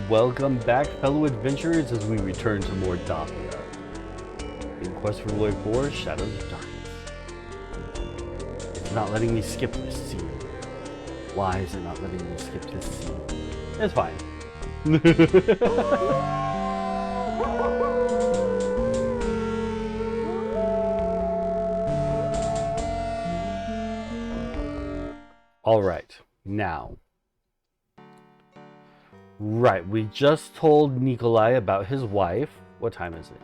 Welcome back, fellow adventurers, as we return to Mordavia in quest for Lord 4, Shadows of Darkness. It's not letting me skip this scene. Why is it not letting me skip this scene? It's fine. Alright, now. Right, we just told Nikolai about his wife. What time is it?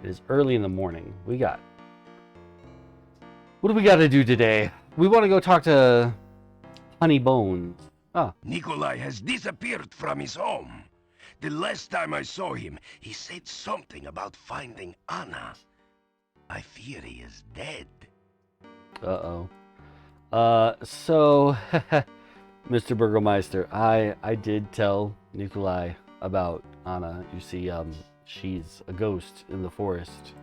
It is early in the morning. What do we got to do today? We want to go talk to Honey Bones. Ah. Nikolai has disappeared from his home. The last time I saw him, he said something about finding Anna. I fear he is dead. Uh-oh. So, Mr. Burgermeister, I did tell Nikolai about Anna. You see, she's a ghost in the forest.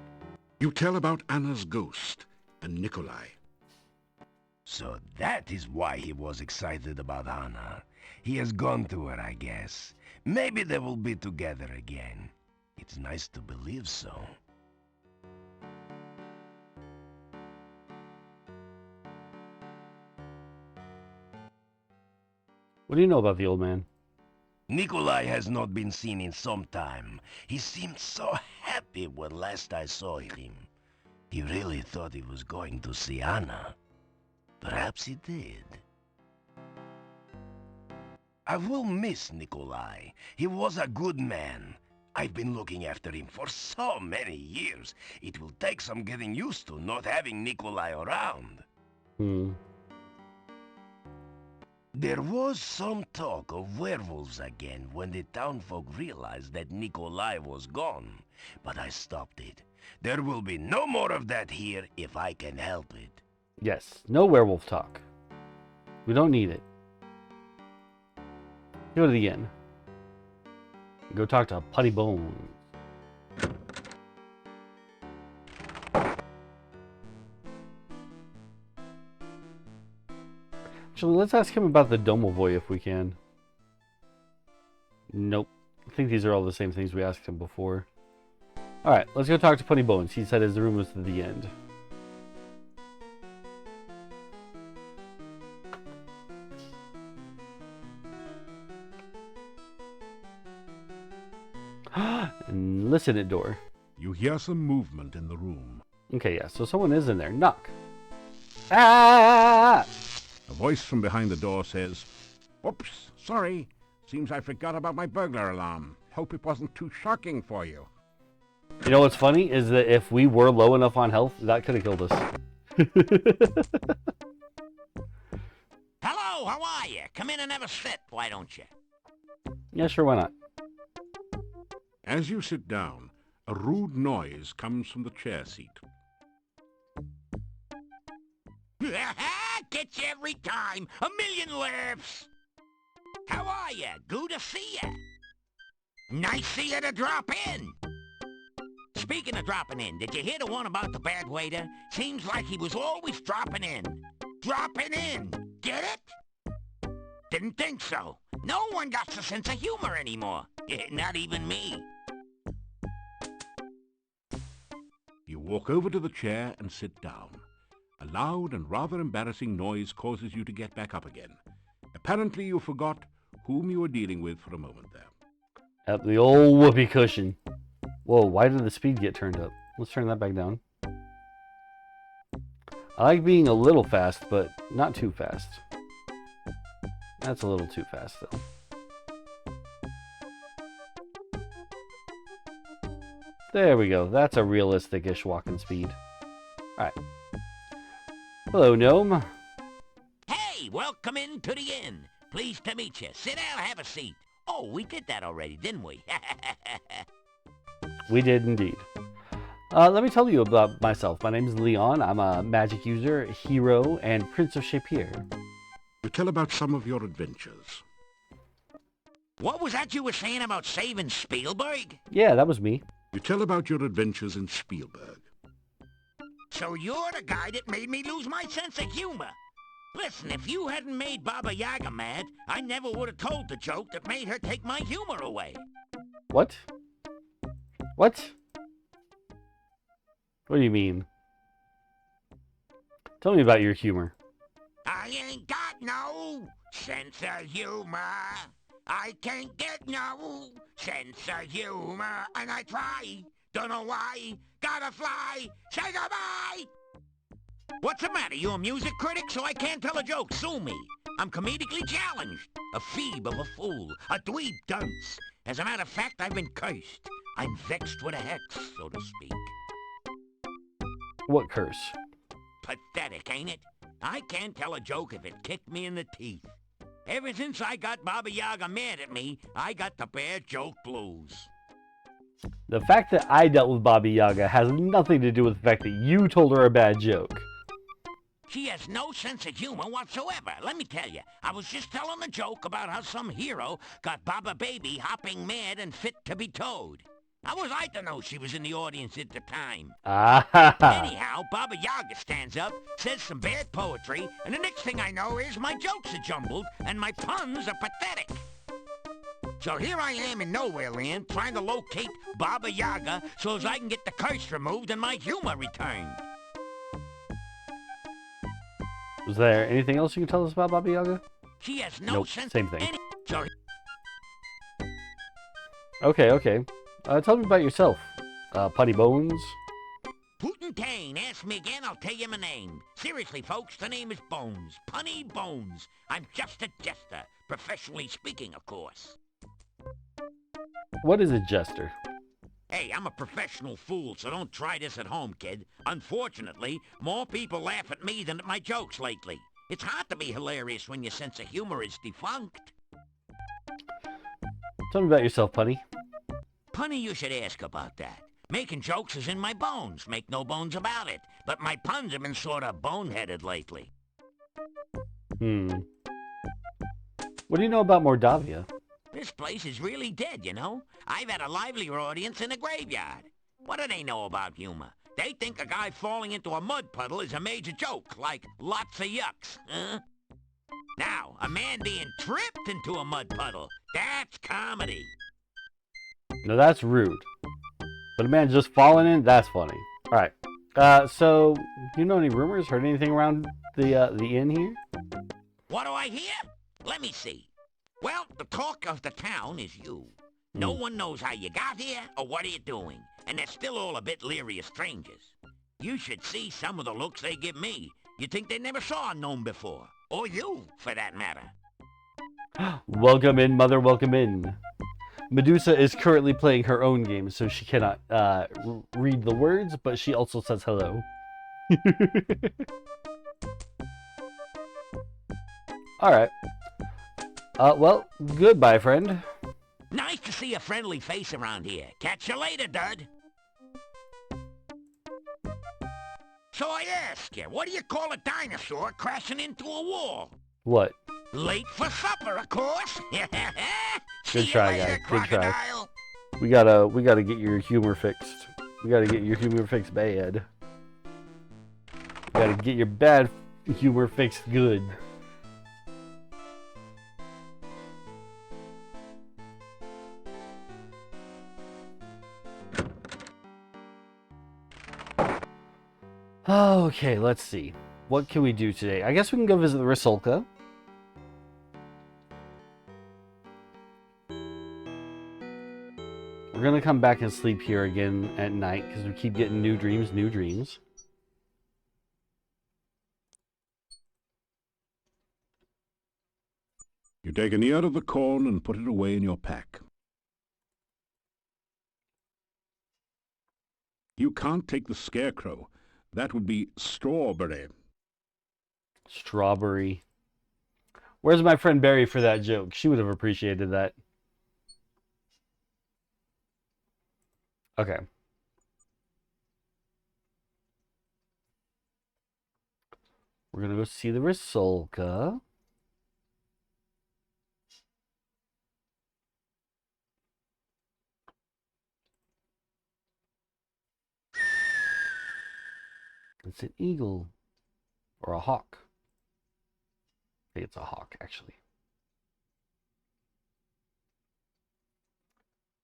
You tell about Anna's ghost and Nikolai. So that is why he was excited about Anna. He has gone to her, I guess. Maybe they will be together again. It's nice to believe so. What do you know about the old man? Nikolai has not been seen in some time. He seemed so happy when last I saw him. He really thought he was going to see Anna. Perhaps he did. I will miss Nikolai. He was a good man. I've been looking after him for so many years. It will take some getting used to not having Nikolai around. There was some talk of werewolves again when the townfolk realized that Nikolai was gone. But I stopped it. There will be no more of that here if I can help it. Yes, no werewolf talk. We don't need it. Go to the inn. Go talk to Putty Bones. Actually, let's ask him about the Domovoy if we can. Nope. I think these are all the same things we asked him before. Alright, let's go talk to Putty Bones. He said his room was to the end. And listen at door. You hear some movement in the room. Okay, yeah, so someone is in there. Knock. Ah! A voice from behind the door says, "Oops, sorry. Seems I forgot about my burglar alarm. Hope it wasn't too shocking for you." You know what's funny is that if we were low enough on health, that could have killed us. Hello, how are you? Come in and have a sit, why don't you? Yeah, sure, why not? As you sit down, a rude noise comes from the chair seat. Gets you every time. A million laughs. How are you? Good to see you. Nice see you to drop in. Speaking of dropping in, did you hear the one about the bad waiter? Seems like he was always dropping in. Dropping in. Get it? Didn't think so. No one got a sense of humor anymore. Not even me. You walk over to the chair and sit down. A loud and rather embarrassing noise causes you to get back up again. Apparently you forgot whom you were dealing with for a moment there. At the old whoopee cushion. Whoa, why did the speed get turned up? Let's turn that back down. I like being a little fast, but not too fast. That's a little too fast, though. There we go. That's a realistic-ish walking speed. Alright. Hello, gnome. Hey, welcome into the inn. Pleased to meet you. Sit down, have a seat. Oh, we did that already, didn't we? We did indeed. Let me tell you about myself. My name is Leon. I'm a magic user, hero, and Prince of Shapier. You tell about some of your adventures. What was that you were saying about saving Spielberg? Yeah, that was me. You tell about your adventures in Spielberg. So you're the guy that made me lose my sense of humor. Listen, if you hadn't made Baba Yaga mad, I never would have told the joke that made her take my humor away. What? What? What do you mean? Tell me about your humor. I ain't got no sense of humor. I can't get no sense of humor. And I try, don't know why, gotta fly, say goodbye! What's the matter? You a music critic, so I can't tell a joke? Sue me. I'm comedically challenged. A phoebe of a fool. A dweeb dunce. As a matter of fact, I've been cursed. I'm vexed with a hex, so to speak. What curse? Pathetic, ain't it? I can't tell a joke if it kicked me in the teeth. Ever since I got Baba Yaga mad at me, I got the bad joke blues. The fact that I dealt with Baba Yaga has nothing to do with the fact that you told her a bad joke. She has no sense of humor whatsoever. Let me tell you, I was just telling a joke about how some hero got Baba Baby hopping mad and fit to be towed. How was I to know she was in the audience at the time? Ah, Anyhow, Baba Yaga stands up, says some bad poetry, and the next thing I know is my jokes are jumbled and my puns are pathetic. So here I am in Nowhere Land trying to locate Baba Yaga so as I can get the curse removed and my humor returned. Was there anything else you can tell us about Baba Yaga? She has no Nope, sense same of thing. any... So Okay. Tell me about yourself. Putty Bones. Putin ask me again, I'll tell you my name. Seriously, folks, the name is Bones. Punny Bones. I'm just a jester. Professionally speaking, of course. What is a jester? Hey, I'm a professional fool, so don't try this at home, kid. Unfortunately, more people laugh at me than at my jokes lately. It's hard to be hilarious when your sense of humor is defunct. Tell me about yourself, Punny. Punny, you should ask about that. Making jokes is in my bones, make no bones about it. But my puns have been sort of boneheaded lately. What do you know about Mordavia? This place is really dead, you know? I've had a livelier audience in a graveyard. What do they know about humor? They think a guy falling into a mud puddle is a major joke, like lots of yucks, huh? Now, a man being tripped into a mud puddle, that's comedy. No, that's rude. But a man just falling in, that's funny. Alright. So, do you know any rumors? Heard anything around the inn here? What do I hear? Let me see. Well, the talk of the town is you. No one knows how you got here or what are you doing, and they're still all a bit leery of strangers. You should see some of the looks they give me. You'd think they never saw a gnome before. Or you, for that matter. Welcome in, mother, welcome in. Medusa is currently playing her own game, so she cannot read the words, but she also says hello. Alright. Well, goodbye, friend. Nice to see a friendly face around here. Catch you later, Dud. So I ask you, what do you call a dinosaur crashing into a wall? What? Late for supper, of course. Good try, later, guys. Good try. crocodile. We gotta get your humor fixed. We gotta get your humor fixed bad. We gotta get your bad humor fixed good. Okay, let's see. What can we do today? I guess we can go visit the Rusalka. We're gonna come back and sleep here again at night because we keep getting new dreams, new dreams. You take an ear of the corn and put it away in your pack. You can't take the scarecrow. That would be strawberry. Strawberry. Where's my friend Barry for that joke? She would have appreciated that. Okay. We're gonna go see the Rusalka. It's an eagle or a hawk. think it's a hawk, actually.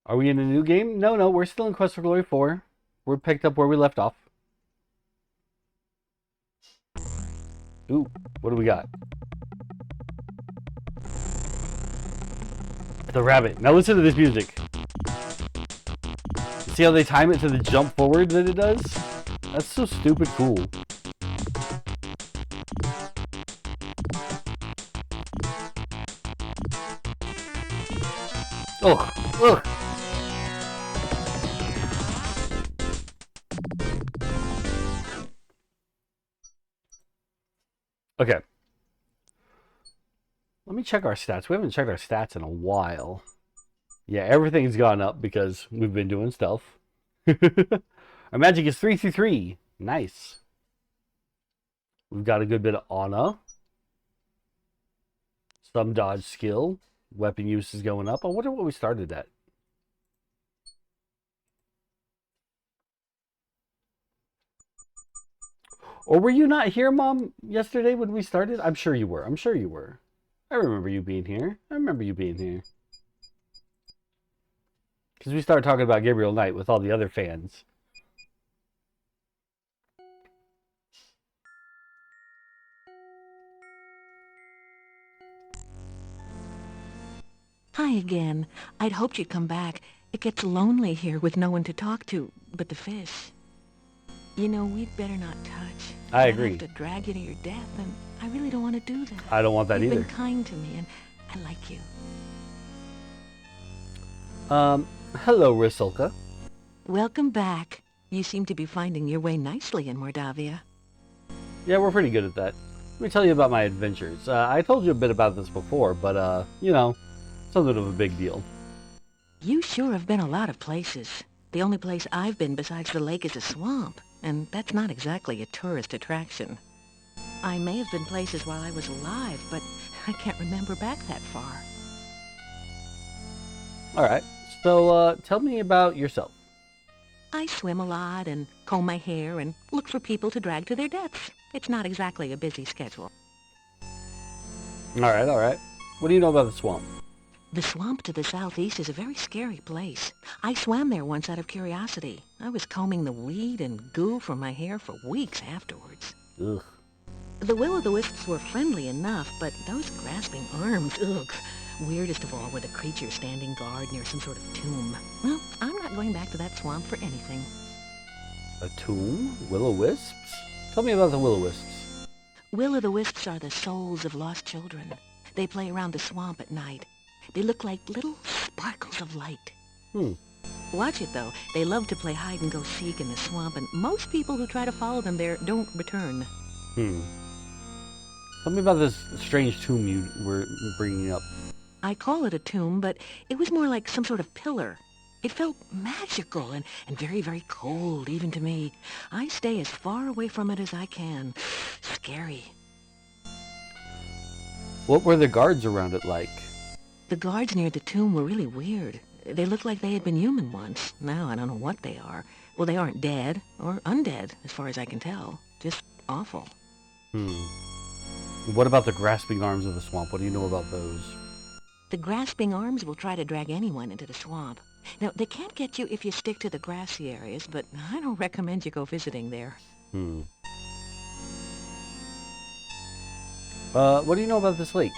Are we in a new game? No, we're still in Quest for Glory 4. We're picked up where we left off. Ooh, what do we got? The rabbit. Now listen to this music. See how they time it to the jump forward that it does? That's so stupid cool. Ugh. Ugh. Okay. Let me check our stats. We haven't checked our stats in a while. Yeah, everything's gone up because we've been doing stealth. Our magic is 3 through 3. Nice. We've got a good bit of Ana. Some dodge skill. Weapon use is going up. I wonder what we started at. Or were you not here, Mom, yesterday when we started? I'm sure you were. I'm sure you were. I remember you being here. I remember you being here. Because we started talking about Gabriel Knight with all the other fans. Hi again. I'd hoped you'd come back. It gets lonely here with no one to talk to but the fish. You know, we'd better not touch. I agree. I'd have to drag you to your death, and I really don't want to do that. I don't want that You've either. been kind to me, and I like you. Hello, Risulka. Welcome back. You seem to be finding your way nicely in Mordavia. Yeah, we're pretty good at that. Let me tell you about my adventures. I told you a bit about this before, but, you know, something of a big deal. You sure have been a lot of places. The only place I've been besides the lake is a swamp, and that's not exactly a tourist attraction. I may have been places while I was alive, but I can't remember back that far. Alright, so tell me about yourself. I swim a lot and comb my hair and look for people to drag to their deaths. It's not exactly a busy schedule. Alright. What do you know about the swamp? The swamp to the southeast is a very scary place. I swam there once out of curiosity. I was combing the weed and goo from my hair for weeks afterwards. Ugh. The will-o'-the-wisps were friendly enough, but those grasping arms, ugh. Weirdest of all were the creatures standing guard near some sort of tomb. Well, I'm not going back to that swamp for anything. A tomb? Will-o'-wisps? Tell me about the will-o'-wisps. Will-o'-the-wisps are the souls of lost children. They play around the swamp at night. They look like little sparkles of light. Watch it, though. They love to play hide-and-go-seek in the swamp, and most people who try to follow them there don't return. Tell me about this strange tomb you were bringing up. I call it a tomb, but it was more like some sort of pillar. It felt magical and very, very cold, even to me. I stay as far away from it as I can. Scary. What were the guards around it like? The guards near the tomb were really weird. They looked like they had been human once. Now I don't know what they are. Well, they aren't dead or undead, as far as I can tell. Just awful. What about the grasping arms of the swamp? What do you know about those? The grasping arms will try to drag anyone into the swamp. Now, they can't get you if you stick to the grassy areas, but I don't recommend you go visiting there. What do you know about this lake?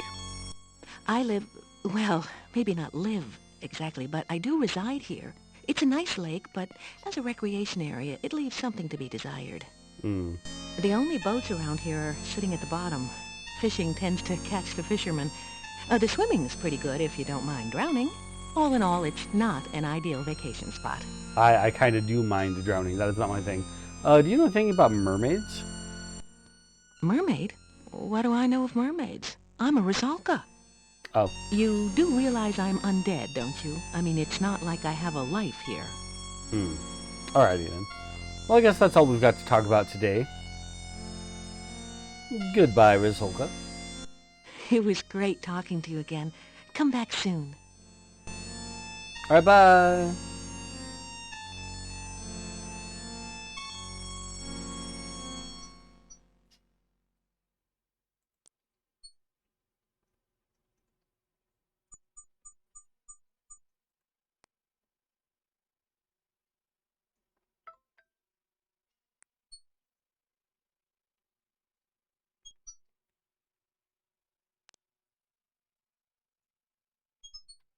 I live, well, maybe not live exactly, but I do reside here. It's a nice lake, but as a recreation area, it leaves something to be desired. The only boats around here are sitting at the bottom. Fishing tends to catch the fishermen. The swimming's pretty good if you don't mind drowning. All in all, it's not an ideal vacation spot. I kind of do mind drowning. That is not my thing. Do you know anything about mermaids? Mermaid? What do I know of mermaids? I'm a Rusalka. Oh. You do realize I'm undead, don't you? I mean, it's not like I have a life here. Alrighty then. Well, I guess that's all we've got to talk about today. Goodbye, Rizolka. It was great talking to you again. Come back soon. Alright, bye.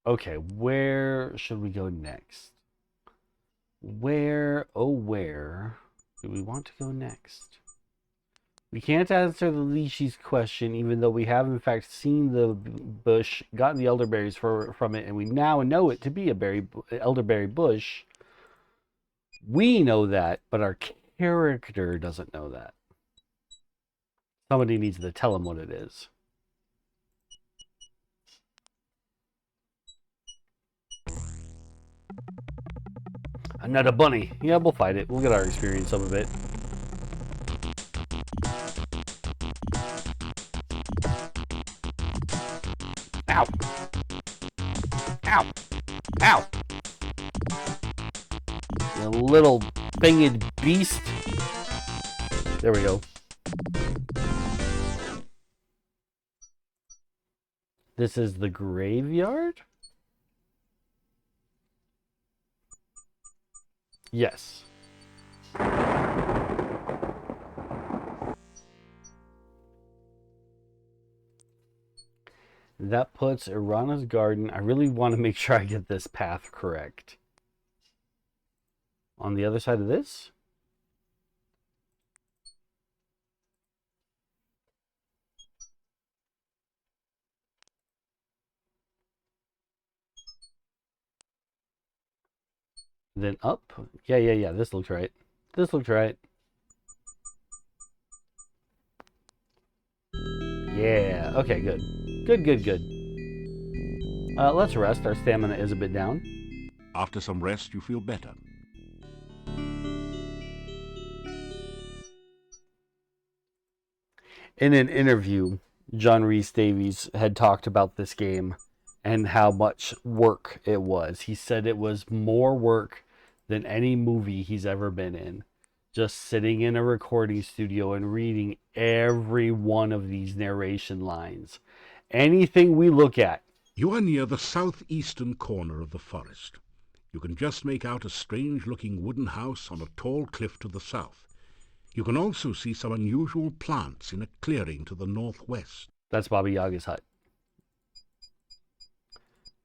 Okay, where should we go next? Where, oh where do we want to go next? We can't answer the Leashy's question, even though we have in fact seen the bush, gotten the elderberries from it, and we now know it to be a elderberry bush. We know that, but our character doesn't know that. Somebody needs to tell him what it is. Another bunny. Yeah, we'll fight it. We'll get our experience some of it. Ow! Ow! Ow! You little thinged beast. There we go. This is the graveyard? Yes. That puts Irana's garden. I really want to make sure I get this path correct. On the other side of this? Then up? Yeah. This looks right. This looks right. Yeah. Okay, good. Good. Let's rest. Our stamina is a bit down. After some rest, you feel better. In an interview, John Rhys Davies had talked about this game and how much work it was. He said it was more work than any movie he's ever been in. Just sitting in a recording studio and reading every one of these narration lines. Anything we look at. You are near the southeastern corner of the forest. You can just make out a strange-looking wooden house on a tall cliff to the south. You can also see some unusual plants in a clearing to the northwest. That's Baba Yaga's hut.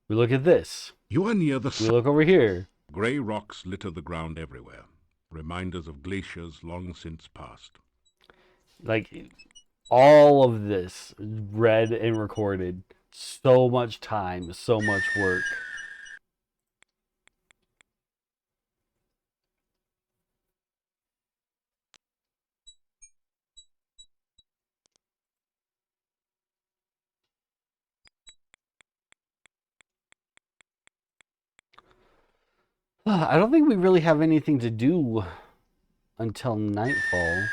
We look at this. You are near the We look over here. Grey rocks litter the ground everywhere, reminders of glaciers long since passed. Like, all of this read and recorded. So much time, so much work. I don't think we really have anything to do until nightfall.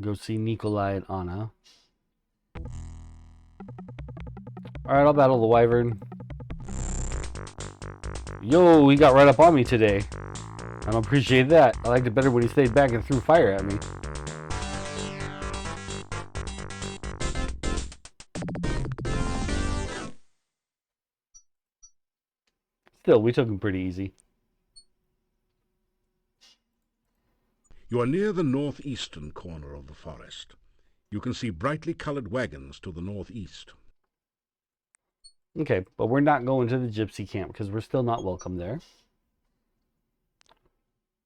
Go see Nikolai and Anna. Alright, I'll battle the wyvern. Yo, he got right up on me today. I don't appreciate that. I liked it better when he stayed back and threw fire at me. Still, we took him pretty easy. You are near the northeastern corner of the forest. You can see brightly colored wagons to the northeast. Okay, but we're not going to the gypsy camp because we're still not welcome there.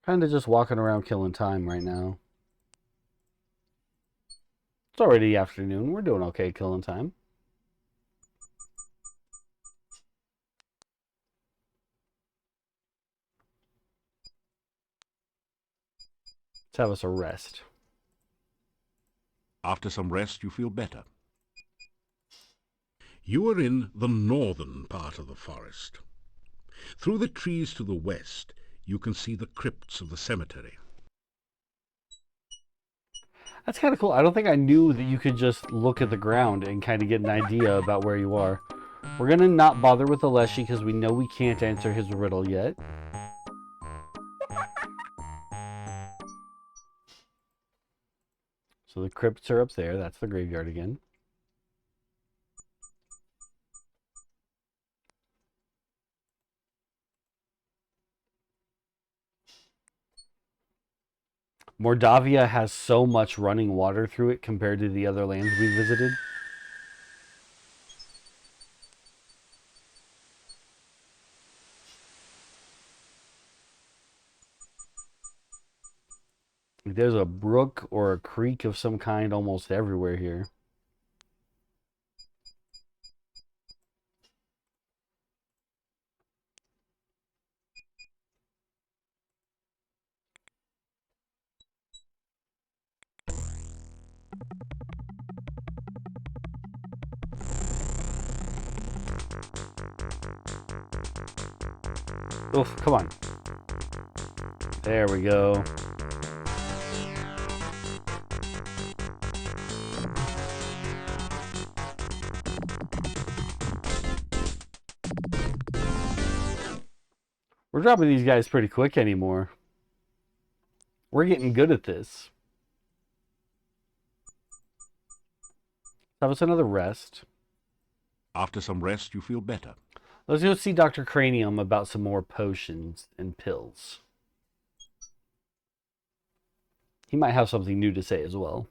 Kind of just walking around killing time right now. It's already afternoon. We're doing okay killing time. Let's have us a rest. After some rest, you feel better. You are in the northern part of the forest. Through the trees to the west, you can see the crypts of the cemetery. That's kind of cool. I don't think I knew that you could just look at the ground and kind of get an idea about where you are. We're going to not bother with the Leshy because we know we can't answer his riddle yet. So the crypts are up there. That's the graveyard again. Mordavia has so much running water through it compared to the other lands we visited. There's a brook or a creek of some kind almost everywhere here. Oof, come on. There we go. We're dropping these guys pretty quick anymore. We're getting good at this. Have us another rest. After some rest, you feel better. Let's go see Dr. Cranium about some more potions and pills. He might have something new to say as well.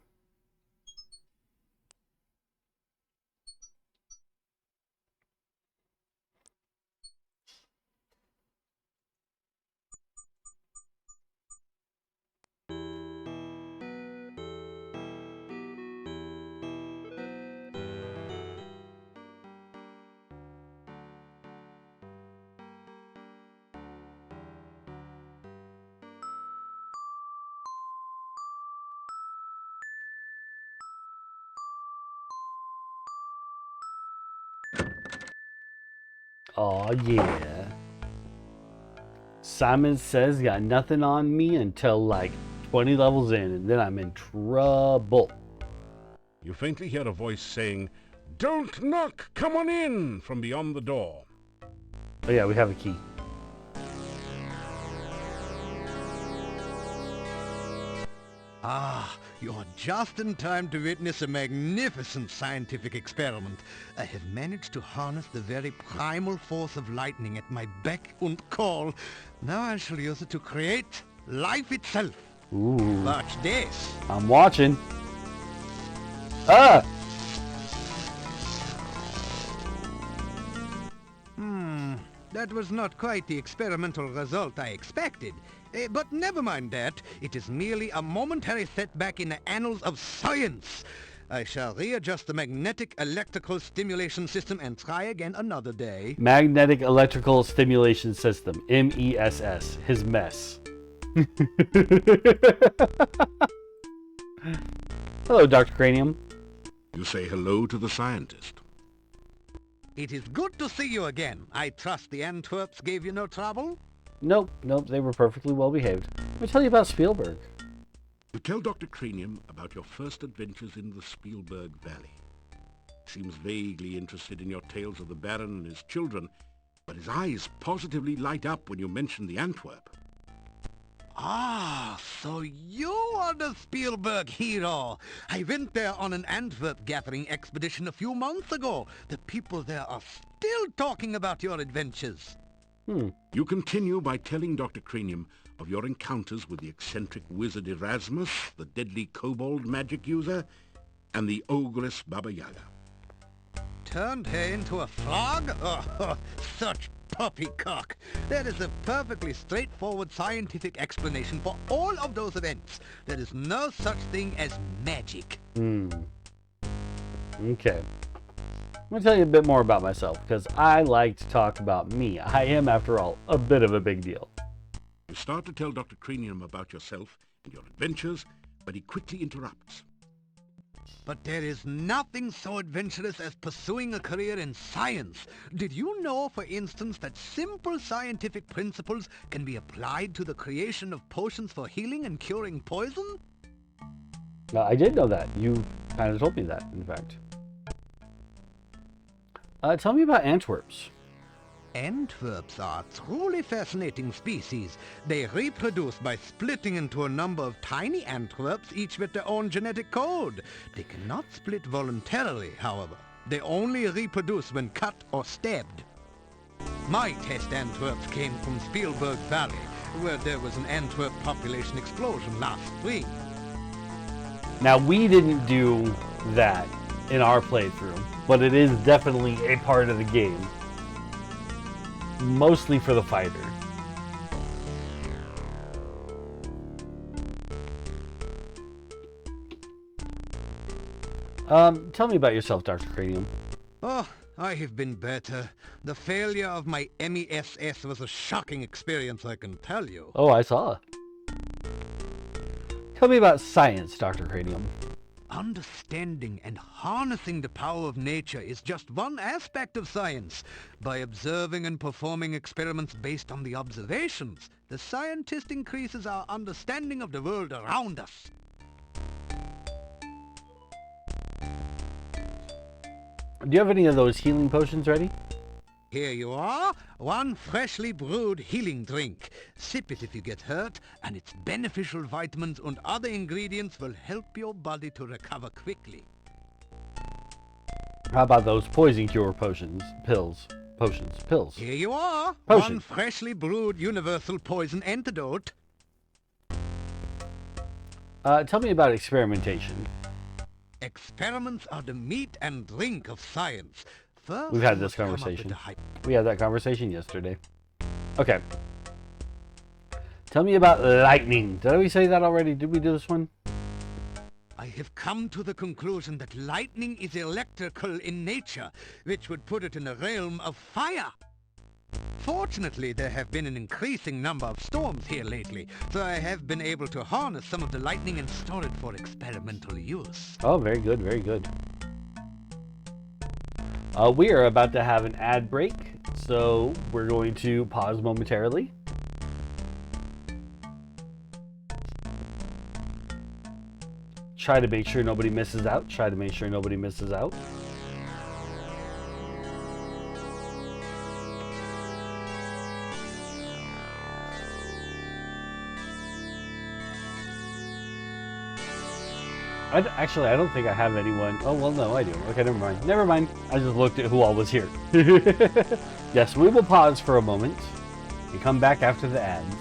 Oh yeah. Simon Says got nothing on me until like 20 levels in, and then I'm in trouble. You faintly hear a voice saying, "Don't knock, come on in," from beyond the door. Oh yeah, we have a key. Ah, you're just in time to witness a magnificent scientific experiment. I have managed to harness the very primal force of lightning at my beck and call. Now I shall use it to create life itself. Ooh. Watch this. I'm watching. Ah! That was not quite the experimental result I expected. But never mind that. It is merely a momentary setback in the annals of science. I shall readjust the magnetic electrical stimulation system and try again another day. Magnetic Electrical Stimulation System. MESS. His mess. Hello, Dr. Cranium. You say hello to the scientist. It is good to see you again. I trust the Antwerps gave you no trouble? Nope, they were perfectly well behaved. Let me tell you about Spielberg. You tell Dr. Cranium about your first adventures in the Spielberg Valley. He seems vaguely interested in your tales of the Baron and his children, but his eyes positively light up when you mention the Antwerp. Ah, so you are the Spielberg hero. I went there on an Antwerp gathering expedition a few months ago. The people there are still talking about your adventures. You continue by telling Dr. Cranium of your encounters with the eccentric wizard Erasmus, the deadly kobold magic user, and the ogress Baba Yaga. Turned her into a frog? Oh, such poppycock. There is a perfectly straightforward scientific explanation for all of those events. There is no such thing as magic. Okay. I'm going to tell you a bit more about myself, because I like to talk about me. I am, after all, a bit of a big deal. You start to tell Dr. Cranium about yourself and your adventures, but he quickly interrupts. But there is nothing so adventurous as pursuing a career in science. Did you know, for instance, that simple scientific principles can be applied to the creation of potions for healing and curing poison? I did know that. You kind of told me that, in fact. Tell me about Antwerps. Antwerps are a truly fascinating species. They reproduce by splitting into a number of tiny Antwerps, each with their own genetic code. They cannot split voluntarily, however. They only reproduce when cut or stabbed. My test Antwerps came from Spielberg Valley. where there was an Antwerp population explosion last spring. Now, we didn't do that in our playthrough, but it is definitely a part of the game. Mostly for the fighter. Tell me about yourself, Dr. Cranium. Oh, I have been better. The failure of my MESS was a shocking experience, I can tell you. Oh, I saw. Tell me about science, Dr. Cranium. Understanding and harnessing the power of nature is just one aspect of science. By observing and performing experiments based on the observations, the scientist increases our understanding of the world around us. Do you have any of those healing potions ready? Here you are, one freshly brewed healing drink. Sip it if you get hurt, and its beneficial vitamins and other ingredients will help your body to recover quickly. How about those poison cure potions? Pills. Here you are, Potion. one freshly brewed universal poison antidote. Tell me about experimentation. Experiments are the meat and drink of science. First, We've had we this must come up with conversation. the hy- We had that conversation yesterday. Okay. Tell me about lightning. Did we say that already? Did we do this one? I have come to the conclusion that lightning is electrical in nature, which would put it in the realm of fire. Fortunately, there have been an increasing number of storms here lately, so I have been able to harness some of the lightning and store it for experimental use. Oh, very good, very good. We are about to have an ad break, so we're going to pause momentarily. Try to make sure nobody misses out. Actually, I don't think I have anyone. Oh, well, no, I do. Okay, never mind. I just looked at who all was here. Yes, we will pause for a moment and come back after the ads.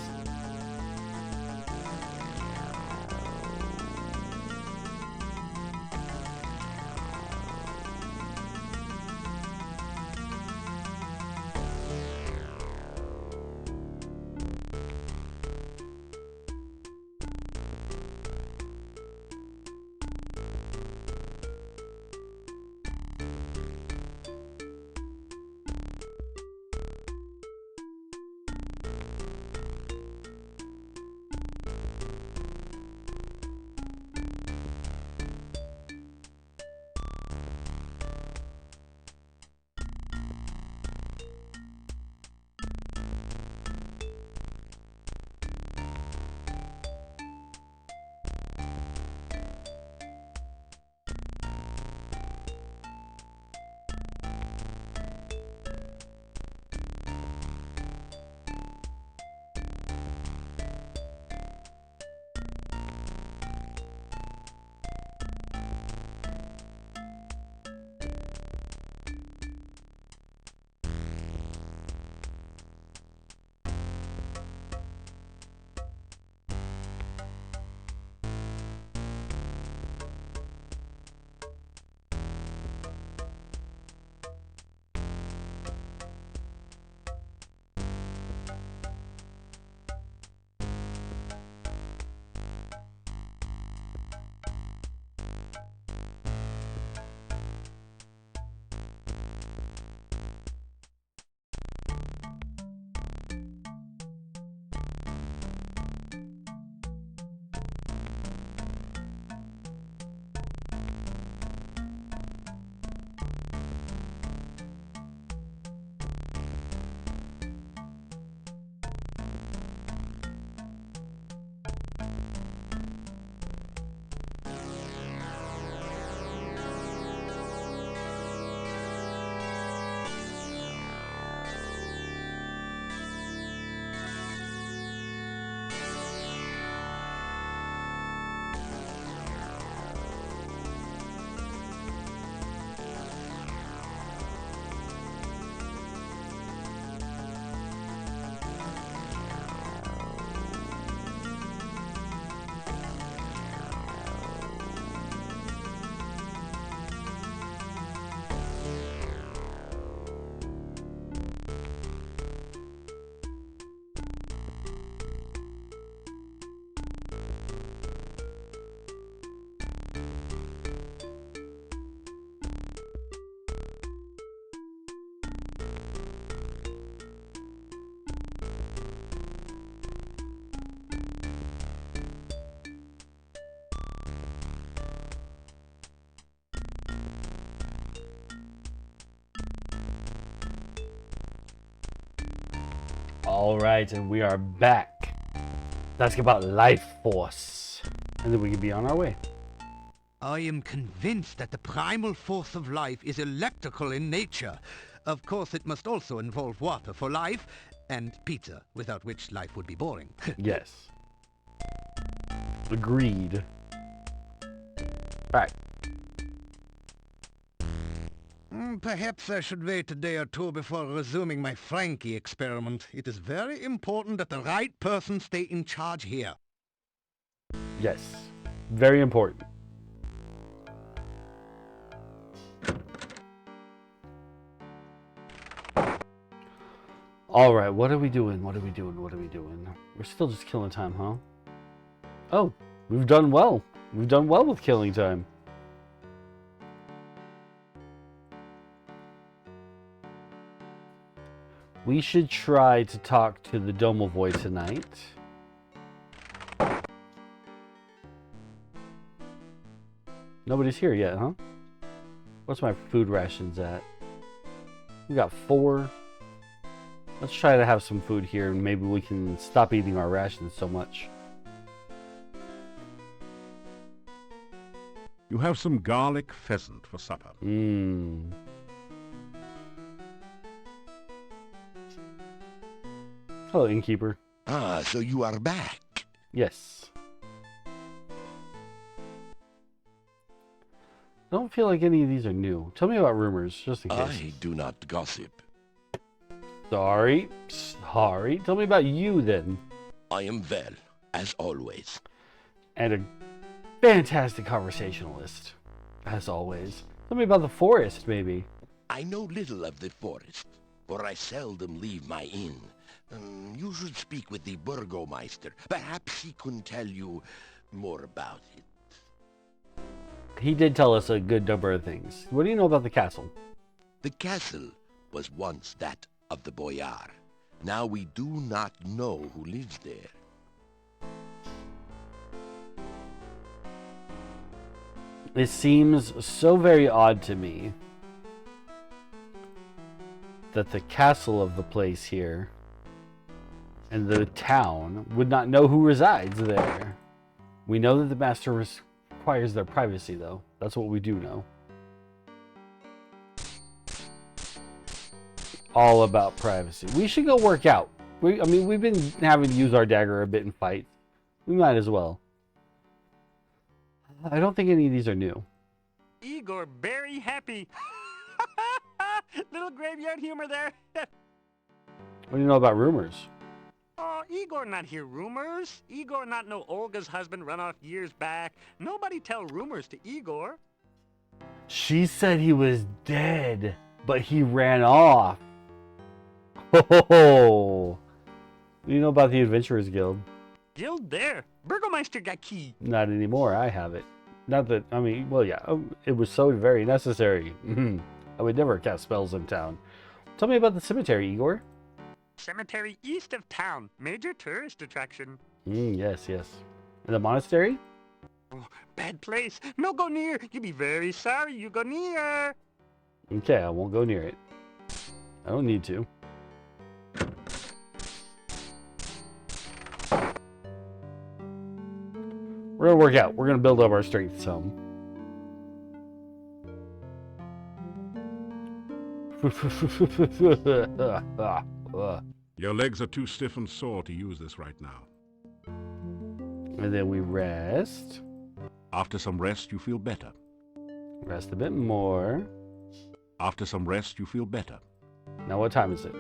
Alright, and we are back. Let's about life force. And then we can be on our way. I am convinced that the primal force of life is electrical in nature. Of course, it must also involve water for life, and pizza, without which life would be boring. Yes. Agreed. Alright. Perhaps I should wait a day or two before resuming my Frankie experiment. It is very important that the right person stay in charge here. Yes. Very important. Alright, what are we doing? What are we doing? What are we doing? We're still just killing time, huh? Oh, we've done well. We've done well with killing time. We should try to talk to the Domovoy tonight. Nobody's here yet, huh? What's my food rations at? We got 4. Let's try to have some food here, and maybe we can stop eating our rations so much. You have some garlic pheasant for supper. Mmm. Hello, innkeeper. Ah, so you are back. Yes. I don't feel like any of these are new. Tell me about rumors, just in case. I do not gossip. Sorry. Sorry. Tell me about you, then. I am well, as always. And a fantastic conversationalist, as always. Tell me about the forest, maybe. I know little of the forest, for I seldom leave my inn. You should speak with the Burgomeister. Perhaps he can tell you more about it. He did tell us a good number of things. What do you know about the castle? The castle was once that of the Boyar. Now we do not know who lives there. It seems so very odd to me that the castle of the place here and the town would not know who resides there. We know that the master requires their privacy, though. That's what we do know. All about privacy. We should go work out. I mean, we've been having to use our dagger a bit in fights. We might as well. I don't think any of these are new. Igor, very happy. Little graveyard humor there. What do you know about rumors? Oh, Igor not hear rumors. Igor not know Olga's husband run off years back. Nobody tell rumors to Igor. She said he was dead, but he ran off. Oh, what do you know about the Adventurers Guild? Guild there. Burgomeister got key. Not anymore. I have it. Not that, I mean, well, yeah, it was so very necessary. I would never cast spells in town. Tell me about the cemetery, Igor. Cemetery east of town. Major tourist attraction. Yes, yes. And the monastery? Oh, bad place. No go near. You be very sorry you go near. Okay, I won't go near it. I don't need to. We're gonna work out. We're gonna build up our strength some. Your legs are too stiff and sore to use this right now. And then we rest. After some rest, you feel better. Rest a bit more. After some rest, you feel better. Now what time is it?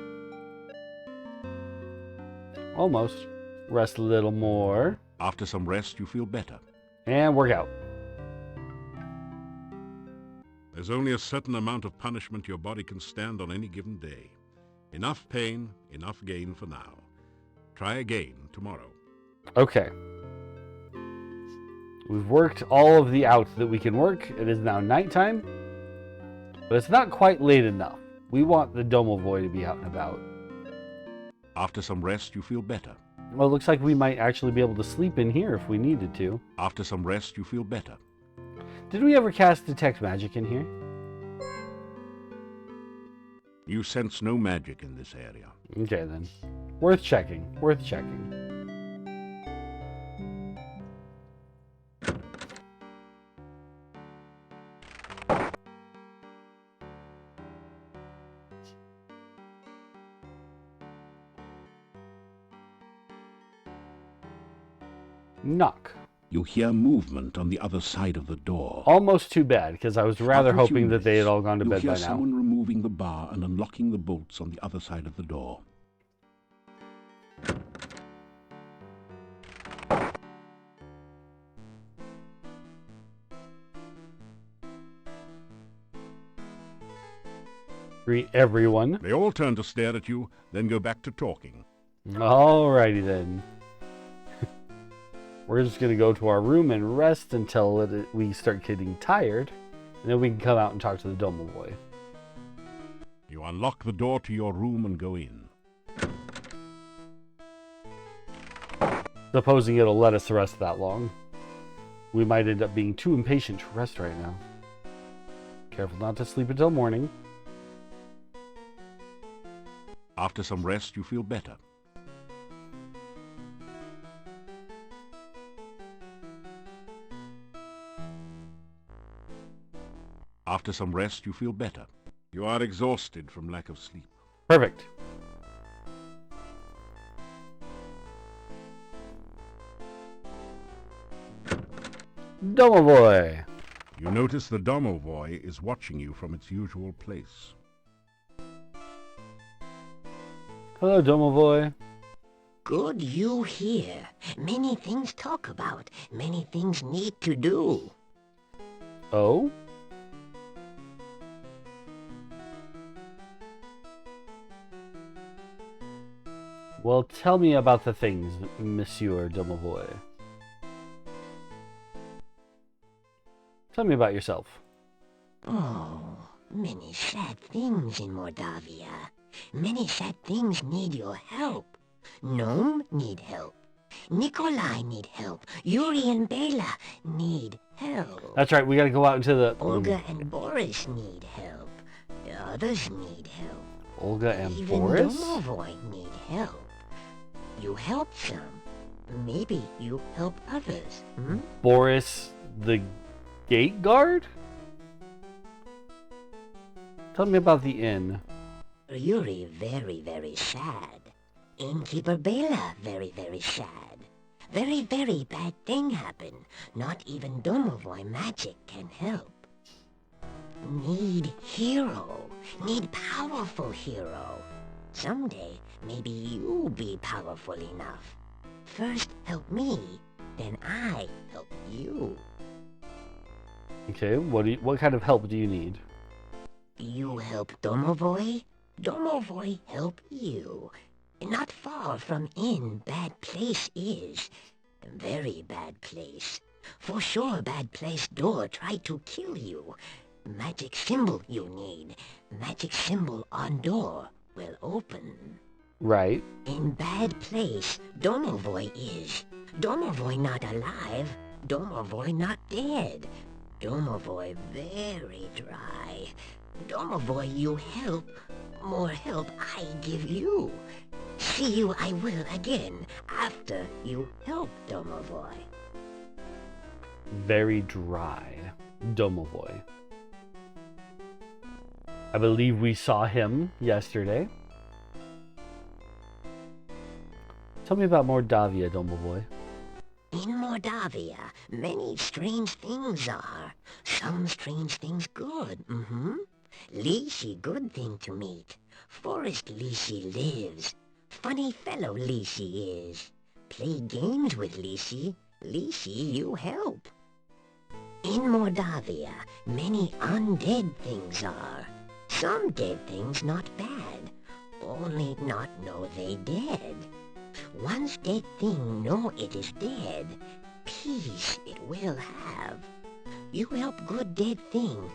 Almost. Rest a little more. After some rest, you feel better. And work out. There's only a certain amount of punishment your body can stand on any given day. Enough pain, enough gain for now. Try again tomorrow. Okay. We've worked all of the outs that we can work. It is now nighttime. But it's not quite late enough. We want the Domovoy to be out and about. After some rest, you feel better. Well, it looks like we might actually be able to sleep in here if we needed to. After some rest, you feel better. Did we ever cast Detect Magic in here? You sense no magic in this area. Okay, then. Worth checking. Worth checking. Knock. You hear movement on the other side of the door. Almost too bad, because I was rather After a few hoping that they had minutes, all gone to bed you by hear now. someone removing the bar and unlocking the bolts on the other side of the door. Greet everyone. They all turn to stare at you, then go back to talking. Alrighty then. We're just going to go to our room and rest until we start getting tired. And then we can come out and talk to the Domo Boy. You unlock the door to your room and go in. Supposing it'll let us rest that long. We might end up being too impatient to rest right now. Careful not to sleep until morning. After some rest, you feel better. After some rest, you feel better. You are exhausted from lack of sleep. Perfect. Domo Boy. You notice the domovoi is watching you from its usual place. Hello, Domo Boy. Good you here. Many things talk about. Many things need to do. Oh? Well, tell me about the things, Monsieur Domo Boy. Tell me about yourself. Oh, many sad things in Mordavia. Many sad things need your help. Gnome need help. Nikolai need help. Yuri and Bela need help. That's right, we gotta go out into the... Olga and Boris need help. Others need help. Olga and Even Boris? Domovoy need help. You help some. Maybe you help others. Hmm? Boris the gate guard? Tell me about the inn. Yuri very, very sad. Innkeeper Bela very, very sad. Very, very bad thing happened. Not even Domovoy magic can help. Need hero. Need powerful hero. Someday, maybe you be powerful enough. First help me, then I help you. Okay, what kind of help do you need? You help Domovoy, Domovoy help you. Not far from inn bad place is. Very bad place. For sure bad place door try to kill you. Magic symbol you need. Magic symbol on door will open. Right. In bad place, Domovoy is. Domovoy not alive. Domovoy not dead. Domovoy very dry. Domovoy you help. More help I give you. See you I will again after you help Domovoy. Very dry. Domovoy. I believe we saw him yesterday. Tell me about Mordavia, Domovoy. In Mordavia, many strange things are. Some strange things good, Lishi good thing to meet. Forest Lishi lives. Funny fellow Lishi is. Play games with Lishi. Lishi you help. In Mordavia, many undead things are. Some dead things not bad. Only not know they dead. Once dead thing know it is dead, peace it will have. You help good dead thing,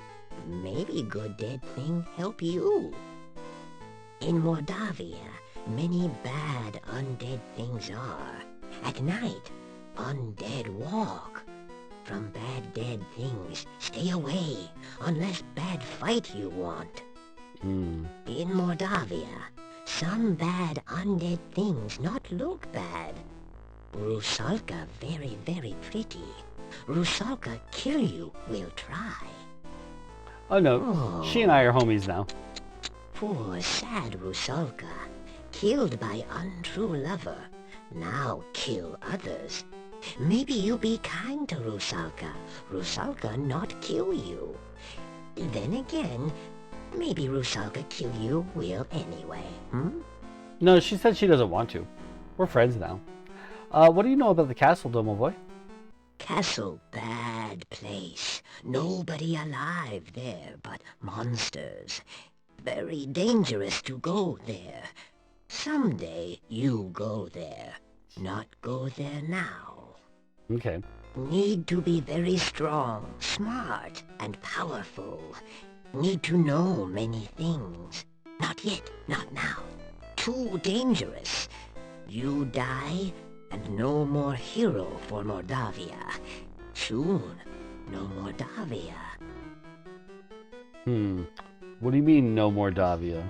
maybe good dead thing help you. In Mordavia, many bad undead things are. At night, undead walk. From bad dead things, stay away, unless bad fight you want. In Mordavia, Some bad undead things not look bad. Rusalka very, very pretty. Rusalka kill you will try. Oh no, she and I are homies now. Poor sad Rusalka, killed by untrue lover, now kill others. Maybe you be kind to Rusalka, Rusalka not kill you. Then again, maybe Rusalka kill you will anyway, No, she said she doesn't want to. We're friends now. What do you know about the castle, Domovoy? Castle, bad place. Nobody alive there but monsters. Very dangerous to go there. Someday you go there. Not go there now. Okay. Need to be very strong, smart, and powerful. Need to know many things. Not yet, not now. Too dangerous. You die, and no more hero for Mordavia. Soon, no Mordavia. What do you mean, no more Davia?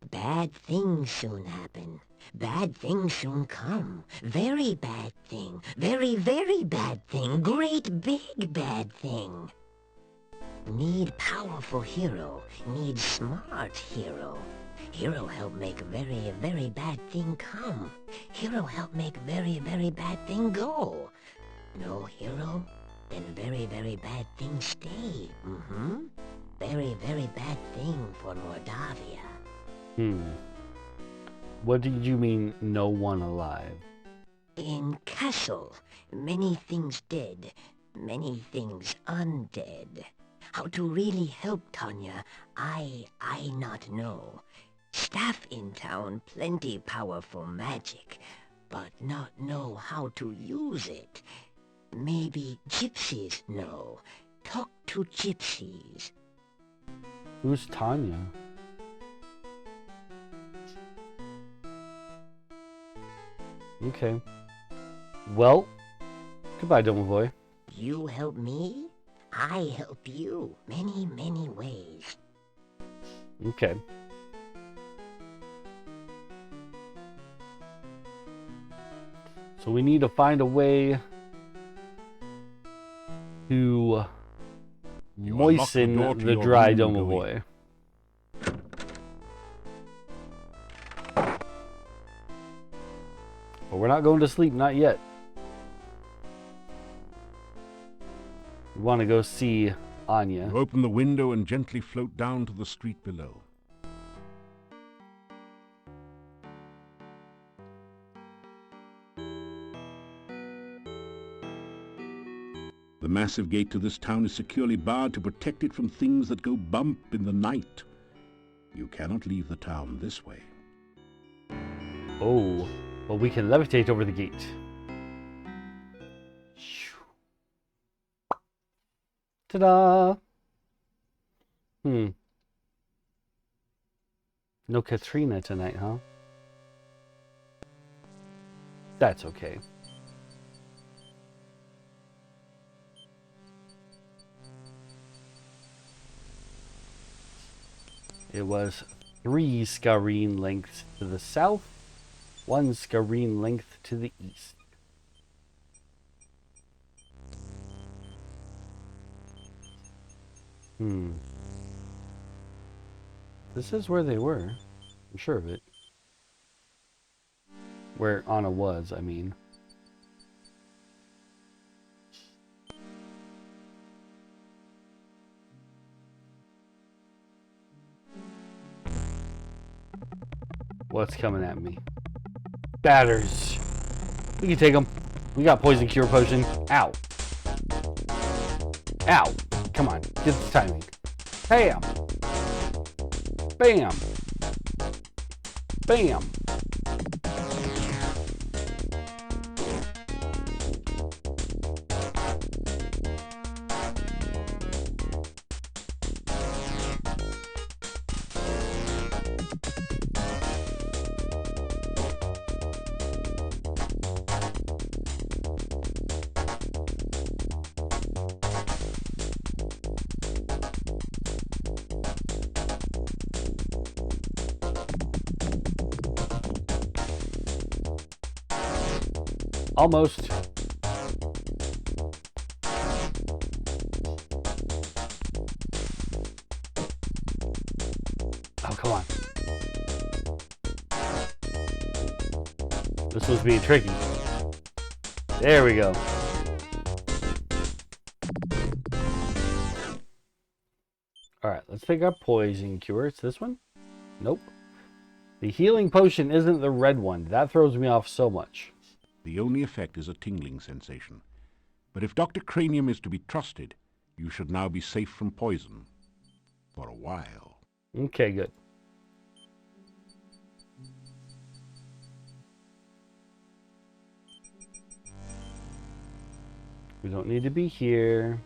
Bad things soon happen. Bad things soon come. Very bad thing. Very, very bad thing. Great big bad thing. Need powerful hero. Need smart hero. Hero help make very, very bad thing come. Hero help make very, very bad thing go. No hero, then very, very bad thing stay. Very, very bad thing for Mordavia. What did you mean, no one alive? In castle, many things dead, many things undead. How to really help Tanya, I not know. Staff in town plenty powerful magic, but not know how to use it. Maybe gypsies know. Talk to gypsies. Who's Tanya? Okay. Well, goodbye, Domovoy. You help me, I help you. Many, many ways. Okay. So we need to find a way to moisten door to the your dry room, Domovoy. But we're not going to sleep, not yet. We want to go see Anya. You open the window and gently float down to the street below. The massive gate to this town is securely barred to protect it from things that go bump in the night. You cannot leave the town this way. Oh, well, we can levitate over the gate. Ta-da! No Katrina tonight, huh? That's okay. It was 3 scareen lengths to the south, 1 scareen length to the east. This is where they were. I'm sure of it. Where Anna was, I mean. What's coming at me? Batters. We can take them. We got poison cure potion. Ow. Ow. Come on. Get the timing. Bam. Bam. Bam. Almost. Oh, come on. This was being tricky. There we go. Alright, let's take our poison cure. It's this one? Nope. The healing potion isn't the red one. That throws me off so much. The only effect is a tingling sensation. But if Dr. Cranium is to be trusted, you should now be safe from poison. For a while. Okay, good. We don't need to be here.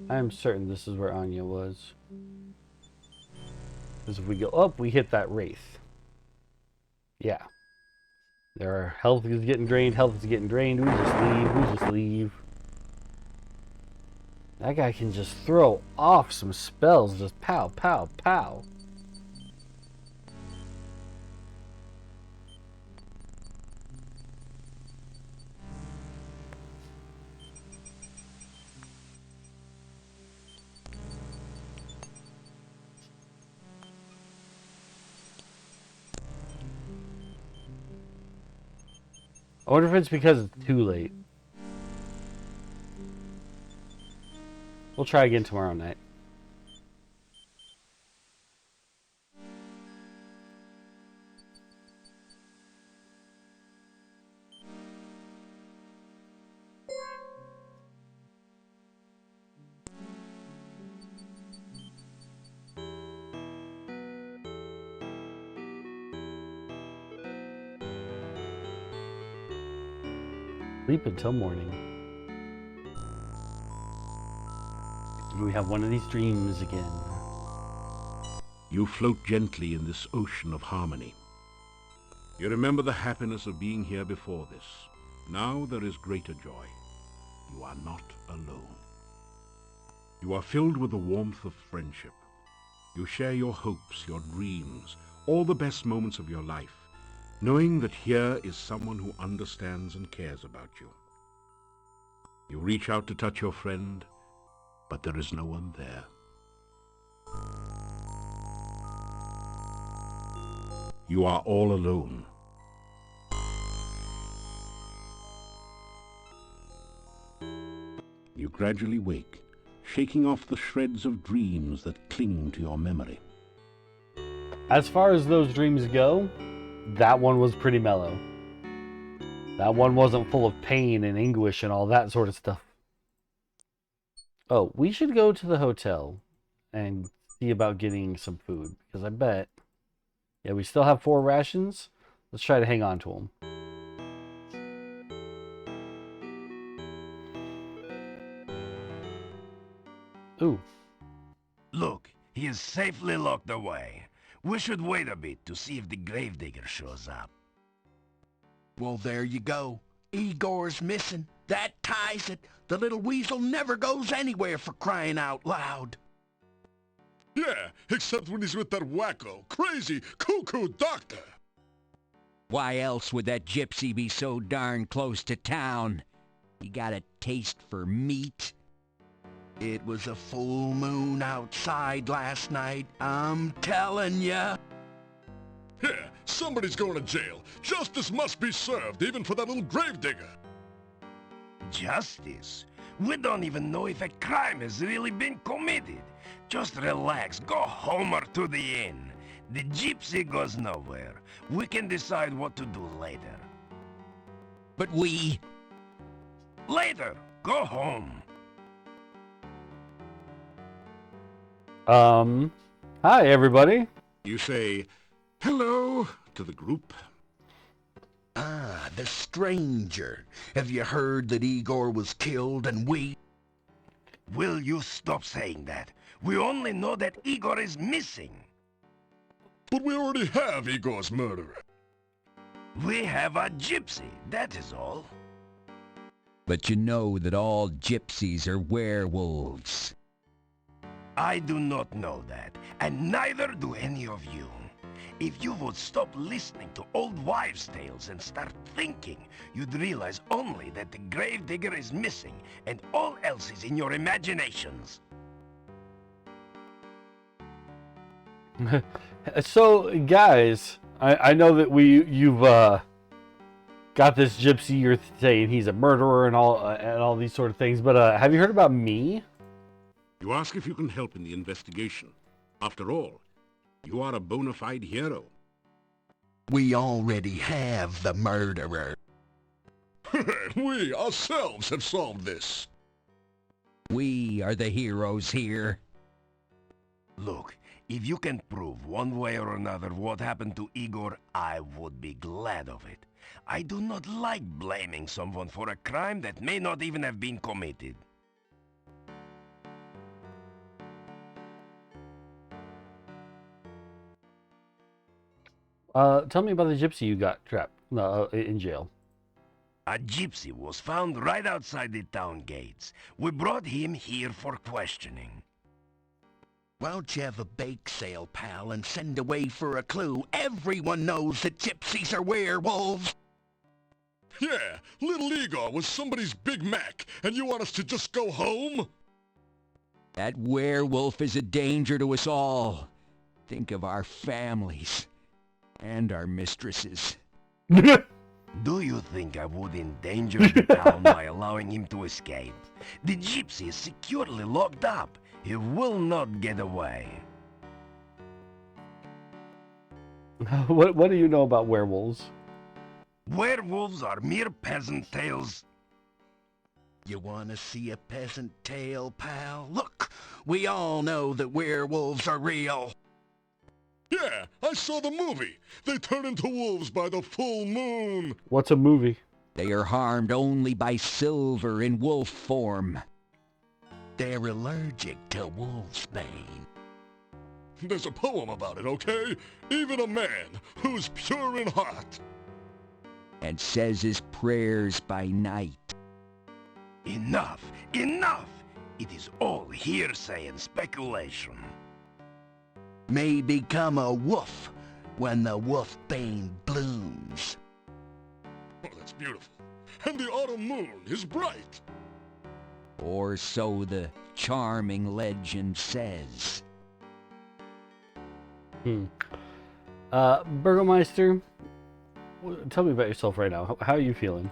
I'm certain this is where Anya was. Because if we go up, we hit that wraith. Yeah. Their health is getting drained, health is getting drained. We just leave. That guy can just throw off some spells. Just pow, pow, pow. I wonder if it's because it's too late. We'll try again tomorrow night. Sleep until morning. We have one of these dreams again. You float gently in this ocean of harmony. You remember the happiness of being here before this. Now there is greater joy. You are not alone. You are filled with the warmth of friendship. You share your hopes, your dreams, all the best moments of your life, knowing that here is someone who understands and cares about you. You reach out to touch your friend, but there is no one there. You are all alone. You gradually wake, shaking off the shreds of dreams that cling to your memory. As far as those dreams go, that one was pretty mellow. That one wasn't full of pain and anguish and all that sort of stuff. Oh, we should go to the hotel and see about getting some food. Because I bet... Yeah, we still have 4 rations. Let's try to hang on to them. Ooh. Look, he is safely locked away. We should wait a bit to see if the gravedigger shows up. Well, there you go. Igor's missing. That ties it. The little weasel never goes anywhere, for crying out loud. Yeah, except when he's with that wacko, crazy, cuckoo doctor. Why else would that gypsy be so darn close to town? He got a taste for meat. It was a full moon outside last night, I'm telling ya. Yeah, somebody's going to jail. Justice must be served, even for that little gravedigger. Justice? We don't even know if a crime has really been committed. Just relax, go home or to the inn. The gypsy goes nowhere. We can decide what to do later. But we... Later, go home. Hi everybody. You say hello to the group. Ah, the stranger. Have you heard that Igor was killed and we... Will you stop saying that? We only know that Igor is missing. But we already have Igor's murderer. We have a gypsy, that is all. But you know that all gypsies are werewolves. I do not know that, and neither do any of you. If you would stop listening to old wives' tales and start thinking, you'd realize only that the gravedigger is missing, and all else is in your imaginations. So, guys, I know that you've got this gypsy. You're saying he's a murderer and all these sort of things. But have you heard about me? You ask if you can help in the investigation. After all, you are a bona fide hero. We already have the murderer. We ourselves have solved this. We are the heroes here. Look, if you can prove one way or another what happened to Igor, I would be glad of it. I do not like blaming someone for a crime that may not even have been committed. Tell me about the gypsy you got trapped in jail. A gypsy was found right outside the town gates. We brought him here for questioning. Why don't you have a bake sale, pal, and send away for a clue? Everyone knows that gypsies are werewolves. Yeah, little Igor was somebody's Big Mac, and you want us to just go home? That werewolf is a danger to us all. Think of our families. And our mistresses. Do you think I would endanger the town by allowing him to escape? The gypsy is securely locked up. He will not get away. What do you know about werewolves? Werewolves are mere peasant tales. You want to see a peasant tale, pal? Look, we all know that werewolves are real. Yeah, I saw the movie. They turn into wolves by the full moon. What's a movie? They are harmed only by silver in wolf form. They're allergic to wolfsbane. There's a poem about it, okay? Even a man who's pure in heart. And says his prayers by night. Enough! Enough! It is all hearsay and speculation. May become a wolf when the wolfbane blooms. Oh, that's beautiful. And the autumn moon is bright. Or so the charming legend says. Burgomeister, tell me about yourself right now. How are you feeling?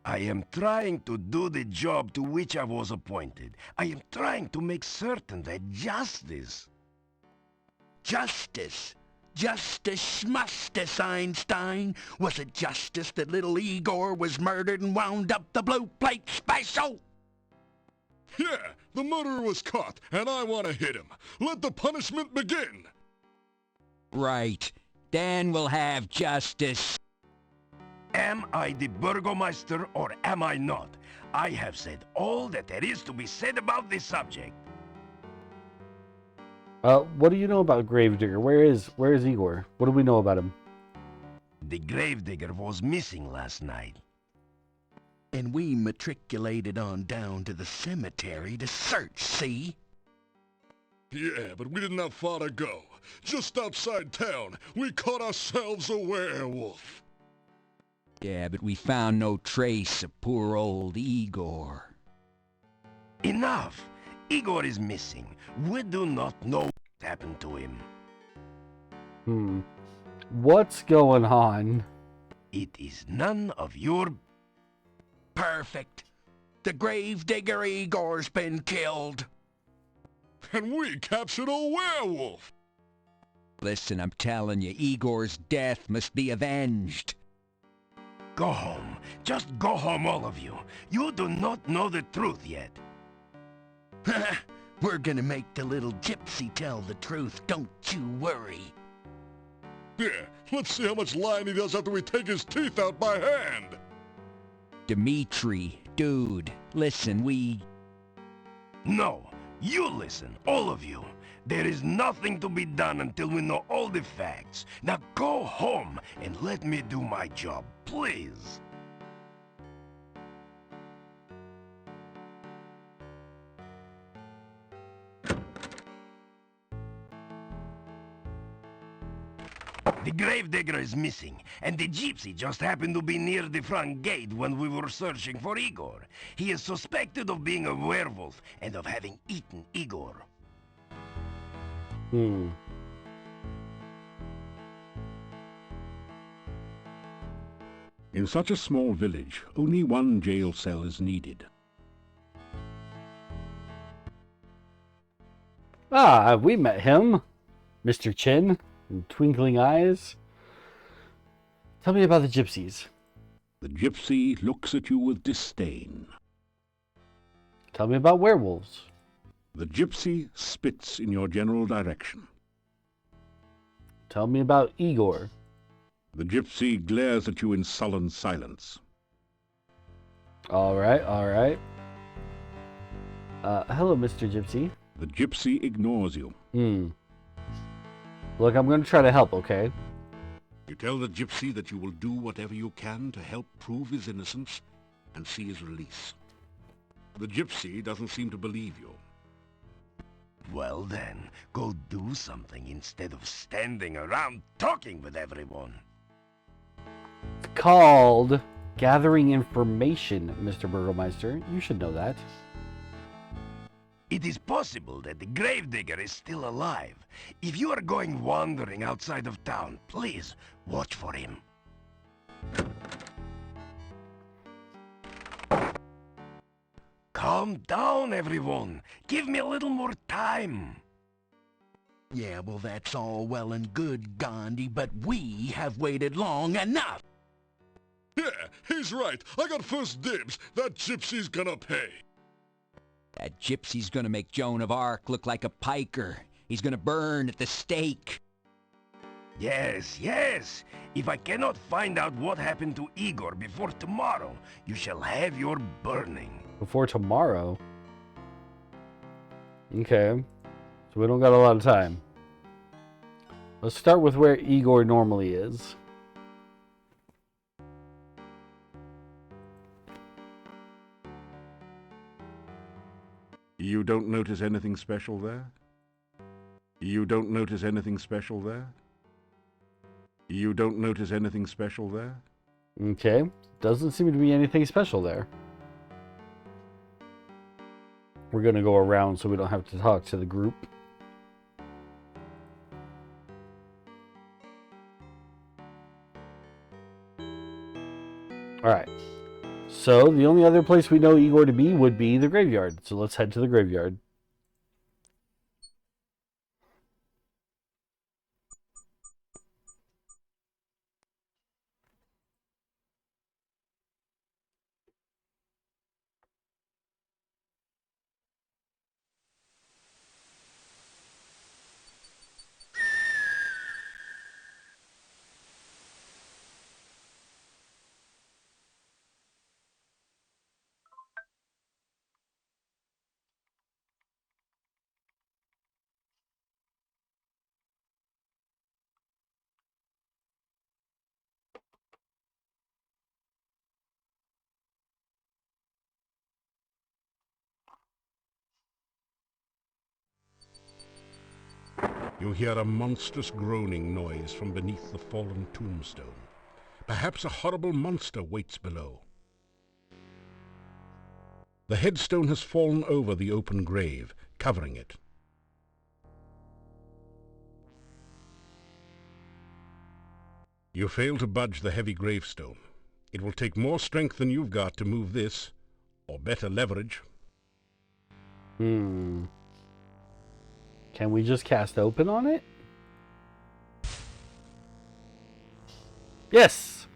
I am trying to do the job to which I was appointed. I am trying to make certain that justice... Justice. Justice schmustice, Einstein. Was it justice that little Igor was murdered and wound up the blue plate special? Yeah, the murderer was caught, and I want to hit him. Let the punishment begin. Right. Then we'll have justice. Am I the Burgomeister or am I not? I have said all that there is to be said about this subject. What do you know about Gravedigger? Where is Igor? What do we know about him? The gravedigger was missing last night. And we matriculated on down to the cemetery to search, see? Yeah, but we didn't have far to go. Just outside town, we caught ourselves a werewolf. Yeah, but we found no trace of poor old Igor. Enough! Igor is missing. We do not know what happened to him. What's going on? It is none of your... Perfect. The gravedigger Igor's been killed. And we captured a werewolf. Listen, I'm telling you, Igor's death must be avenged. Go home. Just go home, all of you. You do not know the truth yet. We're gonna make the little gypsy tell the truth, don't you worry. Yeah, let's see how much lying he does after we take his teeth out by hand. Dimitri, dude, listen, No, you listen, all of you. There is nothing to be done until we know all the facts. Now go home and let me do my job, please. The gravedigger is missing, and the gypsy just happened to be near the front gate when we were searching for Igor. He is suspected of being a werewolf and of having eaten Igor. Hmm. In such a small village, only one jail cell is needed. Ah, we met him, Mr. Chin, and twinkling eyes. Tell me about the gypsies. The gypsy looks at you with disdain. Tell me about werewolves. The gypsy spits in your general direction. Tell me about Igor. The gypsy glares at you in sullen silence. All right, all right. Hello, Mr. Gypsy. The gypsy ignores you. Look, I'm going to try to help, okay? You tell the gypsy that you will do whatever you can to help prove his innocence and see his release. The gypsy doesn't seem to believe you. Well then, go do something instead of standing around talking with everyone. It's called gathering information, Mr. Burgomeister. You should know that. It is possible that the gravedigger is still alive. If you are going wandering outside of town, please watch for him. Calm down, everyone. Give me a little more time. Yeah, well, that's all well and good, Gandhi, but we have waited long enough. Yeah, he's right. I got first dibs. That gypsy's gonna pay. That gypsy's gonna make Joan of Arc look like a piker. He's gonna burn at the stake. Yes, yes. If I cannot find out what happened to Igor before tomorrow, you shall have your burning. Before tomorrow? Okay. So we don't got a lot of time. Let's start with where Igor normally is. You don't notice anything special there? You don't notice anything special there? You don't notice anything special there? Okay. Doesn't seem to be anything special there. We're going to go around so we don't have to talk to the group. Alright. So, the only other place we know Igor to be would be the graveyard. So let's head to the graveyard. You hear a monstrous groaning noise from beneath the fallen tombstone. Perhaps a horrible monster waits below. The headstone has fallen over the open grave, covering it. You fail to budge the heavy gravestone. It will take more strength than you've got to move this, or better leverage. Can we just cast open on it? Yes!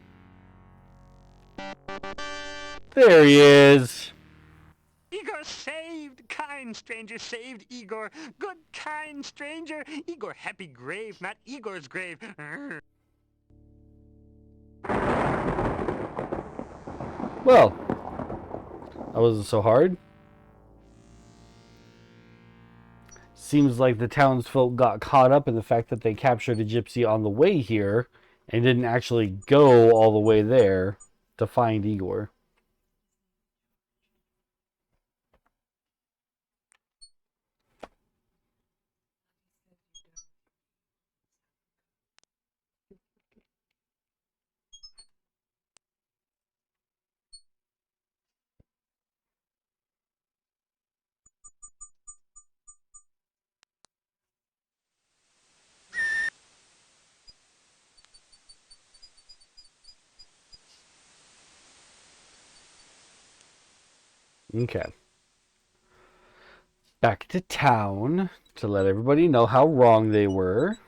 There he is! Igor saved! Kind stranger saved Igor! Good kind stranger! Igor happy grave, not Igor's grave! Well, that wasn't so hard. Seems like the townsfolk got caught up in the fact that they captured a gypsy on the way here and didn't actually go all the way there to find Igor. Okay. Back to town to let everybody know how wrong they were.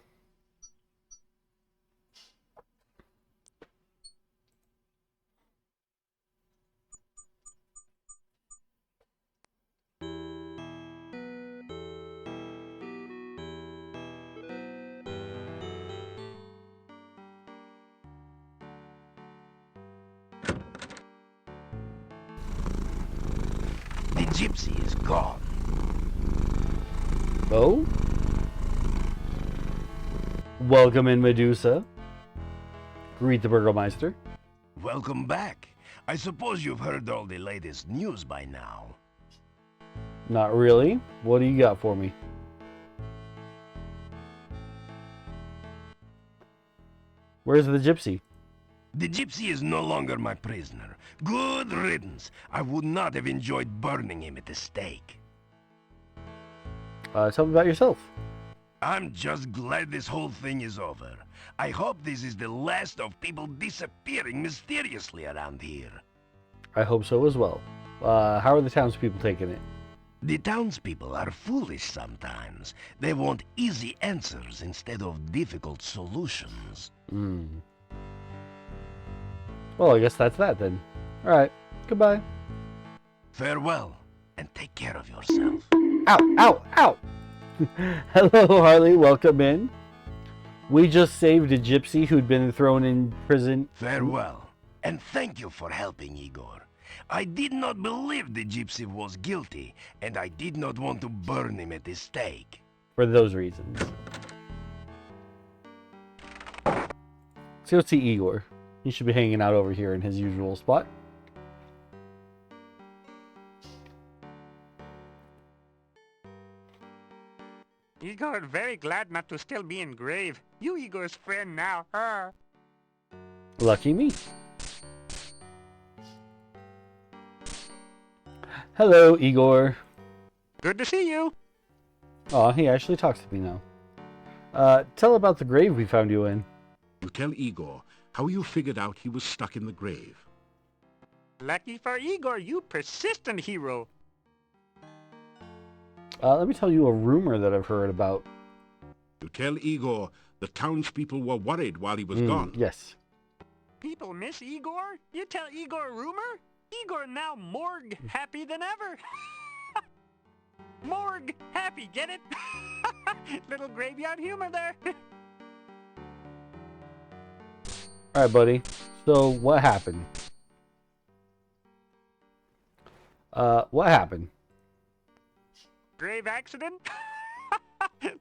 The gypsy is gone. Oh? Welcome in, Medusa. Greet the Burgomeister. Welcome back. I suppose you've heard all the latest news by now. Not really. What do you got for me? Where's the gypsy? The gypsy is no longer my prisoner. Good riddance. I would not have enjoyed burning him at the stake. Tell me about yourself. I'm just glad this whole thing is over. I hope this is the last of people disappearing mysteriously around here. I hope so as well. How are the townspeople taking it? The townspeople are foolish sometimes. They want easy answers instead of difficult solutions. Well, I guess that's that then. Alright, goodbye. Farewell, and take care of yourself. Ow, ow, ow! Hello, Harley, welcome in. We just saved a gypsy who'd been thrown in prison. Farewell, and thank you for helping, Igor. I did not believe the gypsy was guilty, and I did not want to burn him at the stake. For those reasons. Let's go see Igor. He should be hanging out over here in his usual spot. Igor, very glad not to still be in grave. You Igor's friend now. Lucky me. Hello, Igor. Good to see you. Oh, he actually talks to me now. Tell about the grave we found you in. You tell Igor how you figured out he was stuck in the grave. Lucky for Igor, you persistent hero. Let me tell you a rumor that I've heard about. You tell Igor the townspeople were worried while he was gone. Yes. People miss Igor? You tell Igor a rumor? Igor now morgue happy than ever. Morgue happy, get it? Little graveyard humor there. Alright, buddy. So, what happened? What happened? Grave accident?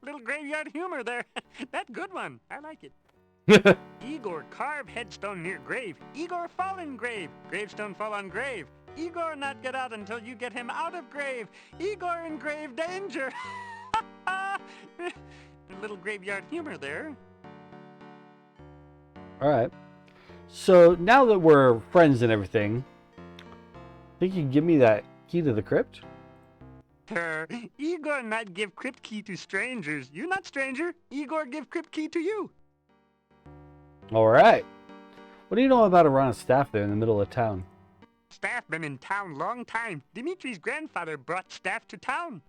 Little graveyard humor there. That good one. I like it. Igor carve headstone near grave. Igor fall in grave. Gravestone fall on grave. Igor not get out until you get him out of grave. Igor in grave danger. Little graveyard humor there. Alright. So, now that we're friends and everything, think you can give me that key to the crypt? Igor not give crypt key to strangers. You not stranger. Igor give crypt key to you. Alright. What do you know about Arana's staff there in the middle of town? Staff been in town long time. Dimitri's grandfather brought staff to town.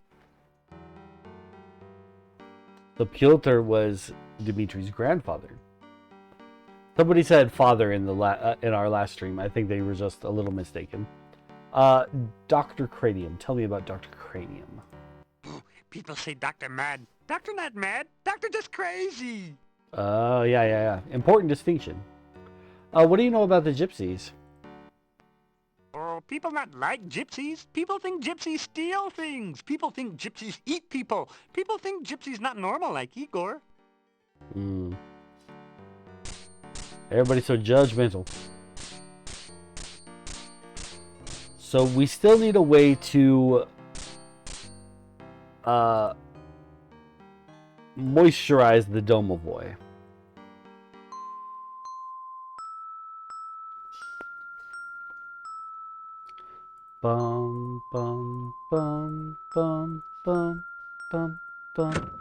The Piotr was Dimitri's grandfather. Somebody said father in the in our last stream. I think they were just a little mistaken. Dr. Cranium. Tell me about Dr. Cranium. People say Dr. Mad. Doctor not mad. Doctor just crazy. Yeah. Important distinction. What do you know about the gypsies? Oh, people not like gypsies. People think gypsies steal things. People think gypsies eat people. People think gypsies not normal like Igor. Everybody's so judgmental. So we still need a way to moisturize the Domovoy. Bum bum bum bum bum bum bum.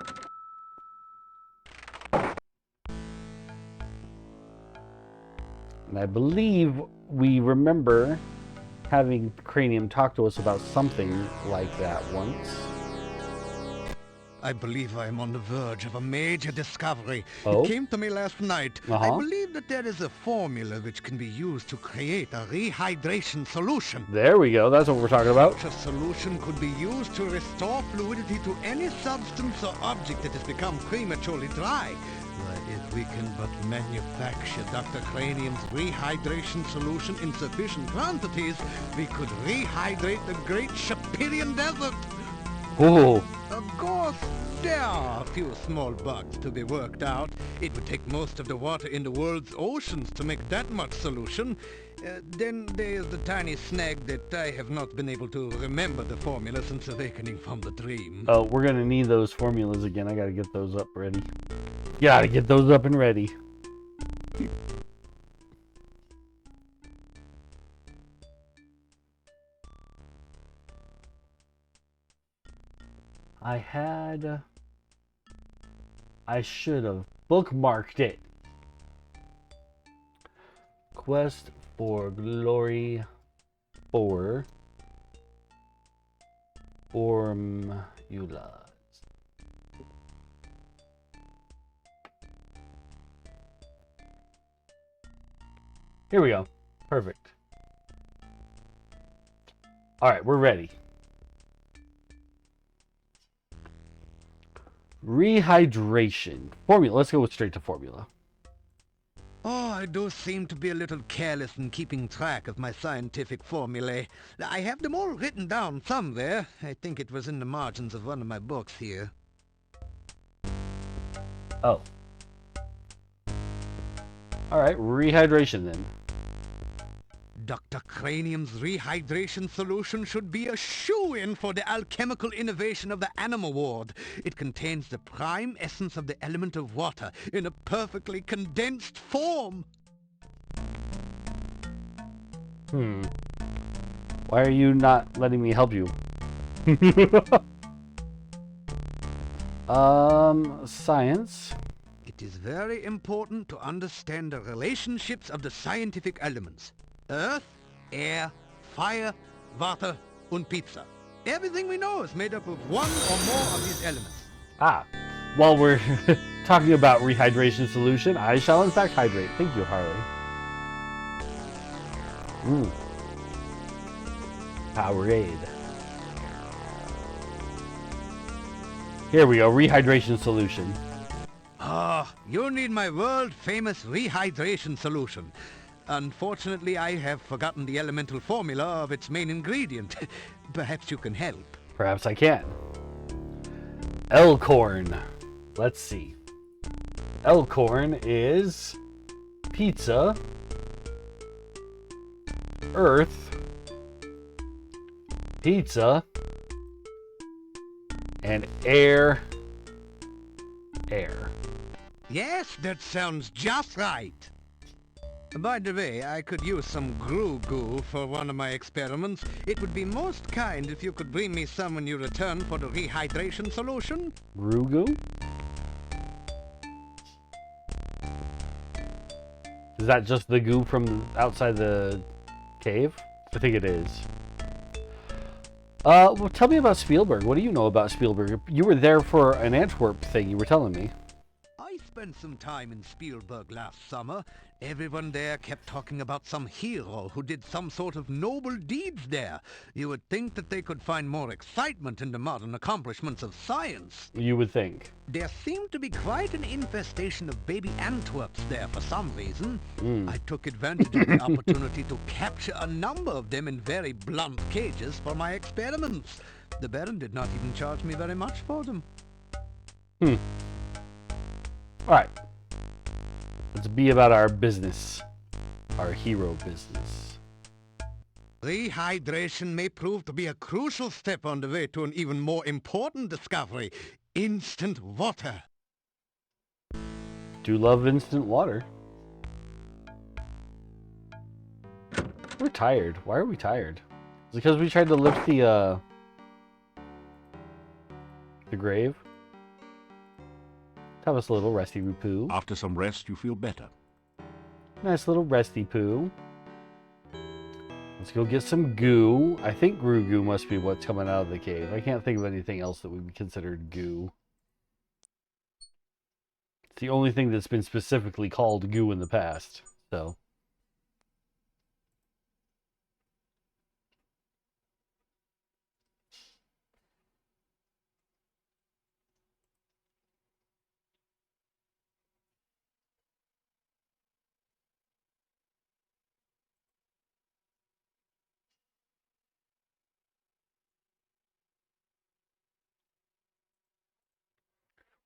And I believe we remember having Cranium talk to us about something like that once. I believe I am on the verge of a major discovery. Oh? It came to me last night. I believe that there is a formula which can be used to create a rehydration solution. There we go. That's what we're talking about. Such a solution could be used to restore fluidity to any substance or object that has become prematurely dry. But if we can but manufacture Dr. Cranium's rehydration solution in sufficient quantities, we could rehydrate the great Shapirian Desert. Oh. Of course, there are a few small bugs to be worked out. It would take most of the water in the world's oceans to make that much solution. Then there's the tiny snag that I have not been able to remember the formula since awakening from the dream. Oh, we're gonna need those formulas again. I gotta get those up ready. Gotta get those up and ready. I should have bookmarked it. Quest for glory for formulas. Here we go. Perfect. All right, we're ready. Rehydration. Formula. Let's go straight to formula. Oh, I do seem to be a little careless in keeping track of my scientific formulae. I have them all written down somewhere. I think it was in the margins of one of my books here. Oh. Alright, rehydration then. Dr. Cranium's rehydration solution should be a shoo-in for the alchemical innovation of the Animal Ward. It contains the prime essence of the element of water in a perfectly condensed form. Why are you not letting me help you? Science. It is very important to understand the relationships of the scientific elements. Earth, air, fire, water, and pizza. Everything we know is made up of one or more of these elements. While we're talking about rehydration solution, I shall in fact hydrate. Thank you, Harley. Powerade. Here we go, rehydration solution. You need my world-famous rehydration solution. Unfortunately, I have forgotten the elemental formula of its main ingredient. Perhaps you can help. Perhaps I can. Elkhorn. Let's see. Elkhorn is pizza, earth, pizza, and air. Yes, that sounds just right. By the way, I could use some goo for one of my experiments. It would be most kind if you could bring me some when you return for the rehydration solution. Goo? Is that just the goo from outside the cave? I think it is. Well, tell me about Spielberg. What do you know about Spielberg? You were there for an Antwerp thing, you were telling me. I spent some time in Spielberg last summer. Everyone there kept talking about some hero who did some sort of noble deeds there. You would think that they could find more excitement in the modern accomplishments of science. You would think. There seemed to be quite an infestation of baby Antwerps there for some reason. I took advantage of the opportunity to capture a number of them in very blunt cages for my experiments. The Baron did not even charge me very much for them. Alright. Let's be about our business. Our hero business. Rehydration may prove to be a crucial step on the way to an even more important discovery. Instant water. Do love instant water. We're tired. Why are we tired? Is it because we tried to lift the grave? Have us a little resty poo. After some rest, you feel better. Nice little resty poo. Let's go get some goo. I think goo must be what's coming out of the cave. I can't think of anything else that would be considered goo. It's the only thing that's been specifically called goo in the past, so...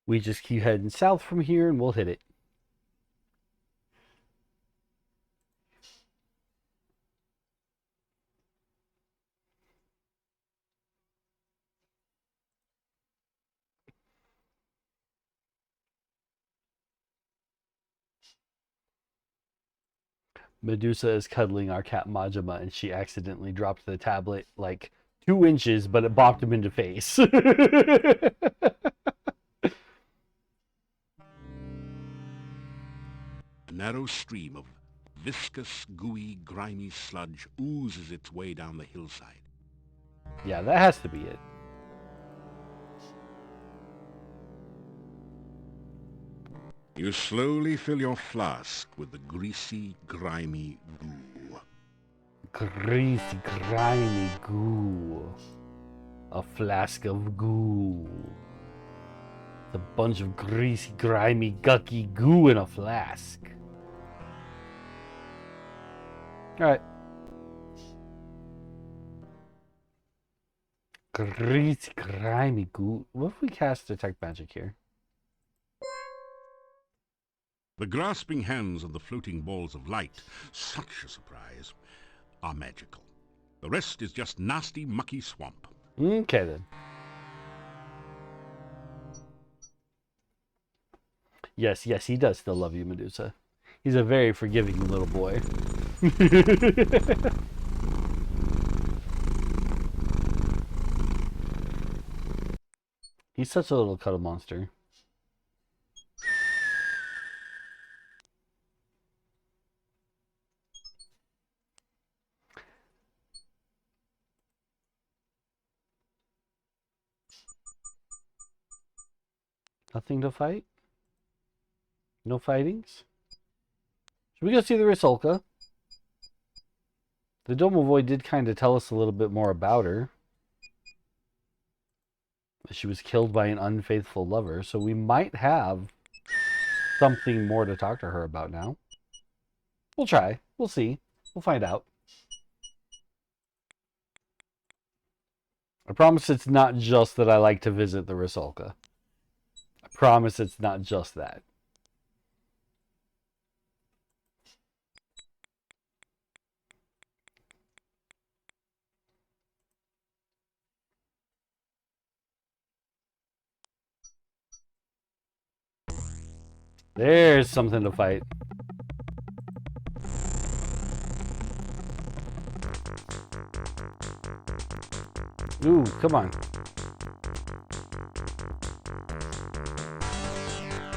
We just keep heading south from here and we'll hit it. Medusa is cuddling our cat Majima, and she accidentally dropped the tablet like 2 inches, but it bopped him into face. A narrow stream of viscous, gooey, grimy sludge oozes its way down the hillside. Yeah, that has to be it. You slowly fill your flask with the greasy, grimy goo. Greasy, grimy goo. A flask of goo. A bunch of greasy, grimy, gucky goo in a flask. Alright. Greasy, grimy goo. What if we cast Detect Magic here? The grasping hands of the floating balls of light, such a surprise, are magical. The rest is just nasty, mucky swamp. Okay then. Yes, he does still love you, Medusa. He's a very forgiving little boy. He's such a little cuddle monster. Nothing to fight? No fightings? Should we go see the Rusalka? The Domovoy did kind of tell us a little bit more about her. She was killed by an unfaithful lover, so we might have something more to talk to her about now. We'll try. We'll see. We'll find out. I promise it's not just that I like to visit the Rusalka. I promise it's not just that. There's something to fight. Ooh, come on.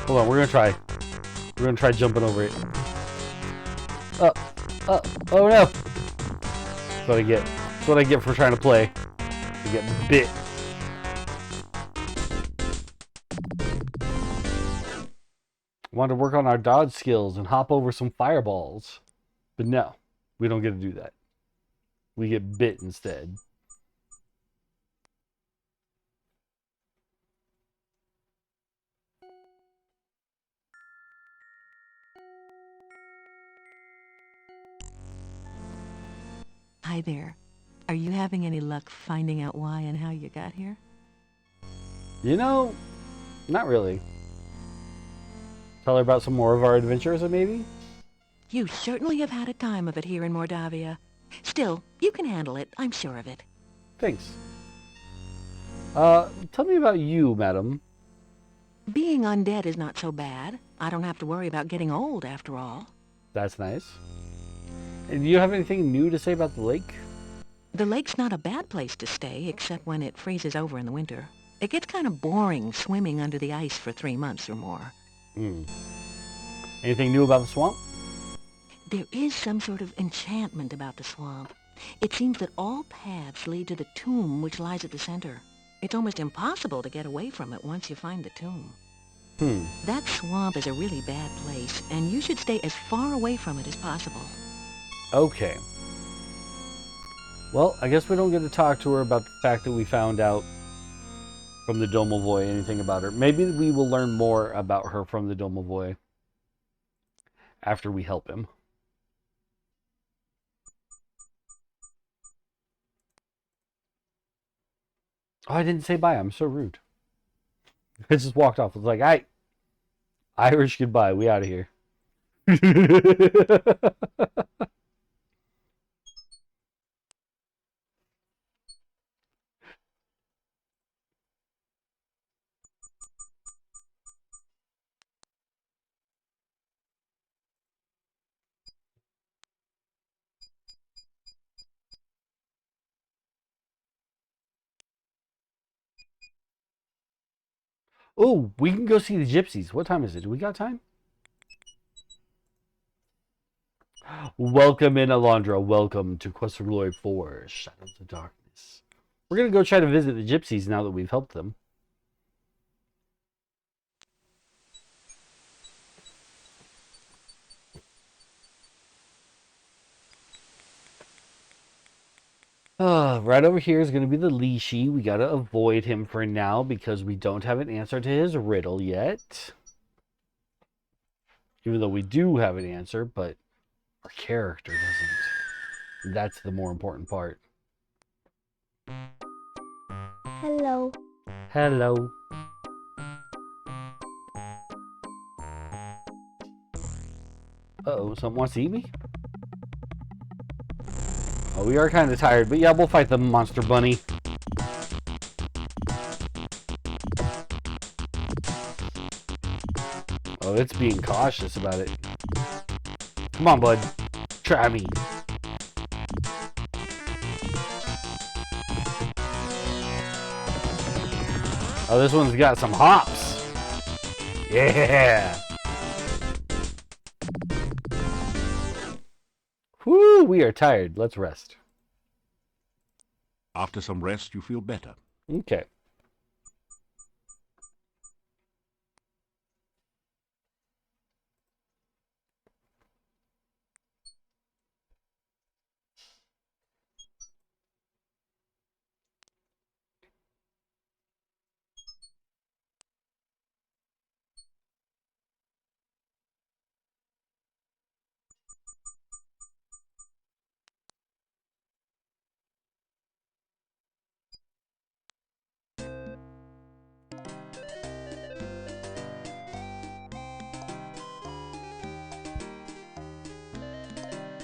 Hold on, we're gonna try. We're gonna try jumping over it. Oh no! That's what I get. That's what I get for trying to play. I get bit. Want to work on our dodge skills and hop over some fireballs. But no, we don't get to do that. We get bit instead. Hi there. Are you having any luck finding out why and how you got here? You know, not really. Tell her about some more of our adventures, maybe? You certainly have had a time of it here in Mordavia. Still, you can handle it. I'm sure of it. Thanks. Tell me about you, madam. Being undead is not so bad. I don't have to worry about getting old, after all. That's nice. And do you have anything new to say about the lake? The lake's not a bad place to stay, except when it freezes over in the winter. It gets kind of boring swimming under the ice for 3 months or more. Anything new about the swamp? There is some sort of enchantment about the swamp. It seems that all paths lead to the tomb which lies at the center. It's almost impossible to get away from it once you find the tomb. That swamp is a really bad place, and you should stay as far away from it as possible. Okay. Well, I guess we don't get to talk to her about the fact that we found out from the Domovoy anything about her. Maybe we will learn more about her from the Domovoy after we help him. Oh, I didn't say bye. I'm so rude. I just walked off. I was like, "Hey, Irish goodbye. We out of here." Oh, we can go see the gypsies. What time is it? Do we got time? Welcome in, Alondra. Welcome to Quest for Glory 4, Shadows of Darkness. We're going to go try to visit the gypsies now that we've helped them. Right over here is going to be the Leashy. We got to avoid him for now because we don't have an answer to his riddle yet. Even though we do have an answer, but our character doesn't. That's the more important part. Hello. Hello. Uh-oh, someone wants to eat me? Oh, we are kind of tired, but yeah, we'll fight the monster bunny. Oh, it's being cautious about it. Come on, bud. Try me. Oh, this one's got some hops. Yeah. Whoo, we are tired. Let's rest. After some rest, you feel better. Okay.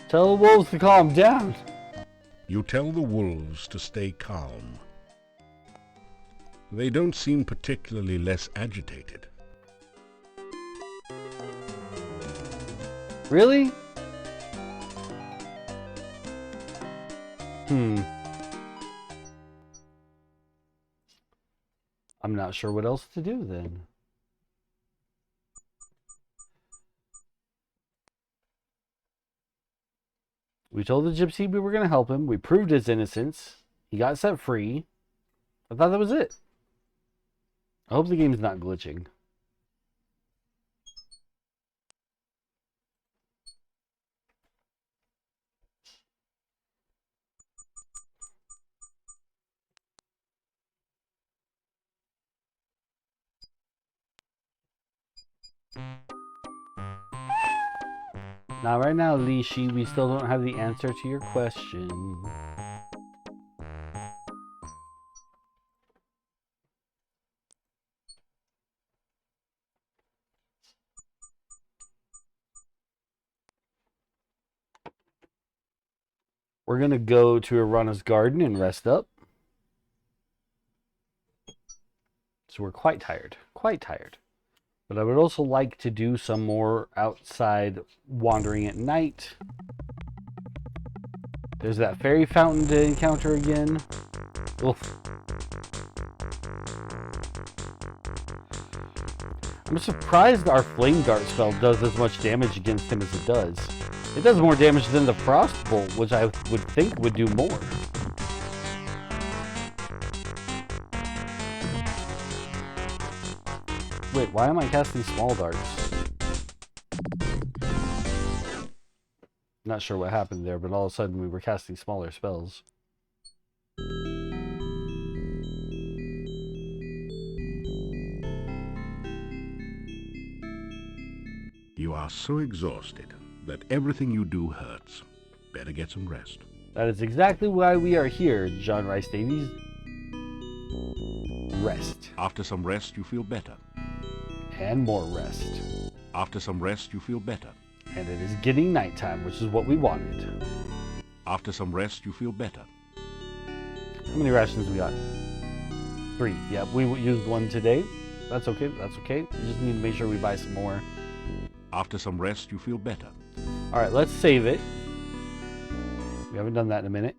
Tell the wolves to calm down. You tell the wolves to stay calm. They don't seem particularly less agitated. Really? I'm not sure what else to do then. We told the gypsy we were going to help him. We proved his innocence. He got set free. I thought that was it. I hope the game's not glitching. Now, right now, Lishi, we still don't have the answer to your question. We're going to go to Arana's garden and rest up. So we're quite tired. Quite tired. But I would also like to do some more outside wandering at night. There's that fairy fountain to encounter again. Oof. I'm surprised our flame dart spell does as much damage against him as it does. It does more damage than the Frost Bolt, which I would think would do more. Wait, why am I casting small darts? Not sure what happened there, but all of a sudden we were casting smaller spells. You are so exhausted that everything you do hurts. Better get some rest. That is exactly why we are here, John Rice Davies. Rest. After some rest, you feel better. And more rest. After some rest, you feel better. And it is getting nighttime, which is what we wanted. After some rest, you feel better. How many rations we got? 3. Yeah, we used 1 today. That's okay. That's okay. We just need to make sure we buy some more. After some rest, you feel better. All right, let's save it. We haven't done that in a minute.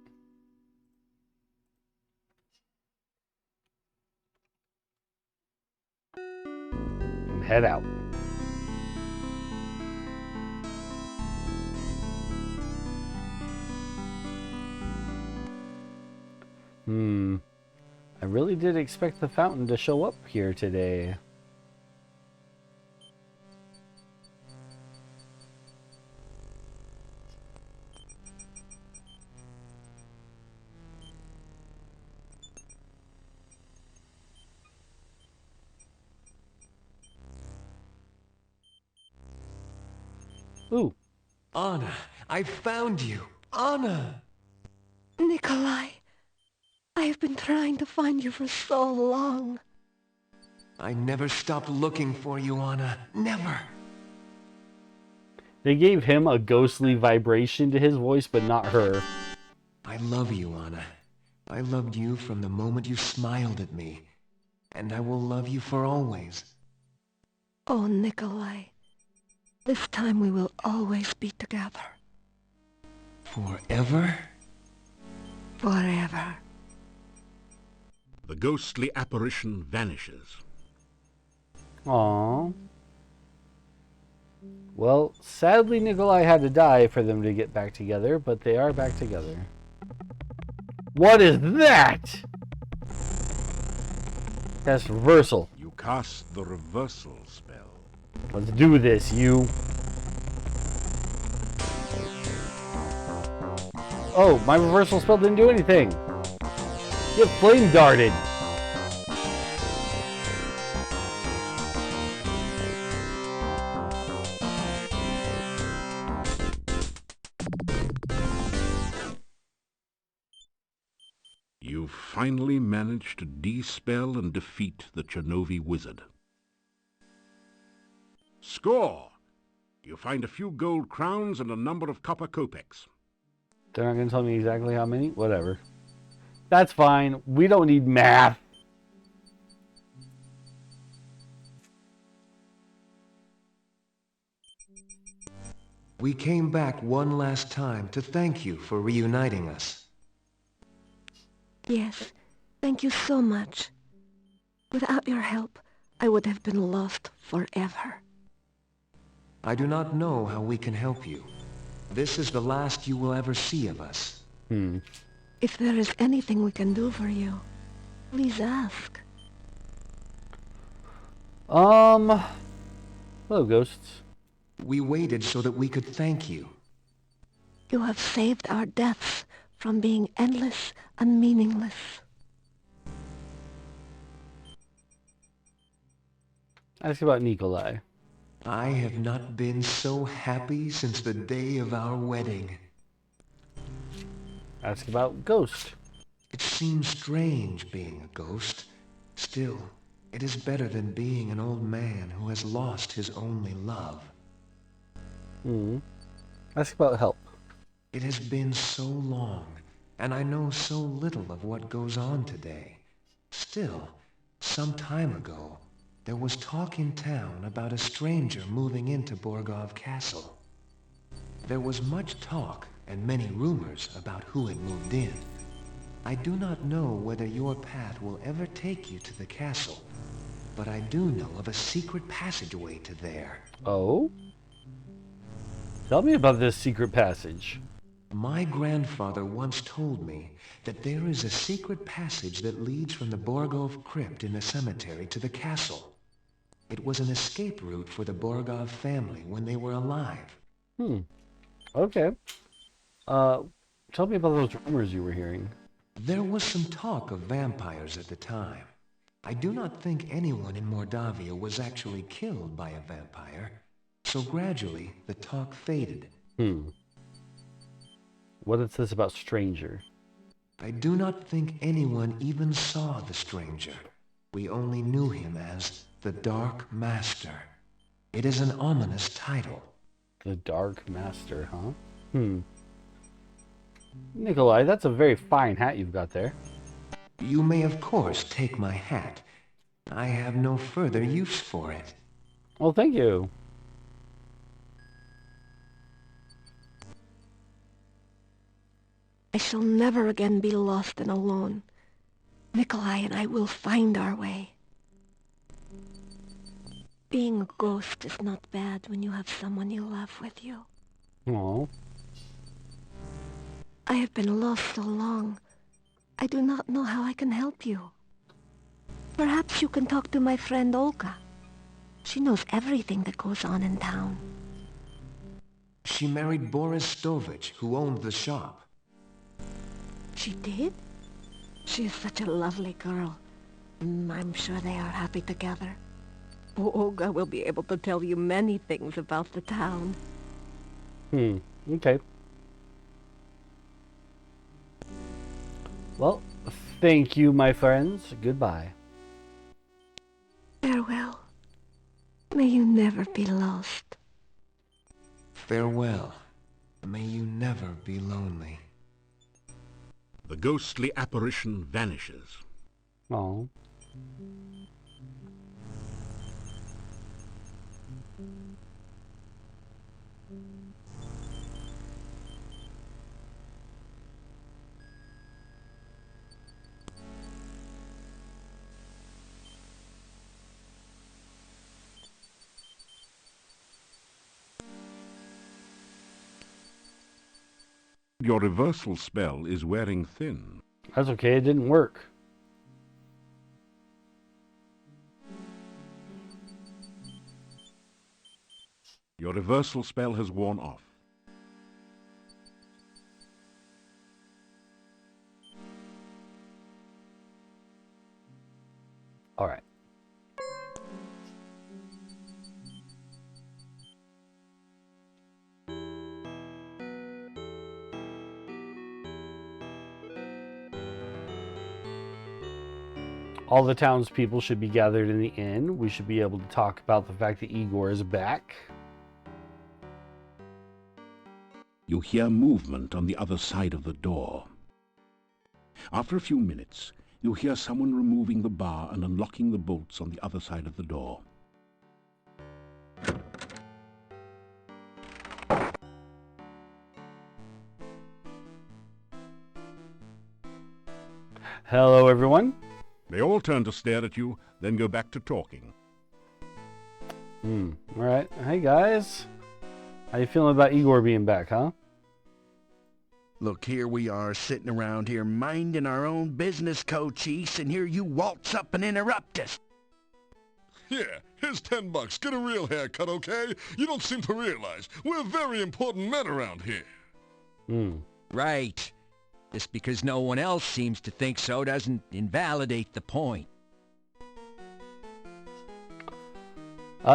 And head out. I really did expect the fountain to show up here today. Ooh. Anna, I found you. Anna! Nikolai, I have been trying to find you for so long. I never stopped looking for you, Anna. Never. They gave him a ghostly vibration to his voice, but not her. I love you, Anna. I loved you from the moment you smiled at me. And I will love you for always. Oh, Nikolai. This time we will always be together. Forever? Forever. The ghostly apparition vanishes. Aww. Well, sadly Nikolai had to die for them to get back together, but they are back together. What is that? That's reversal. You cast the reversal spell. Let's do this, you. Oh, my reversal spell didn't do anything. Get flame darted. You finally managed to dispel and defeat the Chernovi wizard. Score! You find a few gold crowns and a number of copper kopecks. They're not going to tell me exactly how many? Whatever. That's fine. We don't need math. We came back one last time to thank you for reuniting us. Yes, thank you so much. Without your help, I would have been lost forever. I do not know how we can help you. This is the last you will ever see of us. If there is anything we can do for you, please ask. Hello, ghosts. We waited so that we could thank you. You have saved our deaths from being endless and meaningless. Ask about Nikolai. I have not been so happy since the day of our wedding. Ask about Ghost. It seems strange being a ghost. Still, it is better than being an old man who has lost his only love. Ask about Help. It has been so long, and I know so little of what goes on today. Still, some time ago, there was talk in town about a stranger moving into Borgov Castle. There was much talk and many rumors about who had moved in. I do not know whether your path will ever take you to the castle, but I do know of a secret passageway to there. Oh? Tell me about this secret passage. My grandfather once told me that there is a secret passage that leads from the Borgov crypt in the cemetery to the castle. It was an escape route for the Borgov family when they were alive. Okay. Tell me about those rumors you were hearing. There was some talk of vampires at the time. I do not think anyone in Mordavia was actually killed by a vampire, so gradually the talk faded. What is this about stranger? I do not think anyone even saw the stranger. We only knew him as the Dark Master. It is an ominous title. The Dark Master, huh? Nikolai, that's a very fine hat you've got there. You may of course take my hat. I have no further use for it. Well, thank you. I shall never again be lost and alone. Nikolai and I will find our way. Being a ghost is not bad when you have someone you love with you. Aww. I have been lost so long. I do not know how I can help you. Perhaps you can talk to my friend Olga. She knows everything that goes on in town. She married Boris Stovich, who owned the shop. She did? She is such a lovely girl. I'm sure they are happy together. Olga will be able to tell you many things about the town. Okay. Well, thank you, my friends. Goodbye. Farewell. May you never be lost. Farewell. May you never be lonely. The ghostly apparition vanishes. Oh. Your reversal spell is wearing thin. That's okay, it didn't work. Your reversal spell has worn off. Alright. All the townspeople should be gathered in the inn. We should be able to talk about the fact that Igor is back. You hear movement on the other side of the door. After a few minutes, you hear someone removing the bar and unlocking the bolts on the other side of the door. Hello, everyone. They all turn to stare at you, then go back to talking. Alright. Hey, guys. How you feeling about Igor being back, huh? Look, here we are sitting around here minding our own business, Cochise, and here you waltz up and interrupt us. Yeah, here's $10. Get a real haircut, okay? You don't seem to realize we're very important men around here. Right. Just because no one else seems to think so doesn't invalidate the point.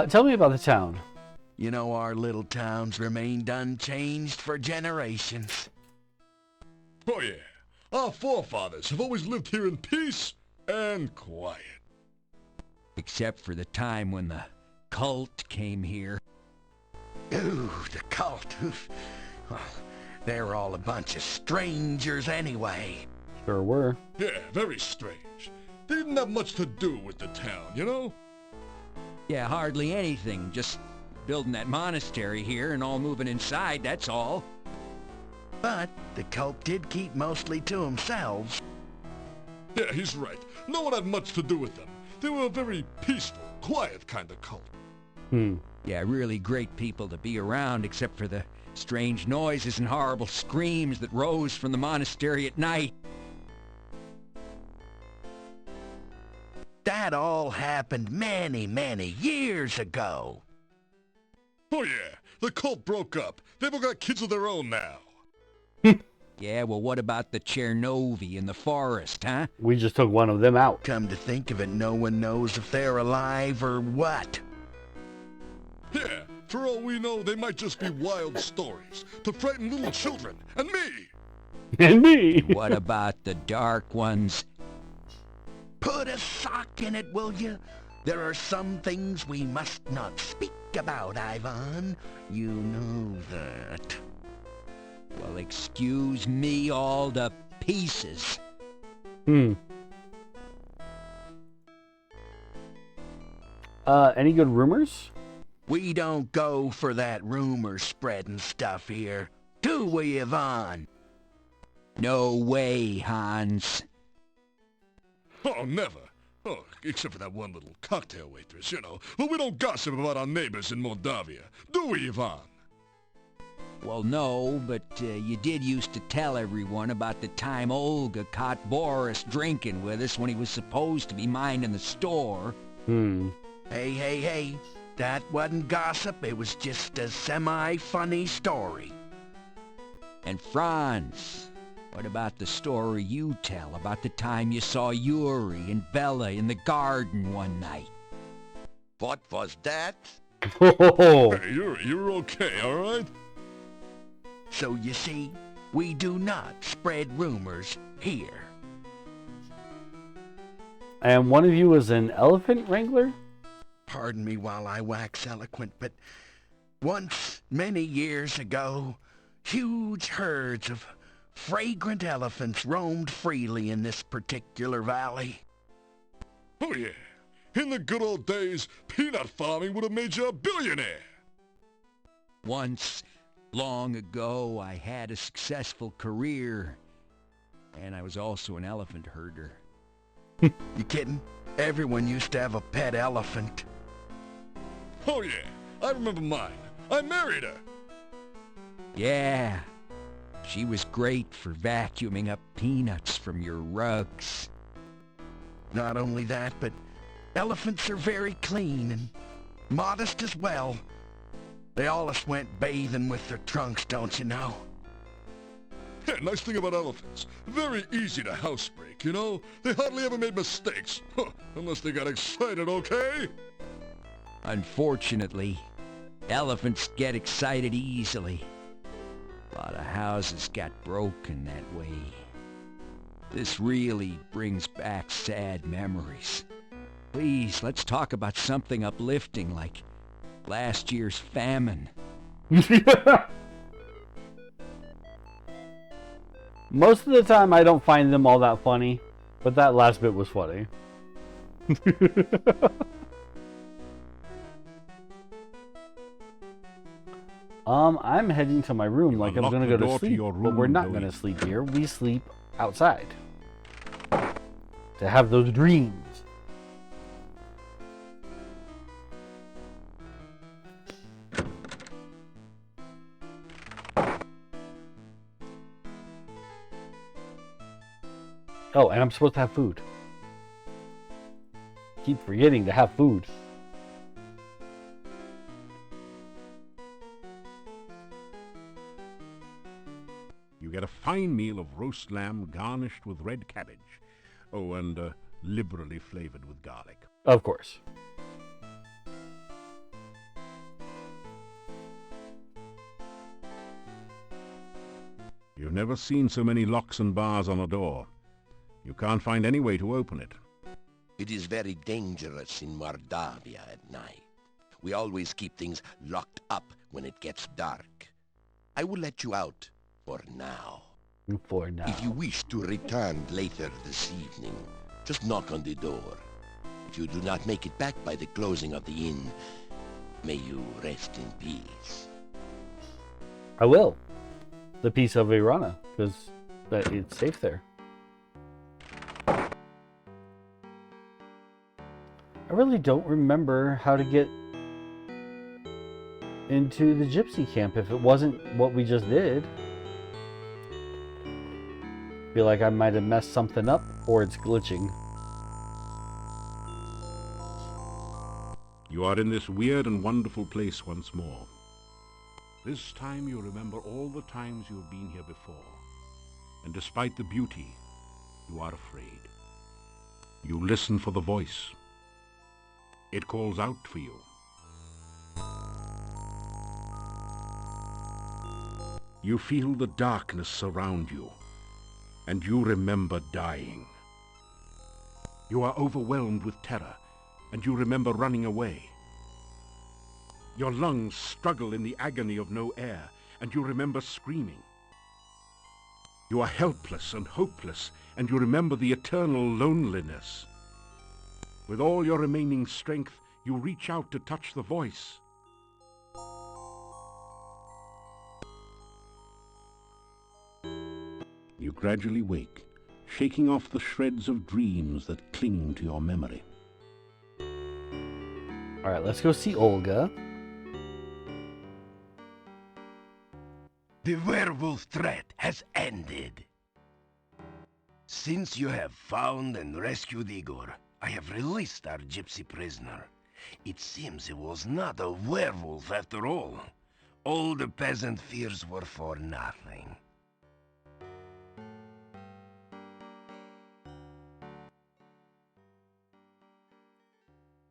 Tell me about the town. You know, our little town's remained unchanged for generations. Oh yeah, our forefathers have always lived here in peace and quiet. Except for the time when the cult came here. Ooh, the cult. Well, they're all a bunch of strangers anyway. Sure were. Yeah, very strange. They didn't have much to do with the town, you know? Yeah, hardly anything. Just building that monastery here and all moving inside, that's all. But the cult did keep mostly to themselves. Yeah, he's right. No one had much to do with them. They were a very peaceful, quiet kind of cult. Yeah, really great people to be around, except for the Strange noises and horrible screams that rose from the monastery at night. That all happened many, many years ago. Oh yeah, the cult broke up. They've all got kids of their own now. Yeah, well, what about the Chernovi in the forest, huh? We just took one of them out. Come to think of it, no one knows if they're alive or what. Yeah, for all we know, they might just be wild stories to frighten little children, and me! And me! What about the dark ones? Put a sock in it, will you? There are some things we must not speak about, Ivan. You know that. Well, excuse me all to pieces. Any good rumors? We don't go for that rumor spreading stuff here, do we, Ivan? No way, Hans. Oh, never. Oh, except for that one little cocktail waitress, you know. But we don't gossip about our neighbors in Mordavia, do we, Ivan? Well, no, but you did used to tell everyone about the time Olga caught Boris drinking with us when he was supposed to be minding the store. Hey. That wasn't gossip, it was just a semi-funny story. And Franz, what about the story you tell about the time you saw Yuri and Bella in the garden one night? What was that? Hey, you're okay, all right? So you see, we do not spread rumors here. And one of you was an elephant wrangler? Pardon me while I wax eloquent, but once, many years ago, huge herds of fragrant elephants roamed freely in this particular valley. Oh yeah. In the good old days, peanut farming would have made you a billionaire. Once, long ago, I had a successful career, and I was also an elephant herder. You kidding? Everyone used to have a pet elephant. Oh yeah, I remember mine. I married her. Yeah, she was great for vacuuming up peanuts from your rugs. Not only that, but elephants are very clean and modest as well. They allus went bathing with their trunks, don't you know? Yeah, nice thing about elephants. Very easy to housebreak, you know? They hardly ever made mistakes. Huh, unless they got excited, okay? Unfortunately, elephants get excited easily. A lot of houses got broken that way. This really brings back sad memories. Please, let's talk about something uplifting like last year's famine. Most of the time I don't find them all that funny, but that last bit was funny. I'm heading to my room like I'm gonna go to sleep, but we're not gonna sleep here. We sleep outside. To have those dreams. Oh, and I'm supposed to have food. Keep forgetting to have food. You get a fine meal of roast lamb garnished with red cabbage. Oh, and liberally flavored with garlic. Of course. You've never seen so many locks and bars on a door. You can't find any way to open it. It is very dangerous in Mordavia at night. We always keep things locked up when it gets dark. I will let you out for now. For now. If you wish to return later this evening, just knock on the door. If you do not make it back by the closing of the inn, may you rest in peace. I will. The peace of Irana, because it's safe there. I really don't remember how to get into the gypsy camp if it wasn't what we just did. Feel like I might have messed something up, or it's glitching. You are in this weird and wonderful place once more. This time you remember all the times you have been here before. And despite the beauty, you are afraid. You listen for the voice. It calls out for you. You feel the darkness surround you, and you remember dying. You are overwhelmed with terror, and you remember running away. Your lungs struggle in the agony of no air, and you remember screaming. You are helpless and hopeless, and you remember the eternal loneliness. With all your remaining strength, you reach out to touch the voice. You gradually wake, shaking off the shreds of dreams that cling to your memory. Alright, let's go see Olga. The werewolf threat has ended. Since you have found and rescued Igor, I have released our gypsy prisoner. It seems he was not a werewolf after all. All the peasant fears were for nothing.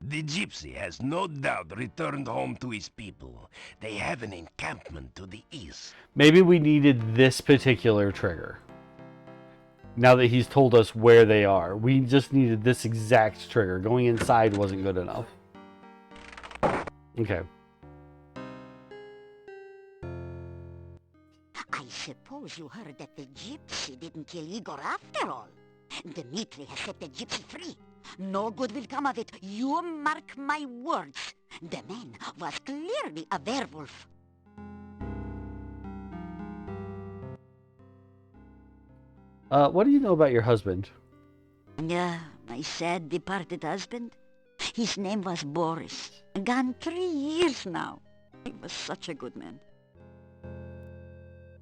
The gypsy has no doubt returned home to his people. They have an encampment to the east. Maybe we needed this particular trigger. Now that he's told us where they are. We just needed this exact trigger. Going inside wasn't good enough. Okay. I suppose you heard that the gypsy didn't kill Igor after all. Dmitri has set the gypsy free. No good will come of it. You mark my words. The man was clearly a werewolf. What do you know about your husband? Yeah, my sad departed husband. His name was Boris. Gone 3 years now. He was such a good man.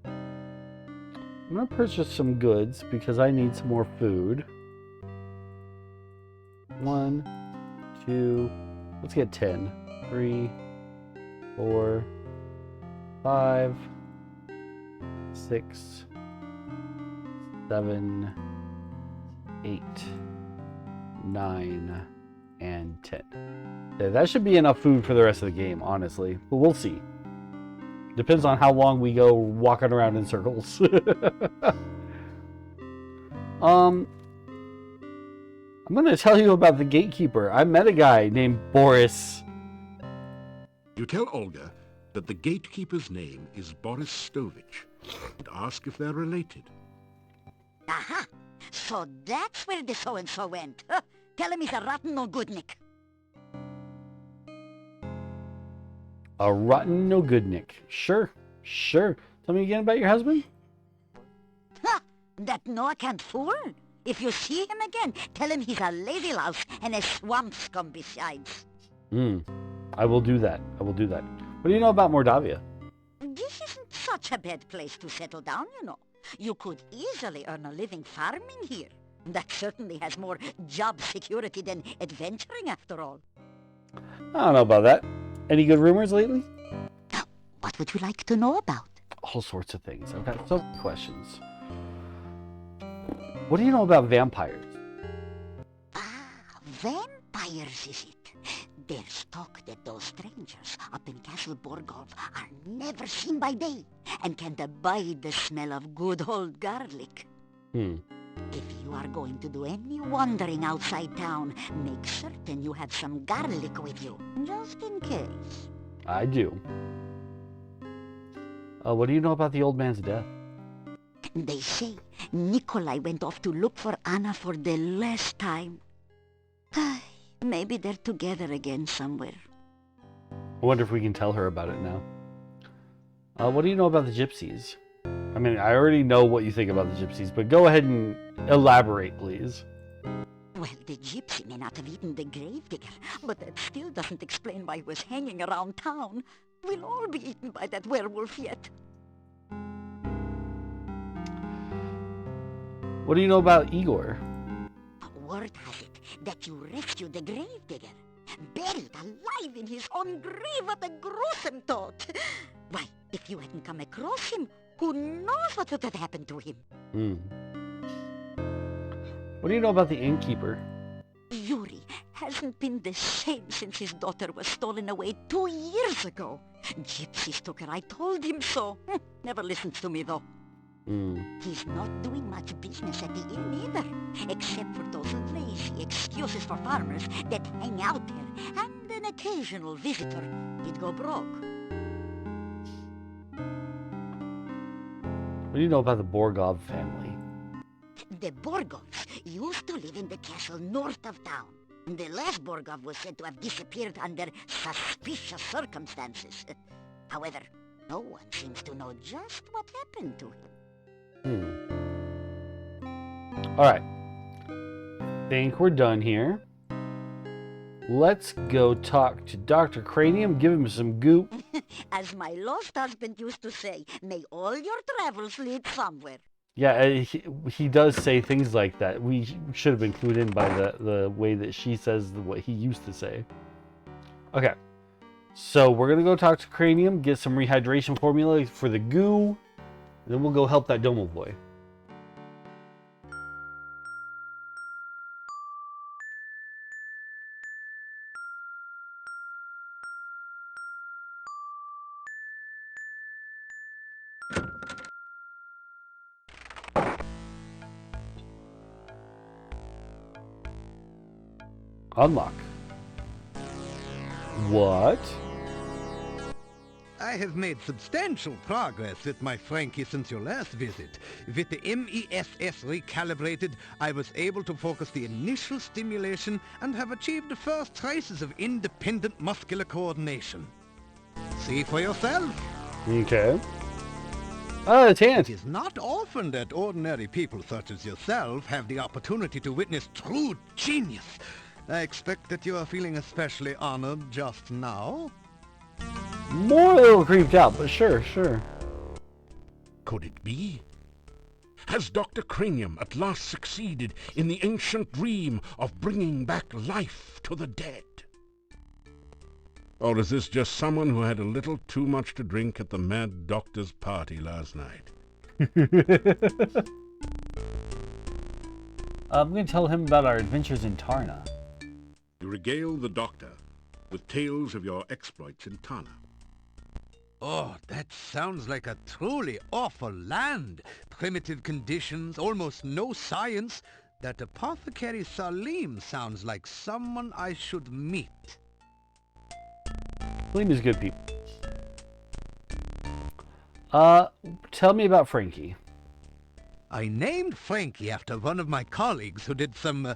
I'm gonna purchase some goods because I need some more food. 1, 2, let's get 10. 3, 4, 5, 6, 7, 8, 9, and 10. Yeah, that should be enough food for the rest of the game, honestly. But we'll see. Depends on how long we go walking around in circles. I'm going to tell you about the gatekeeper. I met a guy named Boris. You tell Olga that the gatekeeper's name is Boris Stovich and ask if they're related. Aha! So that's where the so-and-so went. Huh? Tell him he's a rotten no-goodnik. A rotten no goodnik. Sure. Tell me again about your husband? Ha! That Noah can't fool. If you see him again, tell him he's a lazy louse and a swamp scum besides. I will do that. What do you know about Mordavia? This isn't such a bad place to settle down, you know. You could easily earn a living farming here. That certainly has more job security than adventuring, after all. I don't know about that. Any good rumors lately? What would you like to know about? All sorts of things. I've got so many questions. What do you know about vampires? Vampires, is it? There's talk that those strangers up in Castle Borgolf are never seen by day and can't abide the smell of good old garlic. If you are going to do any wandering outside town, make certain you have some garlic with you, just in case. I do. What do you know about the old man's death? They say Nikolai went off to look for Anna for the last time. Maybe they're together again somewhere. I wonder if we can tell her about it now. What do you know about the gypsies? I mean, I already know what you think about the gypsies, but go ahead and elaborate, please. Well, the gypsy may not have eaten the gravedigger, but that still doesn't explain why he was hanging around town. We'll all be eaten by that werewolf yet. What do you know about Igor? Word has it that you rescued the gravedigger. Buried alive in his own grave. What a gruesome thought. Why, if you hadn't come across him, who knows what would have happened to him? What do you know about the innkeeper? Yuri hasn't been the same since his daughter was stolen away 2 years ago. Gypsies took her, I told him so. Never listens to me, though. He's not doing much business at the inn either, except for those lazy excuses for farmers that hang out there, and an occasional visitor. He'd go broke. What do you know about the Borgov family? The Borgovs used to live in the castle north of town. The last Borgov was said to have disappeared under suspicious circumstances. However, no one seems to know just what happened to him. Alright. Think we're done here. Let's go talk to Dr. Cranium, give him some goop. As my lost husband used to say, may all your travels lead somewhere. Yeah, he does say things like that. We should have been clued in by the way that she says what he used to say. Okay. So we're going to go talk to Cranium, get some rehydration formula for the goo. And then we'll go help that Domo boy. Unlock. What? I have made substantial progress with my Frankie since your last visit. With the MESS recalibrated, I was able to focus the initial stimulation and have achieved the first traces of independent muscular coordination. See for yourself. Okay. Oh, it's hand. It is not often that ordinary people such as yourself have the opportunity to witness true genius. I expect that you are feeling especially honored just now. More a little creeped out, but sure. Could it be? Has Dr. Cranium at last succeeded in the ancient dream of bringing back life to the dead? Or is this just someone who had a little too much to drink at the Mad Doctor's party last night? I'm going to tell him about our adventures in Tarna. You regale the Doctor with tales of your exploits in Tarna. Oh, that sounds like a truly awful land. Primitive conditions, almost no science. That apothecary Salim sounds like someone I should meet. Salim is good people. Tell me about Frankie. I named Frankie after one of my colleagues who did some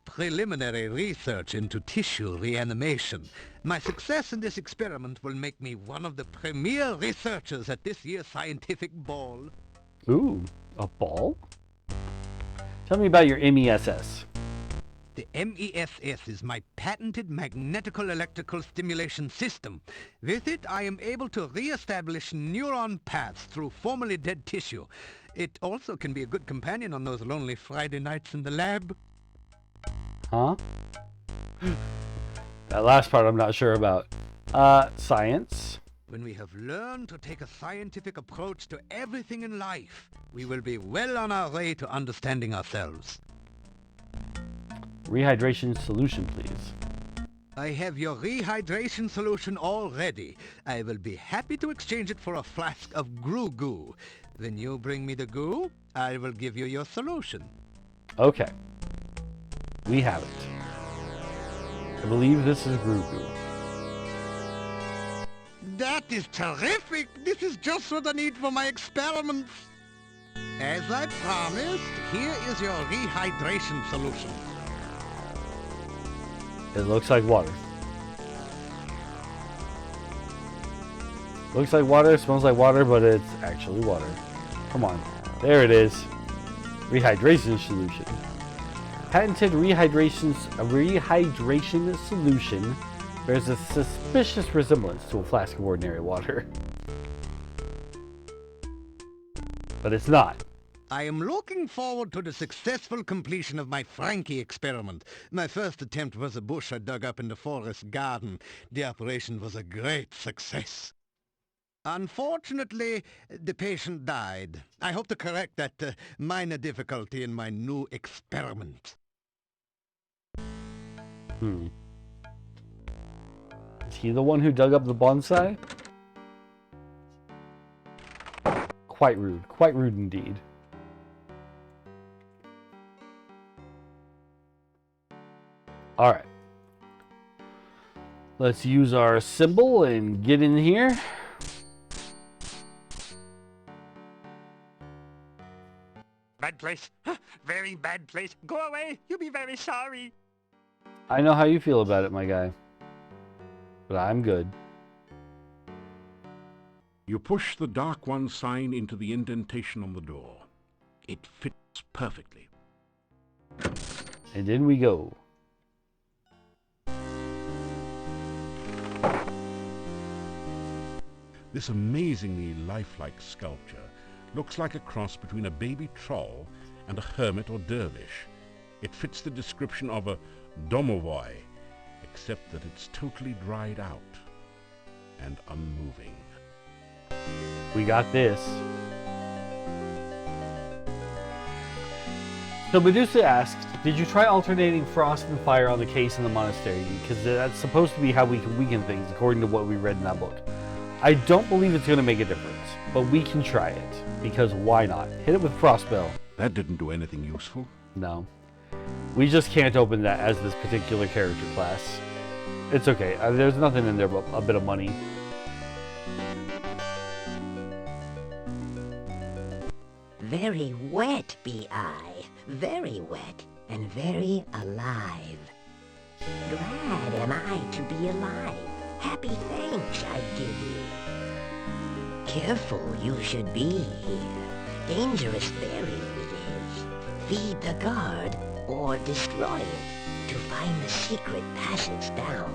preliminary research into tissue reanimation. My success in this experiment will make me one of the premier researchers at this year's scientific ball. Ooh, a ball? Tell me about your MESS. The MESS is my patented magnetical electrical stimulation system. With it, I am able to re-establish neuron paths through formerly dead tissue. It also can be a good companion on those lonely Friday nights in the lab. Huh? That last part I'm not sure about. Science? When we have learned to take a scientific approach to everything in life, we will be well on our way to understanding ourselves. Rehydration solution, please. I have your rehydration solution all ready. I will be happy to exchange it for a flask of goo. When you bring me the goo, I will give you your solution. Okay. We have it. I believe this is goo. That is terrific! This is just what I need for my experiments. As I promised, here is your rehydration solution. It looks like water. Looks like water, smells like water, but it's actually water. Come on. There it is. Rehydration solution. Patented rehydration solution There's a suspicious resemblance to a flask of ordinary water. But it's not. I am looking forward to the successful completion of my Frankie experiment. My first attempt was a bush I dug up in the forest garden. The operation was a great success. Unfortunately, the patient died. I hope to correct that minor difficulty in my new experiment. Is he the one who dug up the bonsai? Quite rude indeed. Alright. Let's use our symbol and get in here. Bad place. Very bad place. Go away. You'll be very sorry. I know how you feel about it, my guy. But I'm good. You push the Dark One sign into the indentation on the door. It fits perfectly. And in we go. This amazingly lifelike sculpture looks like a cross between a baby troll and a hermit or dervish. It fits the description of a domovoi, except that it's totally dried out and unmoving. We got this. So Medusa asks, did you try alternating frost and fire on the case in the monastery? Because that's supposed to be how we can weaken things, according to what we read in that book. I don't believe it's going to make a difference, but we can try it, because why not? Hit it with Frostbell. That didn't do anything useful. No. We just can't open that as this particular character class. It's okay. There's nothing in there but a bit of money. Very wet be I, very wet and very alive. Glad am I to be alive. Happy thanks I give you. Careful you should be here. Dangerous berry it is. Feed the guard or destroy it to find the secret passage down.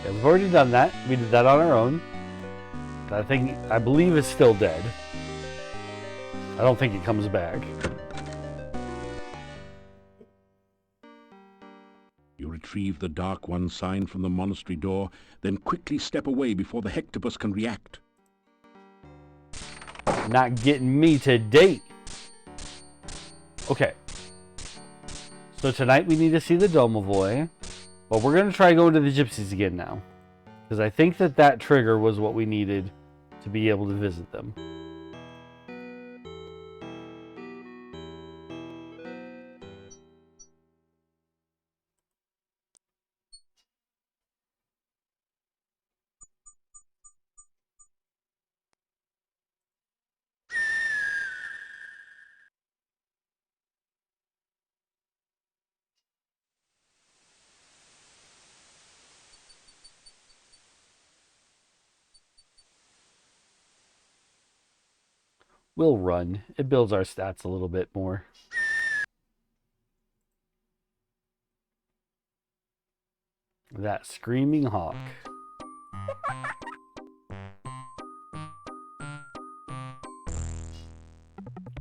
Yeah, we've already done that. We did that on our own. That thing, I believe, is still dead. I don't think it comes back. You retrieve the Dark One sign from the monastery door, then quickly step away before the Hectopus can react. Not getting me today. Okay. So tonight we need to see the Domovoi. But we're going to try going to the Gypsies again now. Because I think that trigger was what we needed to be able to visit them. We'll run. It builds our stats a little bit more. That screaming hawk.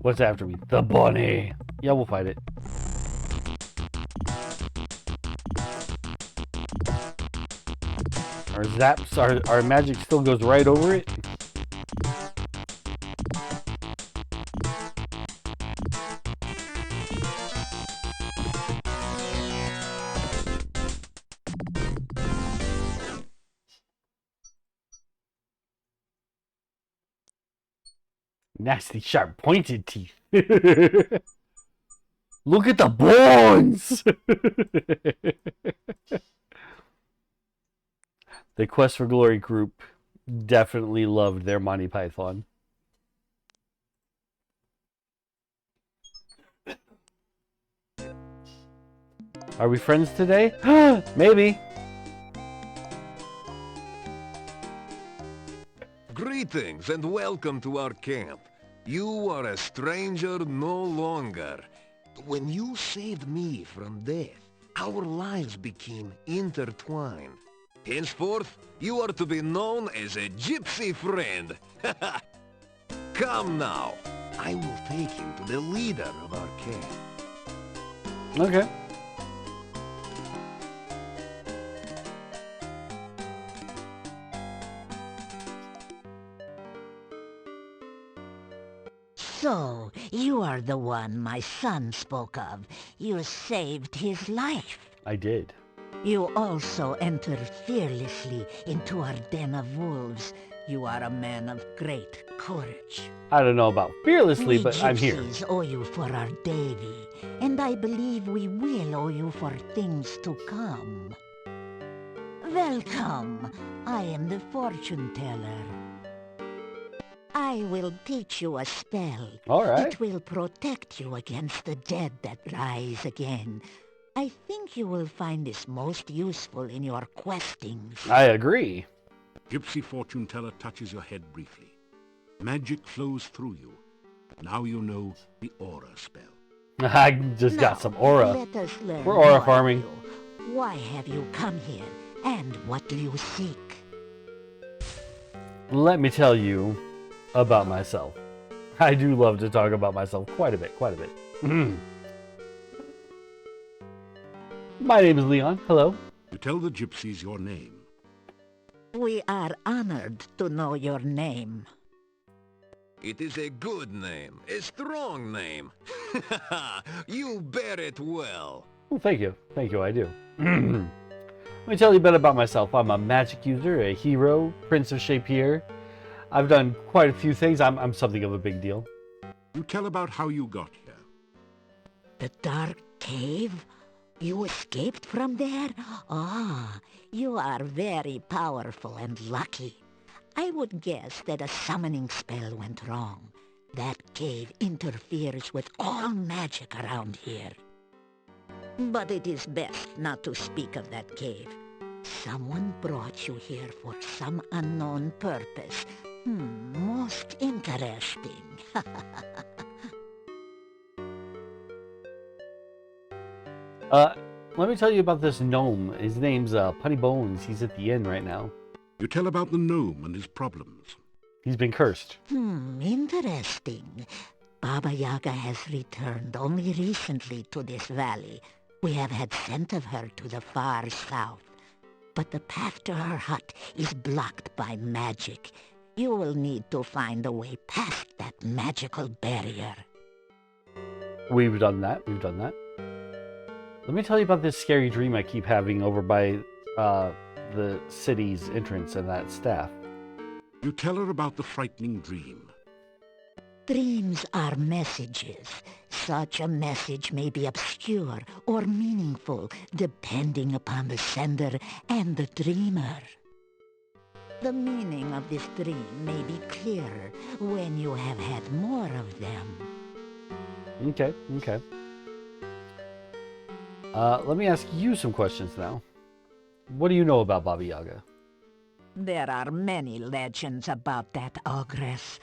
What's after me? The bunny. Yeah, we'll fight it. Our zaps, our magic still goes right over it. Nasty, sharp, pointed teeth. Look at the bones! The Quest for Glory group definitely loved their Monty Python. Are we friends today? Maybe. Greetings and welcome to our camp. You are a stranger no longer. When you saved me from death, our lives became intertwined. Henceforth, you are to be known as a gypsy friend. Come now. I will take you to the leader of our camp. Okay. So, you are the one my son spoke of. You saved his life. I did. You also entered fearlessly into our den of wolves. You are a man of great courage. I don't know about fearlessly, We but I'm here. gypsies owe you for our Davy, and I believe we will owe you for things to come. Welcome. I am the fortune teller. I will teach you a spell. All right. It will protect you against the dead that rise again. I think you will find this most useful in your questings. I agree. Gypsy fortune teller touches your head briefly. Magic flows through you. Now you know the aura spell. I just got some aura. Let us learn We're aura more farming. of you. Why have you come here, and what do you seek? Let me tell you about myself. I do love to talk about myself quite a bit. My name is Leon. Hello. You tell the gypsies your name. We are honored to know your name. It is a good name, a strong name. You bear it well. Well, thank you. Thank you, I do. Let me tell you a bit about myself. I'm a magic user, a hero, Prince of Shapier. I've done quite a few things. I'm something of a big deal. You tell about how you got here. The dark cave? You escaped from there? Ah, you are very powerful and lucky. I would guess that a summoning spell went wrong. That cave interferes with all magic around here. But it is best not to speak of that cave. Someone brought you here for some unknown purpose. Most interesting. Let me tell you about this gnome. His name's Putty Bones. He's at the inn right now. You tell about the gnome and his problems. He's been cursed. Interesting. Baba Yaga has returned only recently to this valley. We have had scent of her to the far south. But the path to her hut is blocked by magic. You will need to find a way past that magical barrier. We've done that. Let me tell you about this scary dream I keep having over by the city's entrance and that staff. You tell her about the frightening dream. Dreams are messages. Such a message may be obscure or meaningful, depending upon the sender and the dreamer. The meaning of this dream may be clearer when you have had more of them. Okay. Let me ask you some questions now. What do you know about Baba Yaga? There are many legends about that ogress.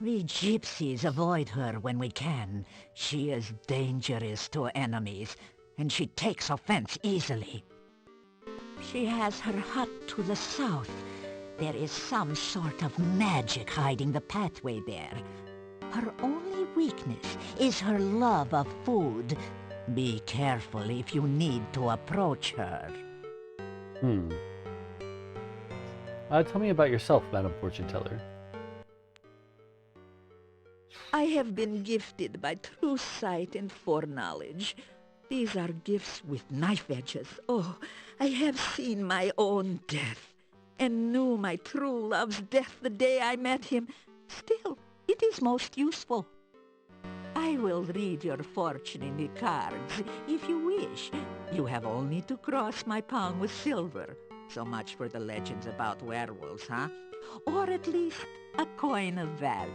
We gypsies avoid her when we can. She is dangerous to enemies, and she takes offense easily. She has her hut to the south. There is some sort of magic hiding the pathway there. Her only weakness is her love of food. Be careful if you need to approach her. Tell me about yourself, Madam Fortune Teller. I have been gifted by true sight and foreknowledge. These are gifts with knife edges. Oh, I have seen my own death, and knew my true love's death the day I met him. Still, it is most useful. I will read your fortune in the cards, if you wish. You have only to cross my palm with silver. So much for the legends about werewolves, huh? Or at least a coin of value.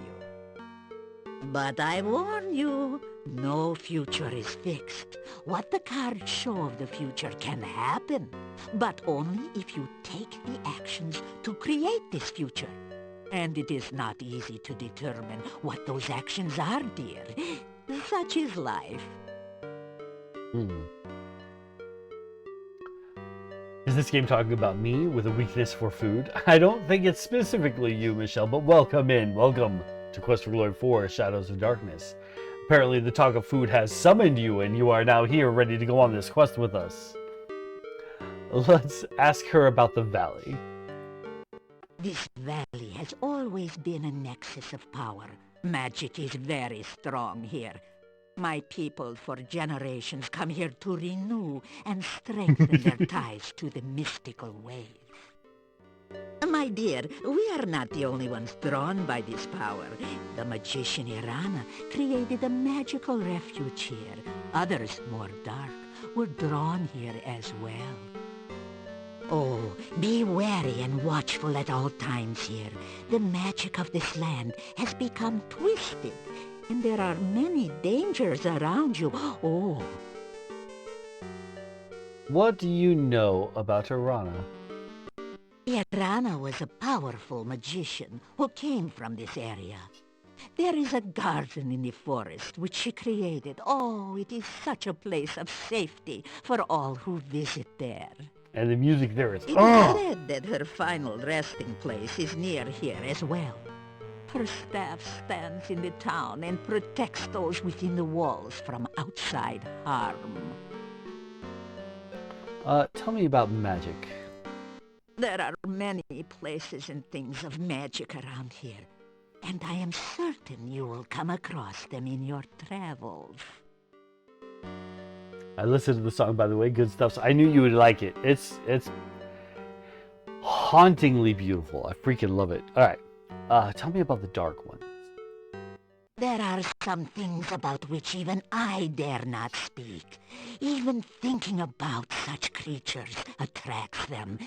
But I warn you, no future is fixed. What the cards show of the future can happen, but only if you take the actions to create this future. And it is not easy to determine what those actions are, dear. Such is life. Is this game talking about me with a weakness for food? I don't think it's specifically you, Michelle, but welcome in. Welcome to Quest for Glory 4, Shadows of Darkness. Apparently the talk of food has summoned you, and you are now here ready to go on this quest with us. Let's ask her about the valley. This valley has always been a nexus of power. Magic is very strong here. My people for generations come here to renew and strengthen their ties to the mystical ways. My dear, we are not the only ones drawn by this power. The magician Irana created a magical refuge here. Others, more dark, were drawn here as well. Oh, be wary and watchful at all times here. The magic of this land has become twisted, and there are many dangers around you. Oh. What do you know about Irana? Irana was a powerful magician who came from this area. There is a garden in the forest which she created. Oh, it is such a place of safety for all who visit there. And the music there is... It is said that her final resting place is near here as well. Her staff stands in the town and protects those within the walls from outside harm. Tell me about magic. There are many places and things of magic around here, and I am certain you will come across them in your travels. I listened to the song, by the way. Good stuff. So I knew you would like it. It's hauntingly beautiful. I freaking love it. All right. Tell me about the dark ones. There are some things about which even I dare not speak. Even thinking about such creatures attracts them.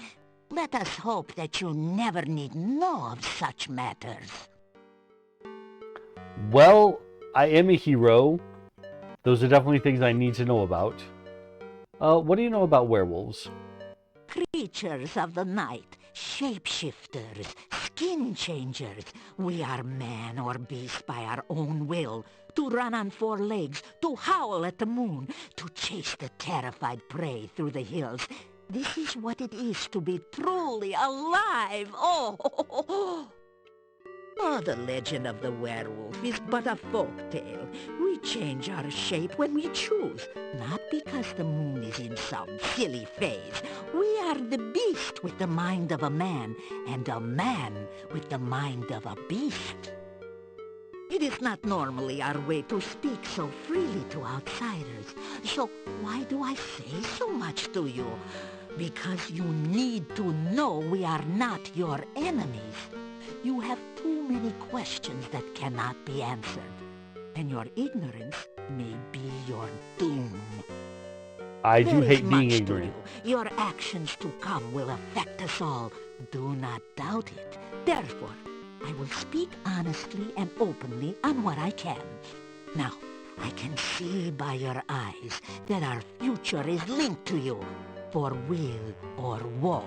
Let us hope that you never need know of such matters. Well, I am a hero. Those are definitely things I need to know about. What do you know about werewolves? Creatures of the night, shapeshifters, skin changers. We are man or beast by our own will, to run on four legs, to howl at the moon, to chase the terrified prey through the hills. This is what it is to be truly alive. Oh! Oh, the legend of the werewolf is but a folk tale. We change our shape when we choose, not because the moon is in some silly phase. We are the beast with the mind of a man, and a man with the mind of a beast. It is not normally our way to speak so freely to outsiders. So why do I say so much to you? Because you need to know we are not your enemies. You have too many questions that cannot be answered, and your ignorance may be your doom. I do hate being ignorant. Your actions to come will affect us all. Do not doubt it. Therefore, I will speak honestly and openly on what I can. Now, I can see by your eyes that our future is linked to you, for weal or woe.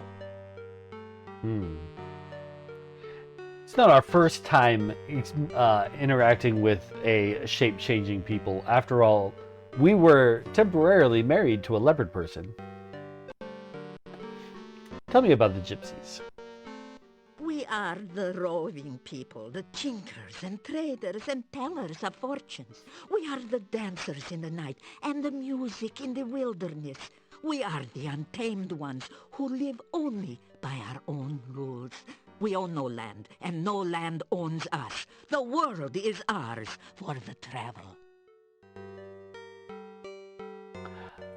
It's not our first time interacting with a shape-changing people. After all, we were temporarily married to a leopard person. Tell me about the gypsies. We are the roving people, the tinkers and traders and tellers of fortunes. We are the dancers in the night and the music in the wilderness. We are the untamed ones who live only by our own rules. We own no land, and no land owns us. The world is ours for the travel.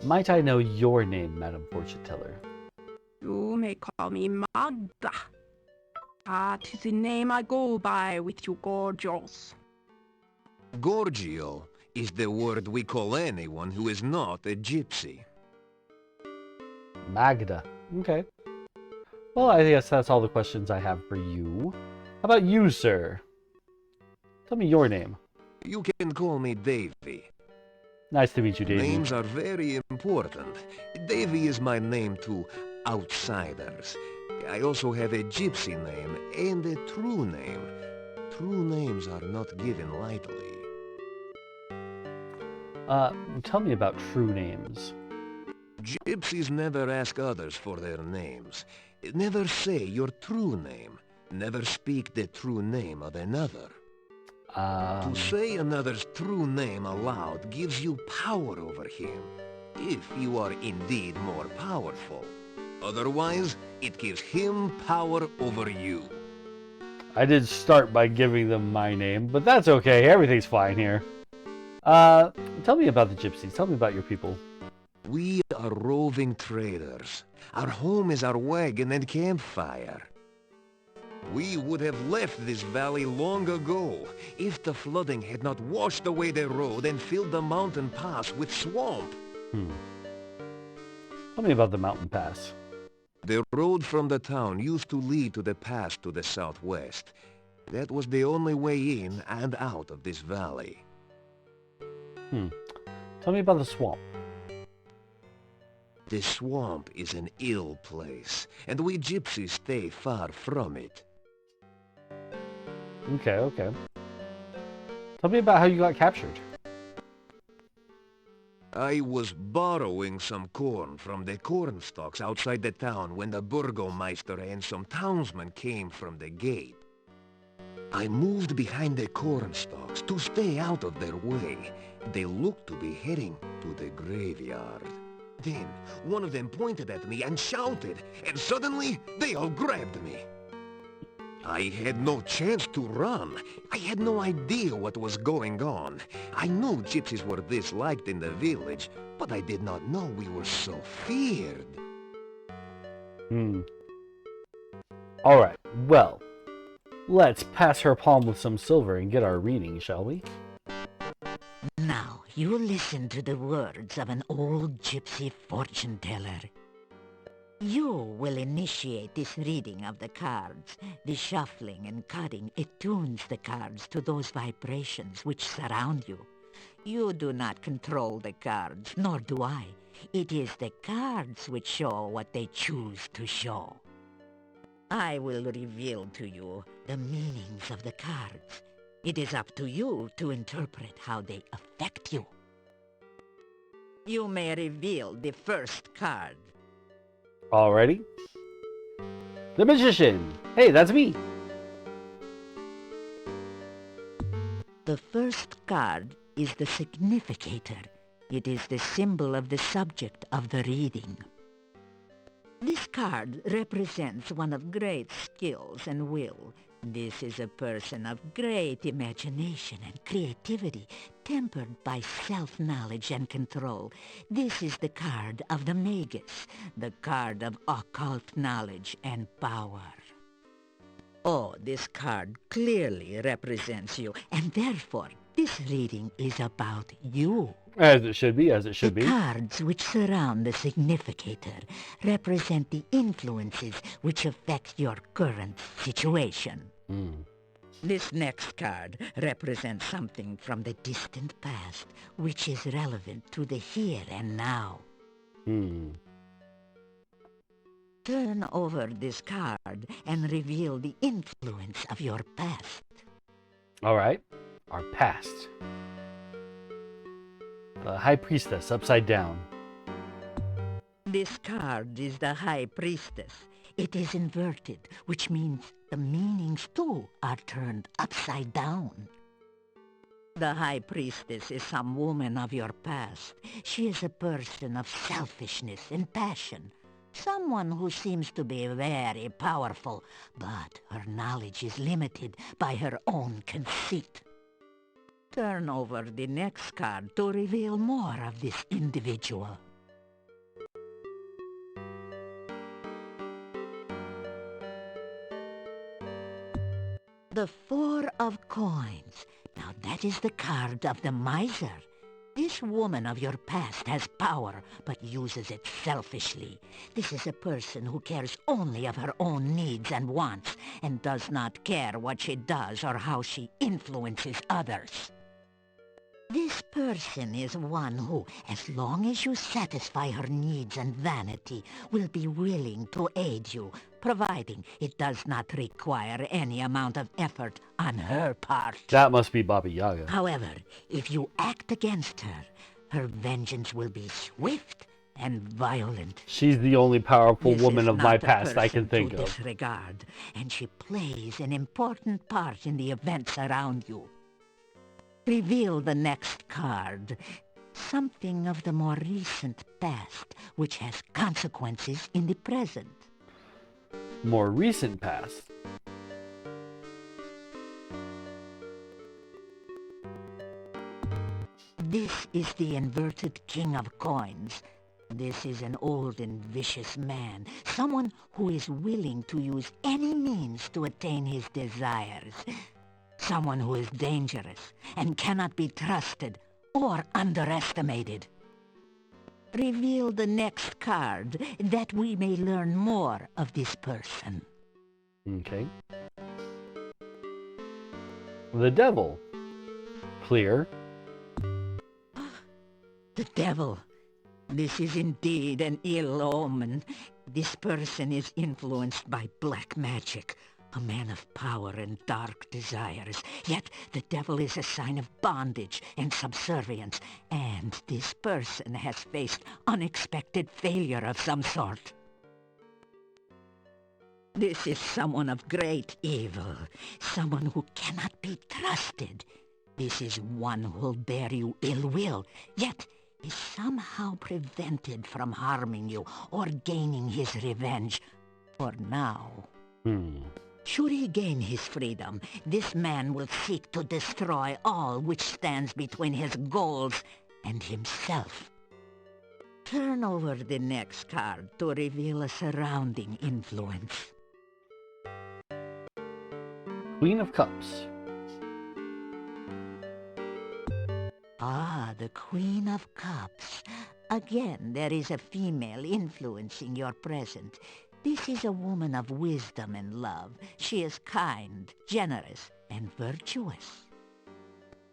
Might I know your name, Madam Fortune Teller? You may call me Magda. That is the name I go by with you gorgios. Gorgio is the word we call anyone who is not a gypsy. Magda. Okay. Well, I guess that's all the questions I have for you. How about you, sir? Tell me your name. You can call me Davy. Nice to meet you, Davy. Names are very important. Davy is my name to outsiders. I also have a gypsy name and a true name. True names are not given lightly. Tell me about true names. Gypsies never ask others for their names. Never say your true name. Never speak the true name of another. To say another's true name aloud gives you power over him, if you are indeed more powerful. Otherwise, it gives him power over you. I did start by giving them my name, but that's okay. Everything's fine here. Tell me about the gypsies. Tell me about your people. We are roving traders. Our home is our wagon and campfire. We would have left this valley long ago if the flooding had not washed away the road and filled the mountain pass with swamp. Tell me about the mountain pass. The road from the town used to lead to the pass to the southwest. That was the only way in and out of this valley. Tell me about the swamp. The swamp is an ill place, and we gypsies stay far from it. Okay. Tell me about how you got captured. I was borrowing some corn from the corn stalks outside the town when the burgomeister and some townsmen came from the gate. I moved behind the corn stalks to stay out of their way. They looked to be heading to the graveyard. Then, one of them pointed at me and shouted, and suddenly, they all grabbed me. I had no chance to run. I had no idea what was going on. I knew gypsies were disliked in the village, but I did not know we were so feared. Alright, well, let's pass her palm with some silver and get our reading, shall we? Now, you listen to the words of an old gypsy fortune-teller. You will initiate this reading of the cards. The shuffling and cutting attunes the cards to those vibrations which surround you. You do not control the cards, nor do I. It is the cards which show what they choose to show. I will reveal to you the meanings of the cards. It is up to you to interpret how they affect you. You may reveal the first card. Alrighty. The Magician! Hey, that's me! The first card is the significator. It is the symbol of the subject of the reading. This card represents one of great skills and will. This is a person of great imagination and creativity, tempered by self-knowledge and control. This is the card of the Magus, the card of occult knowledge and power. Oh, this card clearly represents you, and therefore this reading is about you. As it should be, as it should be. The cards which surround the significator represent the influences which affect your current situation. This next card represents something from the distant past which is relevant to the here and now. Turn over this card and reveal the influence of your past. Alright, our past. The High Priestess, upside down. This card is the High Priestess. It is inverted, which means the meanings too are turned upside down. The High Priestess is some woman of your past. She is a person of selfishness and passion. Someone who seems to be very powerful, but her knowledge is limited by her own conceit. Turn over the next card to reveal more of this individual. The Four of Coins. Now that is the card of the miser. This woman of your past has power, but uses it selfishly. This is a person who cares only of her own needs and wants, and does not care what she does or how she influences others. This person is one who, as long as you satisfy her needs and vanity, will be willing to aid you, providing it does not require any amount of effort on her part. That must be Baba Yaga. However, if you act against her, her vengeance will be swift and violent. She's the only powerful This woman is of my not a past I can person think to of. disregard, and she plays an important part in the events around you. Reveal the next card. Something of the more recent past, which has consequences in the present. More recent past. This is the inverted king of coins. This is an old and vicious man, someone who is willing to use any means to attain his desires. Someone who is dangerous and cannot be trusted or underestimated. Reveal the next card that we may learn more of this person. Okay. The devil. Clear. The devil. This is indeed an ill omen. This person is influenced by black magic, a man of power and dark desires. Yet the devil is a sign of bondage and subservience, and this person has faced unexpected failure of some sort. This is someone of great evil, someone who cannot be trusted. This is one who will bear you ill will, yet is somehow prevented from harming you or gaining his revenge. For now. Should he gain his freedom, this man will seek to destroy all which stands between his goals and himself. Turn over the next card to reveal a surrounding influence. Queen of Cups. Ah, the Queen of Cups. Again, there is a female influencing your present. This is a woman of wisdom and love. She is kind, generous, and virtuous.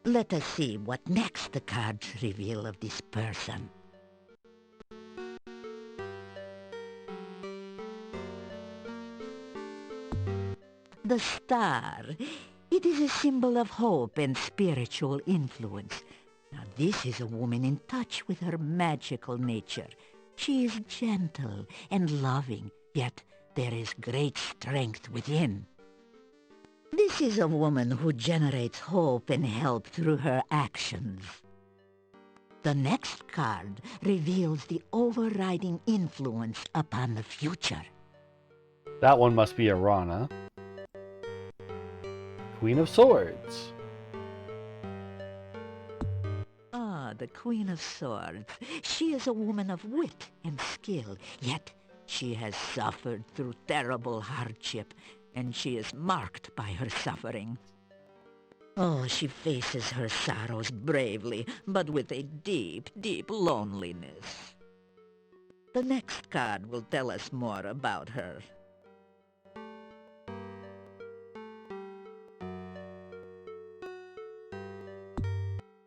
Let us see what next the cards reveal of this person. The star. It is a symbol of hope and spiritual influence. Now, this is a woman in touch with her magical nature. She is gentle and loving, yet there is great strength within. This is a woman who generates hope and help through her actions. The next card reveals the overriding influence upon the future. That one must be Arana. Queen of Swords. Ah, the Queen of Swords. She is a woman of wit and skill, yet she has suffered through terrible hardship, and she is marked by her suffering. Oh, she faces her sorrows bravely, but with a deep, deep loneliness. The next card will tell us more about her.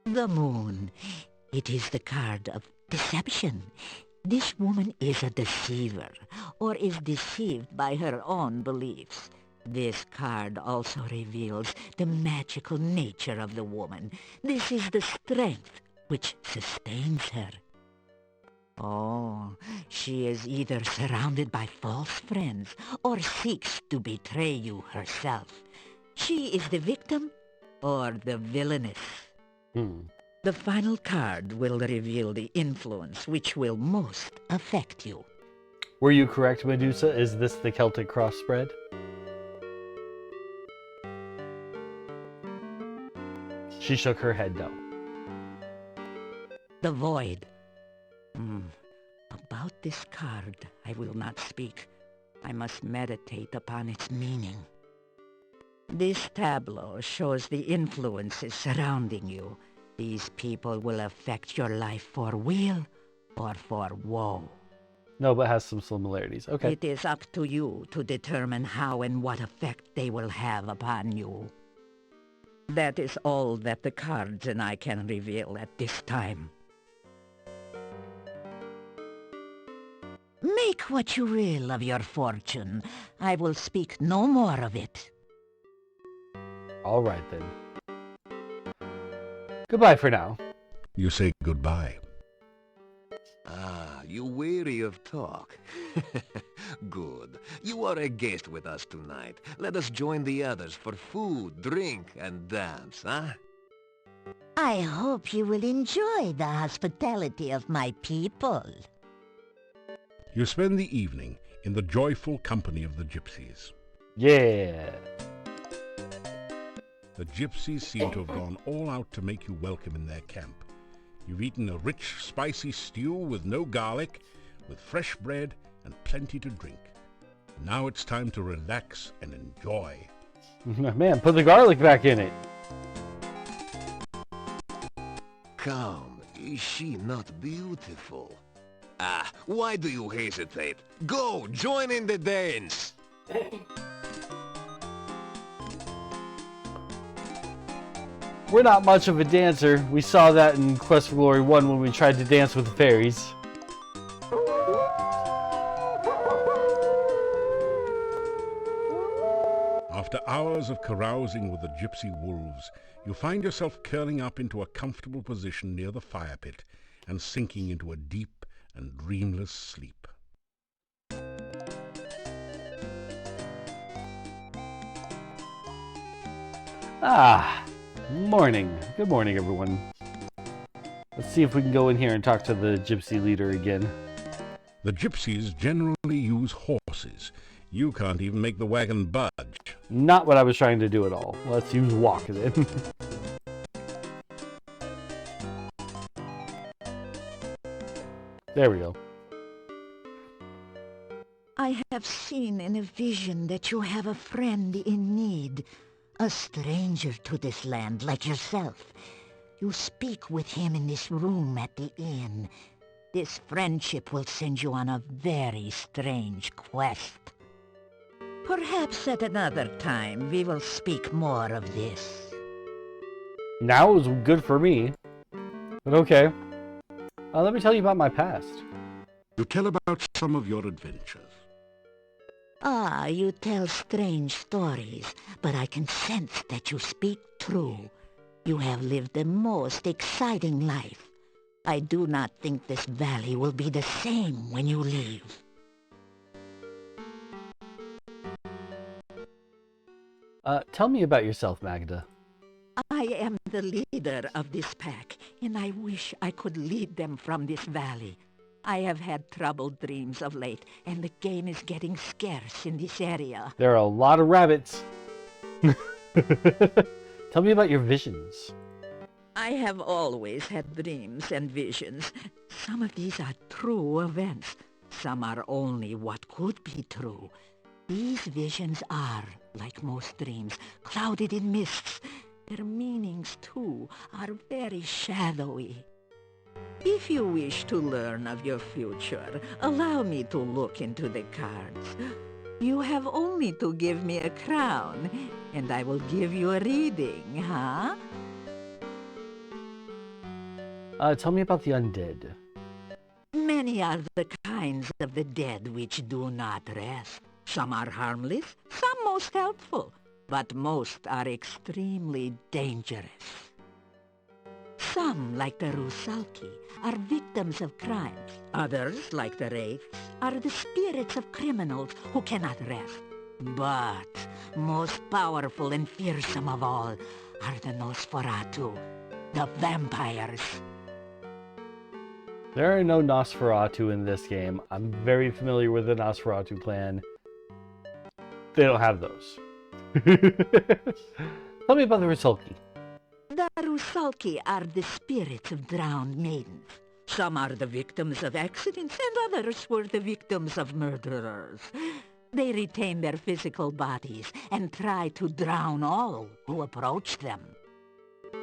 The moon. It is the card of deception. This woman is a deceiver, or is deceived by her own beliefs. This card also reveals the magical nature of the woman. This is the strength which sustains her. Oh, she is either surrounded by false friends, or seeks to betray you herself. She is the victim, or the villainess. The final card will reveal the influence which will most affect you. Were you correct, Medusa? Is this the Celtic cross spread? She shook her head no. The void. About this card, I will not speak. I must meditate upon its meaning. This tableau shows the influences surrounding you. These people will affect your life for weal or for woe. No, but has some similarities. Okay. It is up to you to determine how and what effect they will have upon you. That is all that the cards and I can reveal at this time. Make what you will of your fortune. I will speak no more of it. All right, then. Goodbye for now. You say goodbye. Ah, you weary of talk? Good. You are a guest with us tonight. Let us join the others for food, drink, and dance, huh? I hope you will enjoy the hospitality of my people. You spend the evening in the joyful company of the gypsies. Yeah. The gypsies seem to have gone all out to make you welcome in their camp. You've eaten a rich, spicy stew with no garlic, with fresh bread and plenty to drink. Now it's time to relax and enjoy. Man, put the garlic back in it. Come, is she not beautiful? Ah, why do you hesitate? Go, join in the dance! We're not much of a dancer. We saw that in Quest for Glory 1 when we tried to dance with the fairies. After hours of carousing with the gypsy wolves, you find yourself curling up into a comfortable position near the fire pit and sinking into a deep and dreamless sleep. Ah, morning. Good morning, everyone. Let's see if we can go in here and talk to the gypsy leader again. The gypsies generally use horses. You can't even make the wagon budge. Not what I was trying to do at all. Let's use walk then. There we go. I have seen in a vision that you have a friend in need, a stranger to this land like yourself. You speak with him in this room at the inn. This friendship will send you on a very strange quest. Perhaps at another time we will speak more of this. Now is good for me. But okay. Let me tell you about my past. You tell about some of your adventures. Ah, you tell strange stories, but I can sense that you speak true. You have lived the most exciting life. I do not think this valley will be the same when you leave. Tell me about yourself, Magda. I am the leader of this pack, and I wish I could lead them from this valley. I have had troubled dreams of late, and the game is getting scarce in this area. There are a lot of rabbits. Tell me about your visions. I have always had dreams and visions. Some of these are true events. Some are only what could be true. These visions are, like most dreams, clouded in mists. Their meanings, too, are very shadowy. If you wish to learn of your future, allow me to look into the cards. You have only to give me a crown, and I will give you a reading, huh? Tell me about the undead. Many are the kinds of the dead which do not rest. Some are harmless, some most helpful, but most are extremely dangerous. Some, like the Rusalki, are victims of crimes. Others, like the Wraiths, are the spirits of criminals who cannot rest. But most powerful and fearsome of all are the Nosferatu, the vampires. There are no Nosferatu in this game. I'm very familiar with the Nosferatu clan. They don't have those. Tell me about the Rusalki. The Rusalki are the spirits of drowned maidens. Some are the victims of accidents, and others were the victims of murderers. They retain their physical bodies and try to drown all who approach them.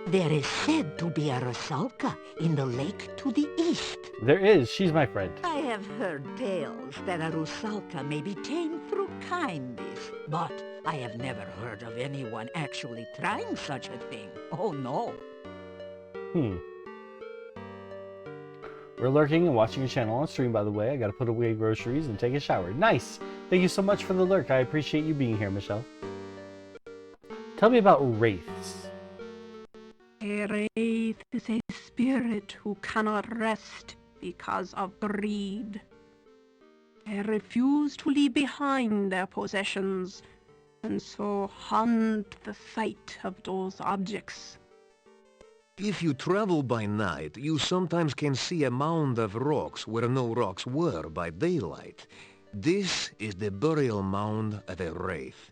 There is said to be a Rusalka in the lake to the east. There is. She's my friend. I have heard tales that a Rusalka may be tamed through kindness, but I have never heard of anyone actually trying such a thing. Oh, no. We're lurking and watching your channel on stream, by the way. I gotta put away groceries and take a shower. Nice! Thank you so much for the lurk. I appreciate you being here, Michelle. Tell me about wraiths. A wraith is a spirit who cannot rest because of greed. They refuse to leave behind their possessions, and so haunt the sight of those objects. If you travel by night, you sometimes can see a mound of rocks where no rocks were by daylight. This is the burial mound of a wraith.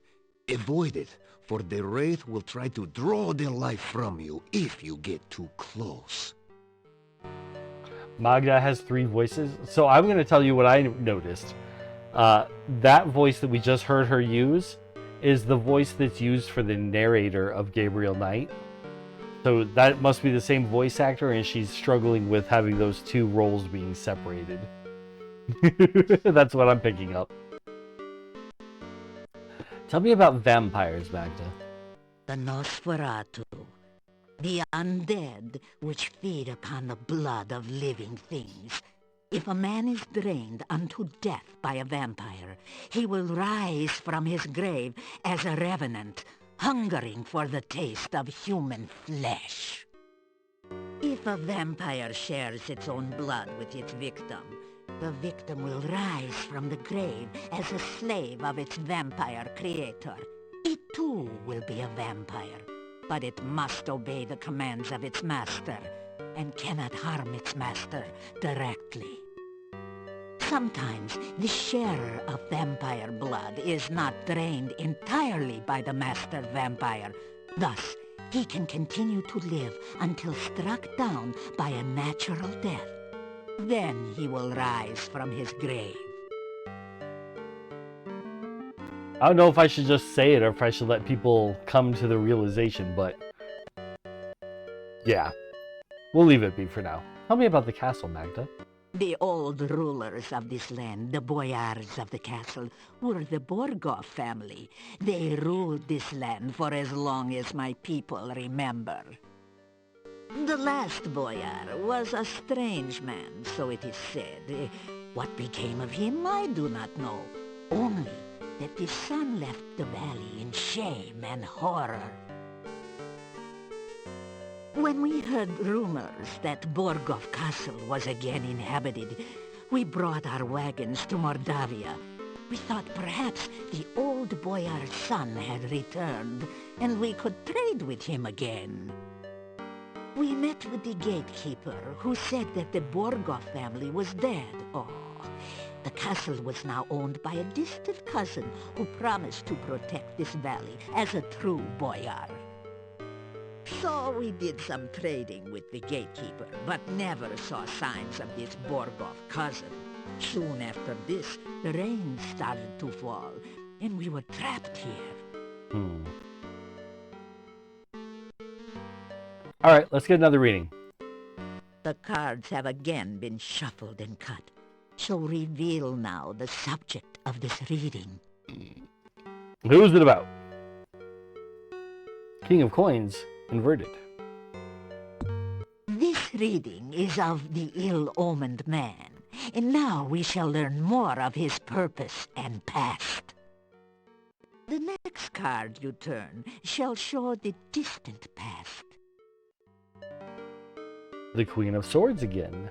Avoid it, for the wraith will try to draw their life from you if you get too close. Magda has 3 voices, so I'm going to tell you what I noticed. That voice that we just heard her use is the voice that's used for the narrator of Gabriel Knight. So that must be the same voice actor, and she's struggling with having those 2 roles being separated. That's what I'm picking up. Tell me about vampires, Magda. The Nosferatu, the undead which feed upon the blood of living things. If a man is drained unto death by a vampire, he will rise from his grave as a revenant, hungering for the taste of human flesh. If a vampire shares its own blood with its victim, the victim will rise from the grave as a slave of its vampire creator. It too will be a vampire, but it must obey the commands of its master and cannot harm its master directly. Sometimes the sharer of vampire blood is not drained entirely by the master vampire. Thus, he can continue to live until struck down by a natural death. Then he will rise from his grave. I don't know if I should just say it or if I should let people come to the realization, but yeah, we'll leave it be for now. Tell me about the castle, Magda. The old rulers of this land, the boyars of the castle, were the Borgov family. They ruled this land for as long as my people remember. The last boyar was a strange man, so it is said. What became of him, I do not know. Only that the son left the valley in shame and horror. When we heard rumors that Borgov Castle was again inhabited, we brought our wagons to Mordavia. We thought perhaps the old boyar's son had returned, and we could trade with him again. We met with the gatekeeper, who said that the Borgov family was dead. Oh, the castle was now owned by a distant cousin who promised to protect this valley as a true boyar. So we did some trading with the gatekeeper, but never saw signs of this Borgov cousin. Soon after this, the rain started to fall, and we were trapped here. Alright, let's get another reading. The cards have again been shuffled and cut, so reveal now the subject of this reading. Who's it about? King of Coins, inverted. This reading is of the ill-omened man, and now we shall learn more of his purpose and past. The next card you turn shall show the distant past. The Queen of Swords again.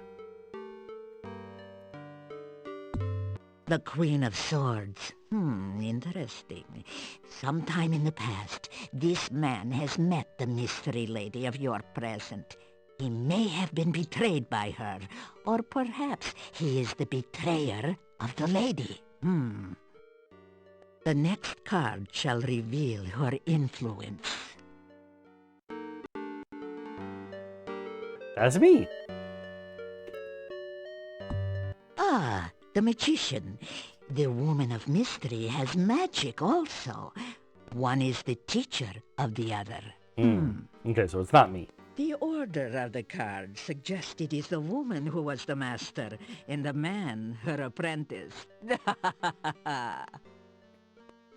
The Queen of Swords. Interesting. Sometime in the past, this man has met the mystery lady of your present. He may have been betrayed by her, or perhaps he is the betrayer of the lady. The next card shall reveal her influence. That's me. Ah, the magician. The woman of mystery has magic also. One is the teacher of the other. Okay, so it's not me. The order of the card suggests it is the woman who was the master, and the man her apprentice.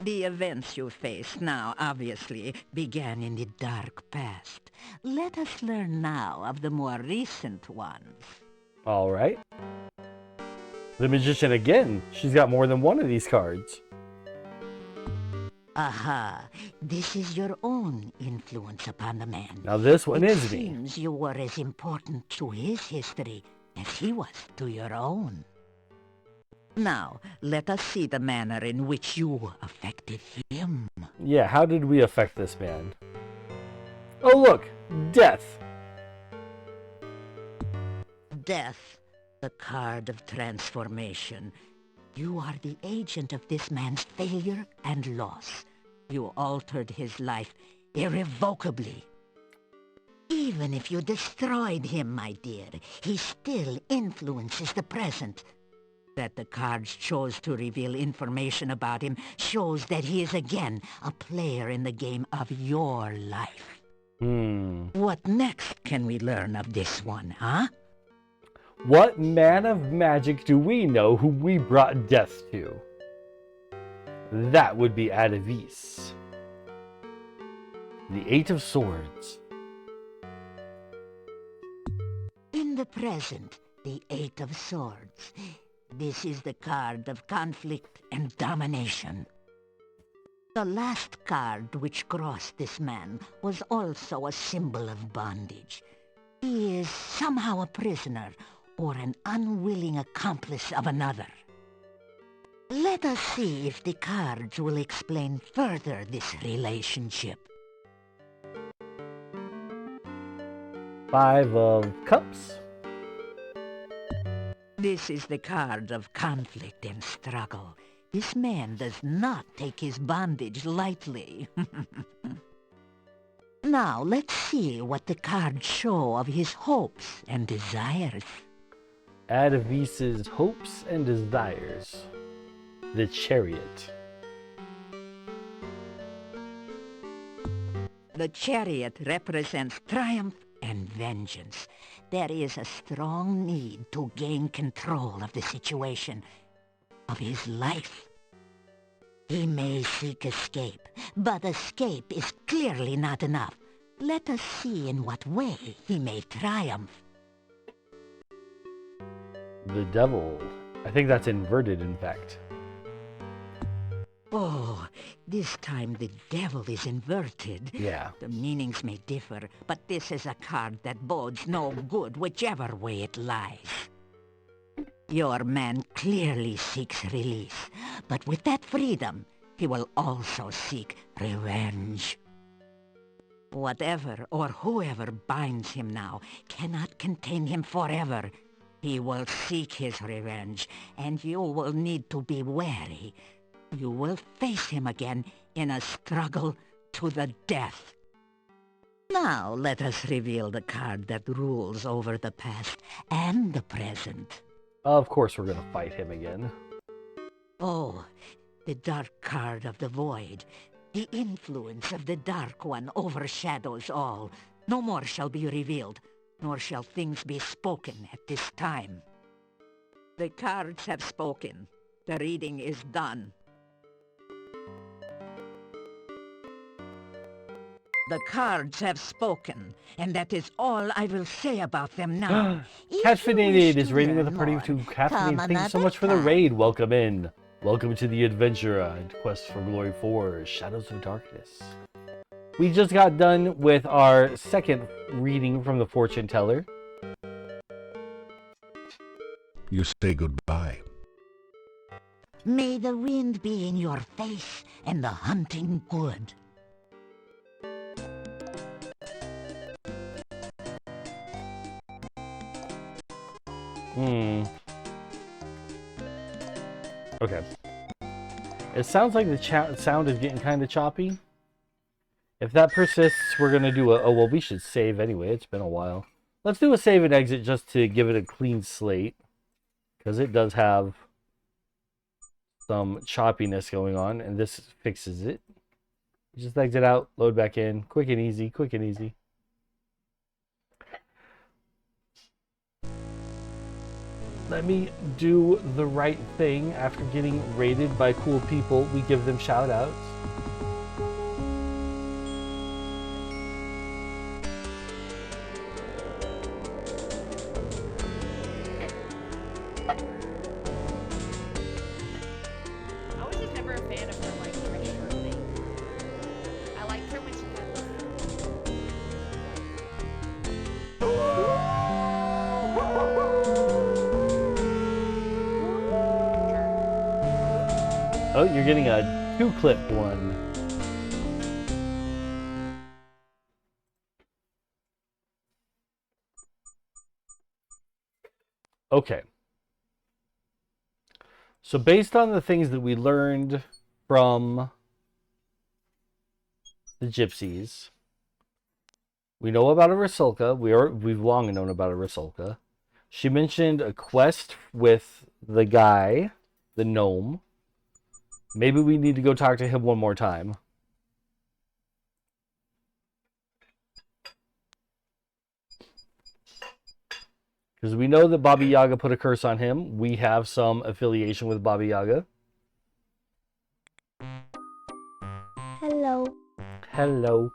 The events you face now, obviously, began in the dark past. Let us learn now of the more recent ones. All right. The magician again. She's got more than one of these cards. Aha, this is your own influence upon the man. Now this one is me. It seems you were as important to his history as he was to your own. Now, let us see the manner in which you affected him. Yeah, how did we affect this man? Oh, look! Death! Death, the card of transformation. You are the agent of this man's failure and loss. You altered his life irrevocably. Even if you destroyed him, my dear, he still influences the present. That the cards chose to reveal information about him shows that he is again a player in the game of your life. What next can we learn of this one, huh? What man of magic do we know whom we brought death to? That would be Adavis. The Eight of Swords. In the present, the Eight of Swords. This is the card of conflict and domination. The last card which crossed this man was also a symbol of bondage. He is somehow a prisoner or an unwilling accomplice of another. Let us see if the cards will explain further this relationship. Five of Cups. This is the card of conflict and struggle. This man does not take his bondage lightly. Now, let's see what the cards show of his hopes and desires. Adavis's hopes and desires. The Chariot. The Chariot represents triumph and vengeance. There is a strong need to gain control of the situation, of his life. He may seek escape, but escape is clearly not enough. Let us see in what way he may triumph. The Devil. I think that's inverted, in fact. Oh, this time the devil is inverted. Yeah. The meanings may differ, but this is a card that bodes no good whichever way it lies. Your man clearly seeks release, but with that freedom, he will also seek revenge. Whatever or whoever binds him now cannot contain him forever. He will seek his revenge, and you will need to be wary. You will face him again in a struggle to the death. Now let us reveal the card that rules over the past and the present. Of course we're gonna fight him again. Oh, the dark card of the void. The influence of the Dark One overshadows all. No more shall be revealed, nor shall things be spoken at this time. The cards have spoken. The reading is done. The cards have spoken, and that is all I will say about them now. Caffeinated is raiding with a party of two. Caffeinated, thank you so much for the raid. Welcome in. Welcome to the adventure and Quest for Glory 4, Shadows of Darkness. We just got done with our second reading from the Fortune Teller. You say goodbye. May the wind be in your face and the hunting good. Okay. It sounds like the sound is getting kind of choppy. If that persists, we're going to do a... Oh, well, we should save anyway. It's been a while. Let's do a save and exit just to give it a clean slate. Because it does have some choppiness going on. And this fixes it. Just exit out, load back in. Quick and easy, quick and easy. Let me do the right thing. After getting raided by cool people, we give them shout outs. I was just never a fan of her, like, red shirt thing. I liked her when she had Oh, you're getting a 2-clip one. Okay. So based on the things that we learned from the gypsies, we know about a Rusalka. We've long known about a Rusalka. She mentioned a quest with the guy, the gnome. Maybe we need to go talk to him one more time. Because we know that Baba Yaga put a curse on him. We have some affiliation with Baba Yaga. Hello. Hello.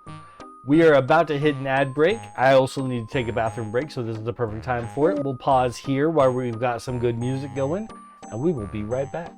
We are about to hit an ad break. I also need to take a bathroom break, so this is the perfect time for it. We'll pause here while we've got some good music going, and we will be right back.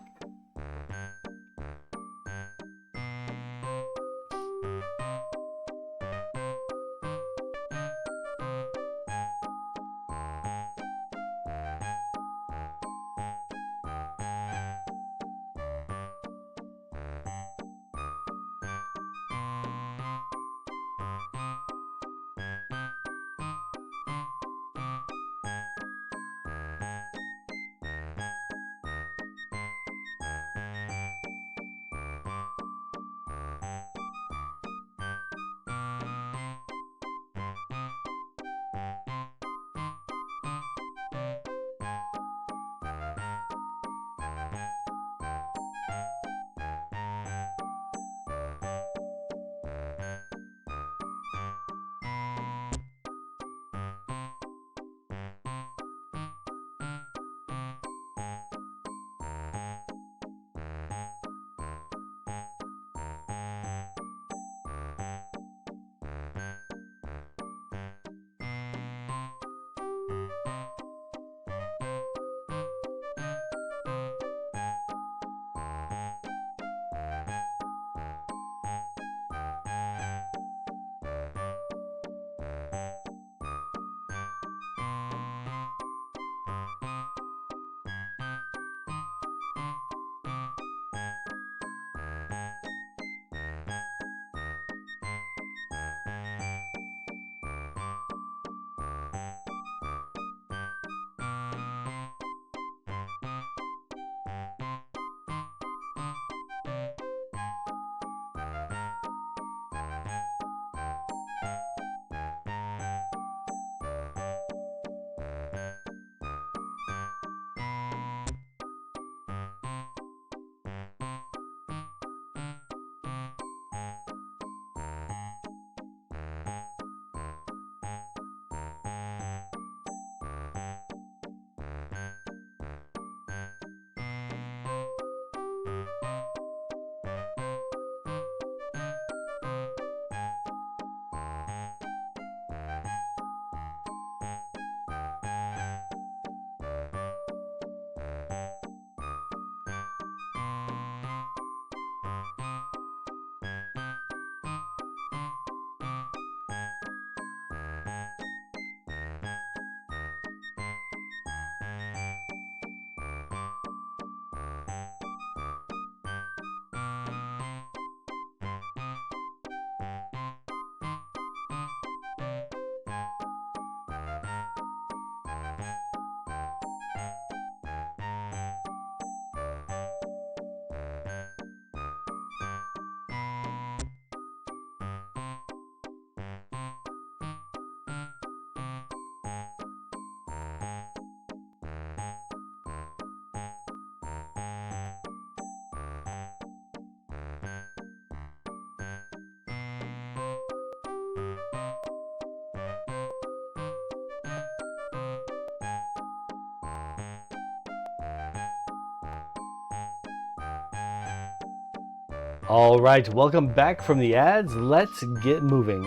All right, welcome back from the ads. Let's get moving.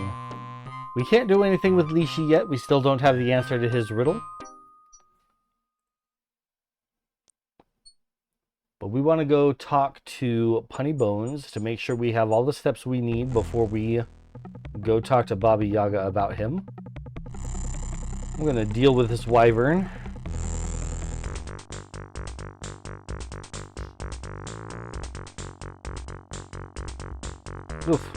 We can't do anything with Lishi yet. We still don't have the answer to his riddle. But we want to go talk to Punny Bones to make sure we have all the steps we need before we go talk to Baba Yaga about him. I'm going to deal with this wyvern. Oof.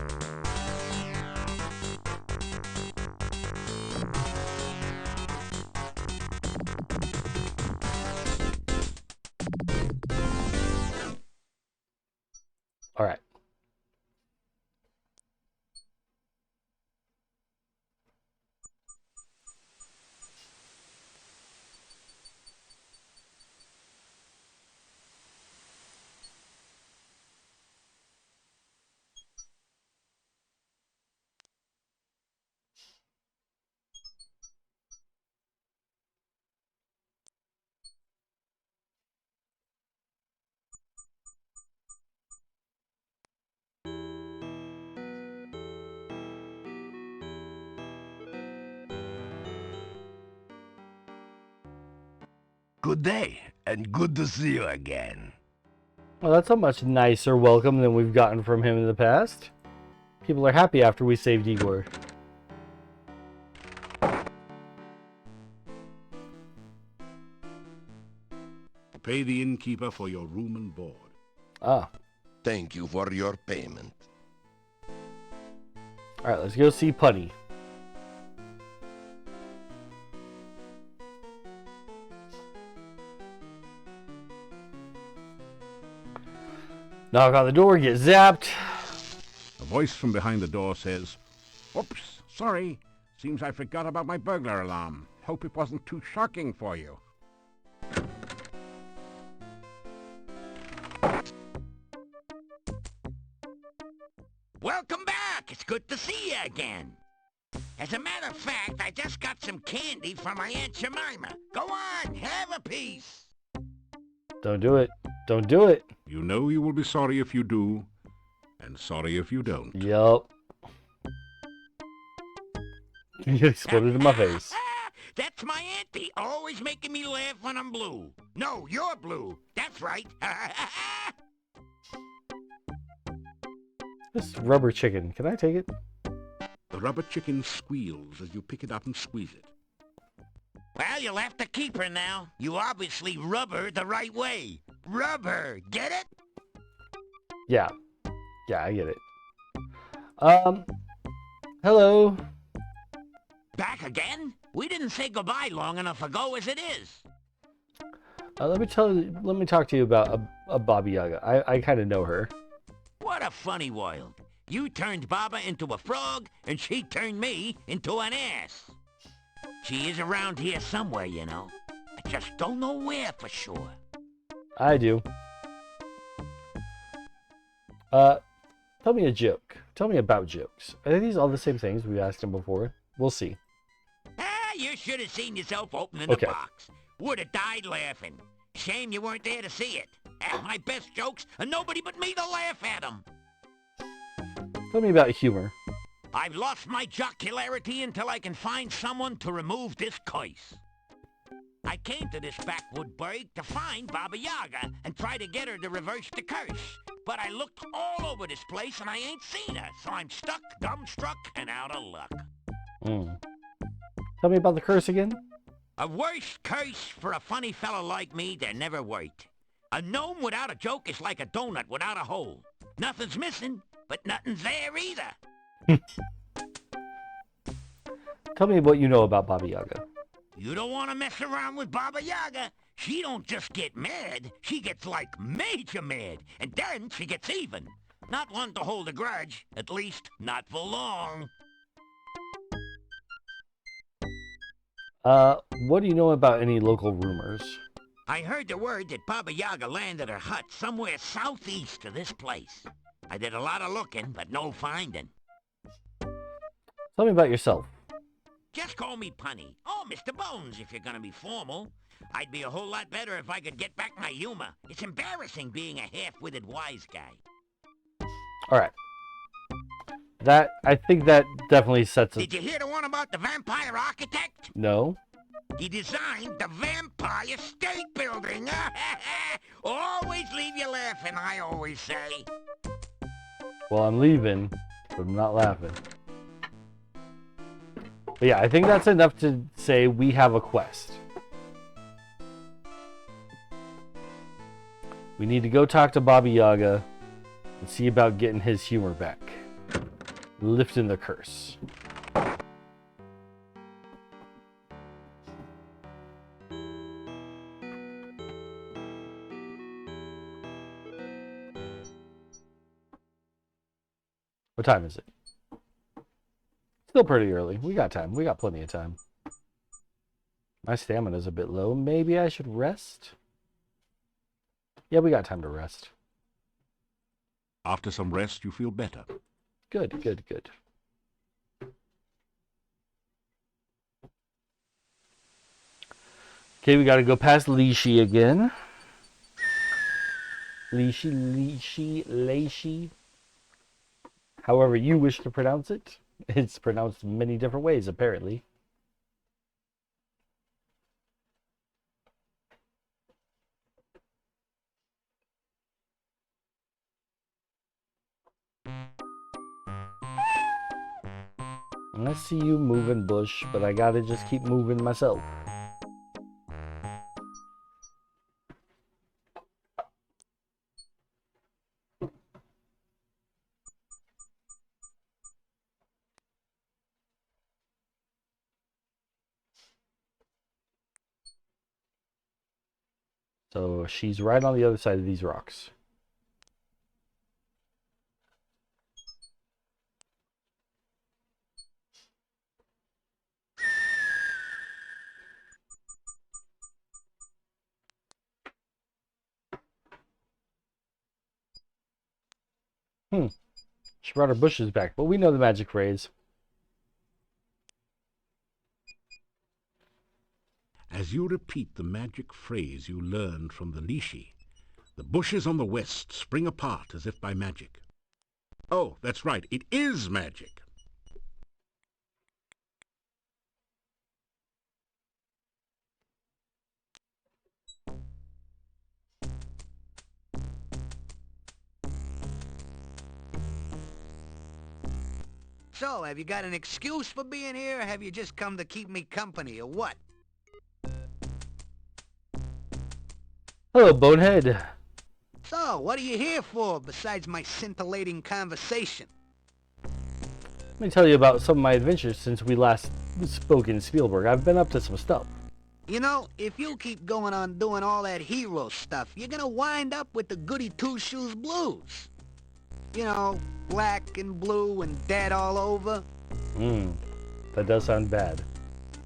All right. Good day, and good to see you again. Well, that's a much nicer welcome than we've gotten from him in the past. People are happy after we saved Igor. Pay the innkeeper for your room and board. Ah. Thank you for your payment. Alright, let's go see Putty. Knock on the door, get zapped. A voice from behind the door says, "Oops, sorry. Seems I forgot about my burglar alarm. Hope it wasn't too shocking for you." Welcome back. It's good to see you again. As a matter of fact, I just got some candy from my Aunt Jemima. Go on, have a piece. Don't do it. Don't do it. You know you will be sorry if you do, and sorry if you don't. Yup. You exploded in my face. That's my auntie, always making me laugh when I'm blue. No, you're blue. That's right. This rubber chicken, can I take it? The rubber chicken squeals as you pick it up and squeeze it. Well, you'll have to keep her now. You obviously rub her the right way. Rubber, get it? Yeah. Yeah, I get it. Hello. Back again? We didn't say goodbye long enough ago as it is. Let me talk to you about a Baba Yaga. I kind of know her. What a funny world. You turned Baba into a frog, and she turned me into an ass. She is around here somewhere, you know. I just don't know where for sure. I do. Tell me a joke. Tell me about jokes. Are these all the same things we asked him before? We'll see. Ah, you should have seen yourself opening Okay. the box. Would have died laughing. Shame you weren't there to see it. My best jokes, and nobody but me to laugh at them. Tell me about humor. I've lost my jocularity until I can find someone to remove this curse. I came to this backwood burg to find Baba Yaga and try to get her to reverse the curse. But I looked all over this place and I ain't seen her, so I'm stuck, dumbstruck, and out of luck. Tell me about the curse again. A worse curse for a funny fella like me there never worked. A gnome without a joke is like a donut without a hole. Nothing's missing, but nothing's there either. Tell me what you know about Baba Yaga. You don't want to mess around with Baba Yaga. She don't just get mad, she gets like major mad, and then she gets even. Not one to hold a grudge, at least not for long. What do you know about any local rumors? I heard the word that Baba Yaga landed her hut somewhere southeast of this place. I did a lot of looking, but no finding. Tell me about yourself. Just call me Punny. Oh, Mr. Bones, if you're gonna be formal. I'd be a whole lot better if I could get back my humor. It's embarrassing being a half-witted wise guy. Alright. I think that definitely sets it. Did you hear the one about the vampire architect? No. He designed the Vampire State Building. Always leave you laughing, I always say. Well, I'm leaving, but I'm not laughing. But yeah, I think that's enough to say we have a quest. We need to go talk to Baba Yaga and see about getting his humor back. Lifting the curse. What time is it? Still pretty early. We got time. We got plenty of time. My stamina's a bit low. Maybe I should rest? Yeah, we got time to rest. After some rest, you feel better. Good, good, good. Okay, we gotta go past Lishi again. Lishi. However you wish to pronounce it. It's pronounced many different ways, apparently. I see you moving, Bush, but I gotta just keep moving myself. So she's right on the other side of these rocks. She brought her bushes back, but we know the magic phrase. As you repeat the magic phrase you learned from the Lishi, the bushes on the west spring apart as if by magic. Oh, that's right, it is magic. So, have you got an excuse for being here, or have you just come to keep me company, or what? Hello, Bonehead. So, what are you here for, besides my scintillating conversation? Let me tell you about some of my adventures since we last spoke in Spielberg. I've been up to some stuff. You know, if you keep going on doing all that hero stuff, you're gonna wind up with the goody two-shoes blues. You know, black and blue and dead all over. That does sound bad.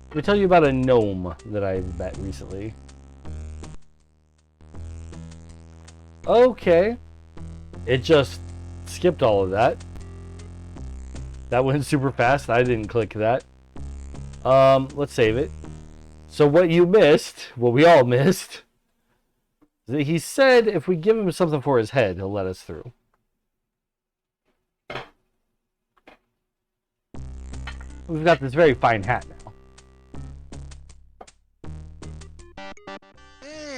Let me tell you about a gnome that I met recently. Okay. It just skipped all of that. That went super fast. I didn't click that. Let's save it. So what you missed, what we all missed, is that he said if we give him something for his head, he'll let us through. We've got this very fine hat now.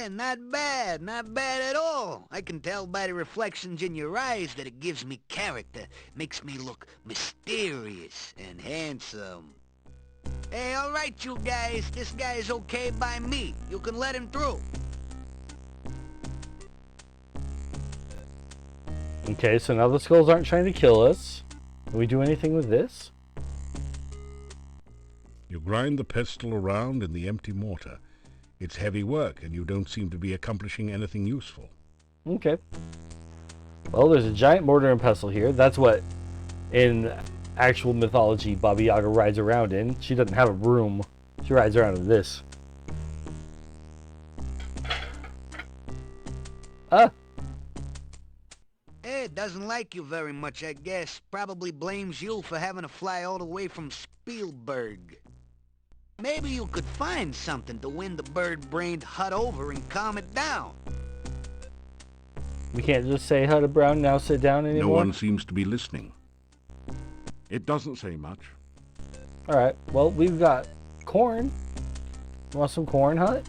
Not bad, not bad at all. I can tell by the reflections in your eyes that it gives me character, makes me look mysterious and handsome. Hey, all right, you guys, this guy's okay by me. You can let him through. Okay, so now the skulls aren't trying to kill us. Can we do anything with this? You grind the pestle around in the empty mortar. It's heavy work, and you don't seem to be accomplishing anything useful. Okay. Well, there's a giant mortar and pestle here. That's what, in actual mythology, Baba Yaga rides around in. She doesn't have a broom. She rides around in this. Ah! It doesn't like you very much, I guess. Probably blames you for having to fly all the way from Spielberg. Maybe you could find something to win the bird-brained hut over and calm it down. We can't just say Hutta Brown, now sit down anymore? No one seems to be listening. It doesn't say much. Alright, well, we've got corn. You want some corn, Hut?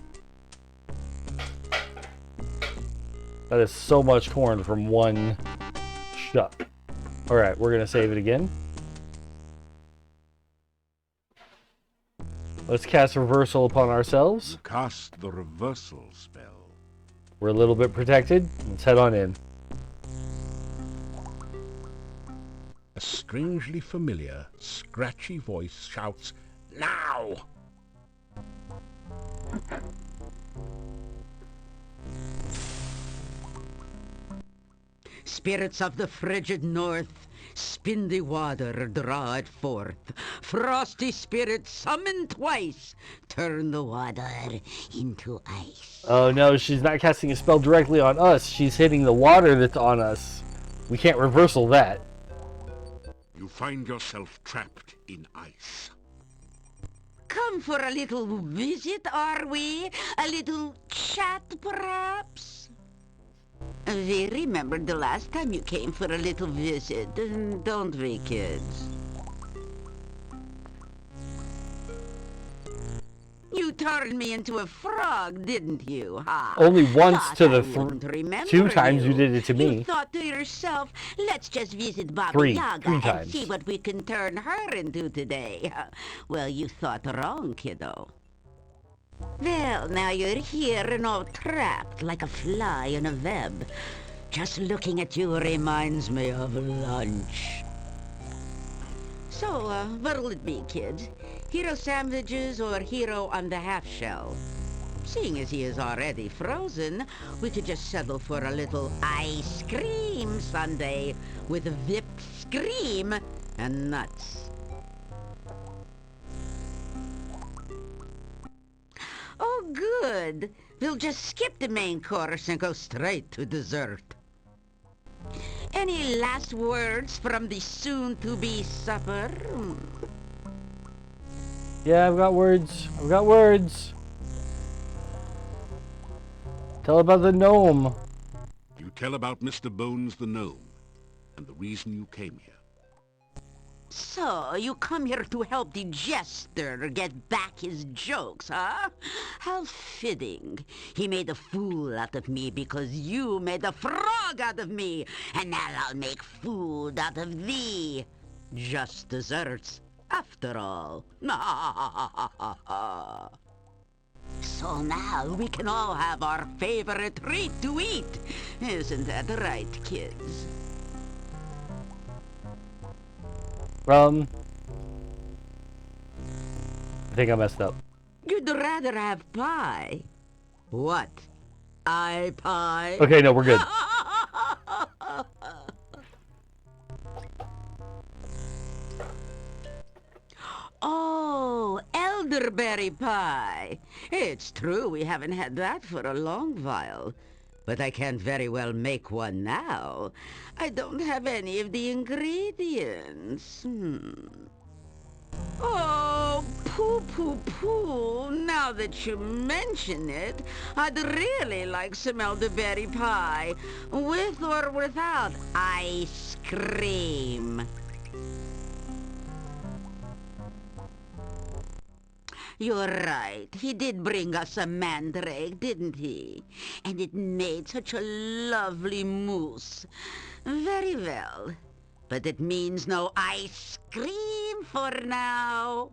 That is so much corn from one shot. Alright, we're going to save it again. Let's cast reversal upon ourselves. You cast the reversal spell. We're a little bit protected. Let's head on in. A strangely familiar, scratchy voice shouts, "Now!" Spirits of the frigid north, spin the water, draw it forth. Frosty spirits, summon twice, turn the water into ice. Oh no, she's not casting a spell directly on us. She's hitting the water that's on us. We can't reversal that. You find yourself trapped in ice. Come for a little visit, are we? A little chat, perhaps? We remembered the last time you came for a little visit, don't we, kids? You turned me into a frog, didn't you, huh? Only once Thought to I the wouldn't remember 2 times you did it to You me. thought to yourself, let's just visit Baba 3 Yaga and times. see what we can turn her into today. Well, you thought wrong, kiddo. Well, now you're here and all trapped like a fly in a web. Just looking at you reminds me of lunch. So, what'll it be, kids? Hero sandwiches or hero on the half-shell? Seeing as he is already frozen, we could just settle for a little ice cream sundae with whipped cream and nuts. Oh, good. We'll just skip the main course and go straight to dessert. Any last words from the soon-to-be supper? Yeah, I've got words. I've got words. Tell about the gnome. You tell about Mr. Bones the gnome and the reason you came here. So, you come here to help the jester get back his jokes, huh? How fitting. He made a fool out of me because you made a frog out of me. And now I'll make food out of thee. Just desserts, after all. So now we can all have our favorite treat to eat. Isn't that right, kids? I think I messed up. You'd rather have pie. What? Pie? Okay, no, we're good. Oh, elderberry pie. It's true we haven't had that for a long while. But I can't very well make one now. I don't have any of the ingredients. Oh, poo. Now that you mention it, I'd really like some elderberry pie. With or without ice cream. You're right. He did bring us a mandrake, didn't he? And it made such a lovely mousse. Very well. But it means no ice cream for now.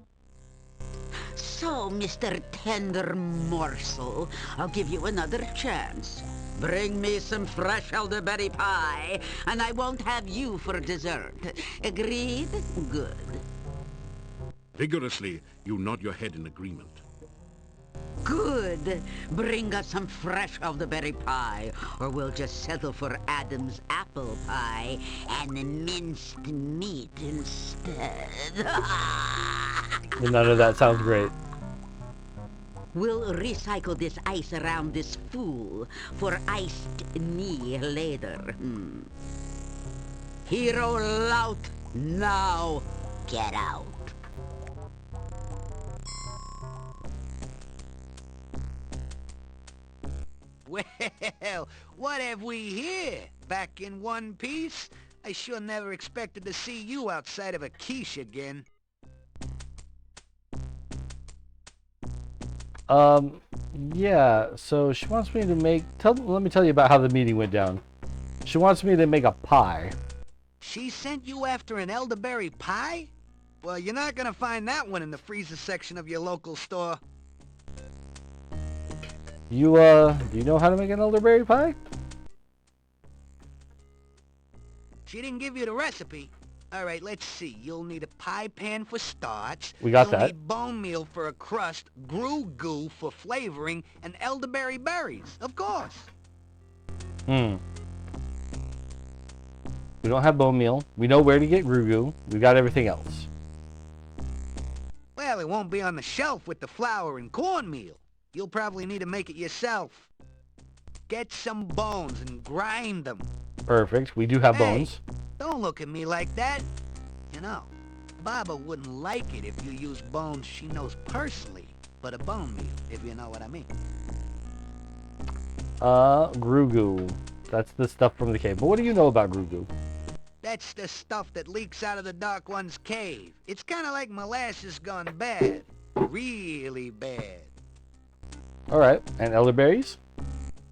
So, Mr. Tender Morsel, I'll give you another chance. Bring me some fresh elderberry pie, and I won't have you for dessert. Agreed? Good. Vigorously, you nod your head in agreement. Good. Bring us some fresh elderberry pie, or we'll just settle for Adam's apple pie and minced meat instead. None of that sounds great. We'll recycle this ice around this fool for iced knee later. Hero lout, now get out. Well, what have we here? Back in one piece? I sure never expected to see you outside of a quiche again. Yeah, so she wants me to make... let me tell you about how the meeting went down. She wants me to make a pie. She sent you after an elderberry pie? Well, you're not gonna find that one in the freezer section of your local store. Do you know how to make an elderberry pie? She didn't give you the recipe. All right, let's see. You'll need a pie pan for starch. We got You'll that. need bone meal for a crust, grue goo for flavoring, and elderberry berries, of course. We don't have bone meal. We know where to get Grugu. We got everything else. Well, it won't be on the shelf with the flour and cornmeal. You'll probably need to make it yourself. Get some bones and grind them. Perfect. We do have Hey, bones. don't look at me like that. You know, Baba wouldn't like it if you use bones she knows personally, but a bone meal, if you know what I mean. Grugu. That's the stuff from the cave. But what do you know about Grugu? That's the stuff that leaks out of the Dark One's cave. It's kind of like molasses gone bad. Really bad. Alright. And elderberries?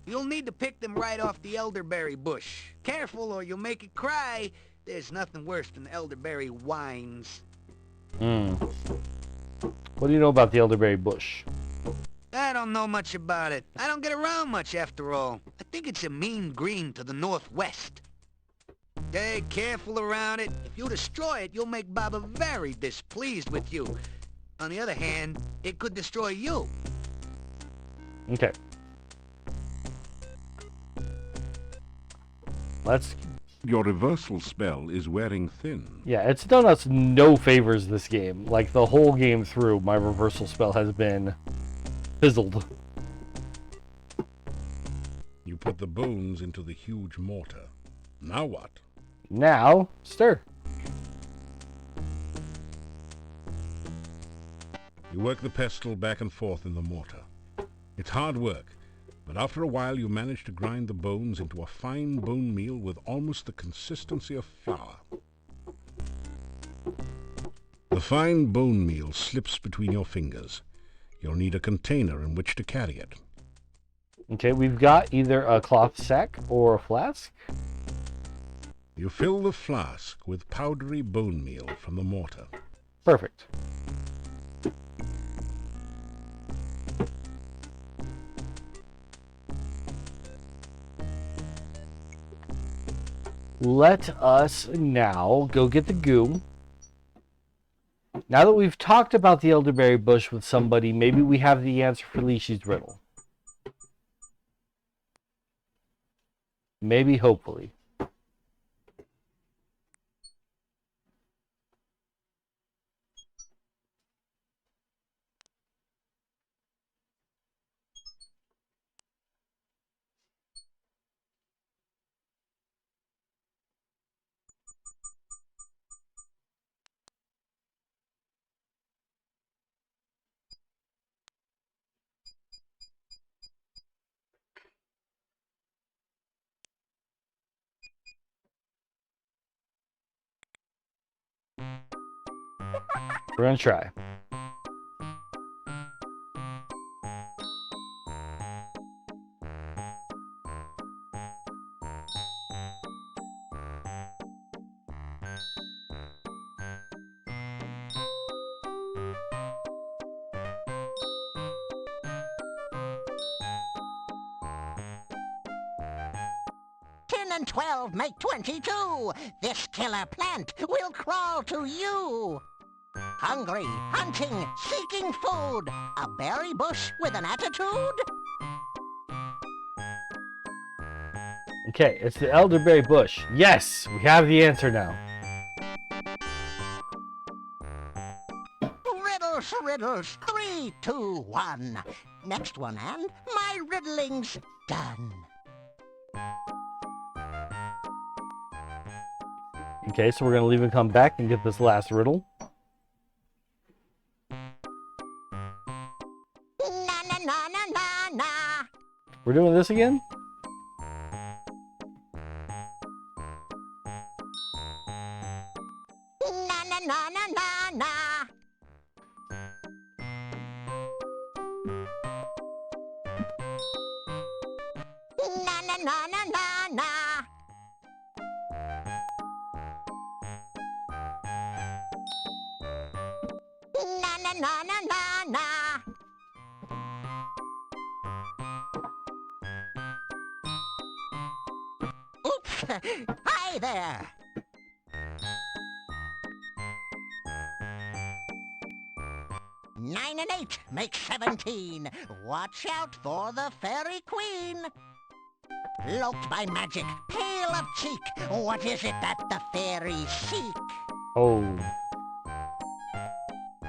You'll need to pick them right off the elderberry bush. Careful or you'll make it cry. There's nothing worse than elderberry wines. What do you know about the elderberry bush? I don't know much about it. I don't get around much after all. I think it's a mean green to the northwest. Stay careful around it. If you destroy it, you'll make Baba very displeased with you. On the other hand, it could destroy you. Okay. Let's... Your reversal spell is wearing thin. Yeah, it's done us no favors this game. Like, the whole game through, my reversal spell has been fizzled. You put the bones into the huge mortar. Now what? Now, stir. You work the pestle back and forth in the mortar. It's hard work, but after a while you manage to grind the bones into a fine bone meal with almost the consistency of flour. The fine bone meal slips between your fingers. You'll need a container in which to carry it. Okay, we've got either a cloth sack or a flask. You fill the flask with powdery bone meal from the mortar. Perfect. Let us now go get the goo. Now that we've talked about the elderberry bush with somebody, maybe we have the answer for Lishi's riddle. Maybe, hopefully. We're gonna try. And 12 make 22. This killer plant will crawl to you. Hungry, hunting, seeking food. A berry bush with an attitude? Okay, it's the elderberry bush. Yes, we have the answer now. Riddles, riddles, 3, 2, 1. Next one, and my riddling's done. Okay, so we're going to leave and come back and get this last riddle. Na na na na na na. We're doing this again? Na na na na na na. Na na na na na na. Na na na na na na. Oops! Hi there! 9 and 8 make 17. Watch out for the fairy queen. Cloaked by magic, pale of cheek, what is it that the fairies seek? Oh.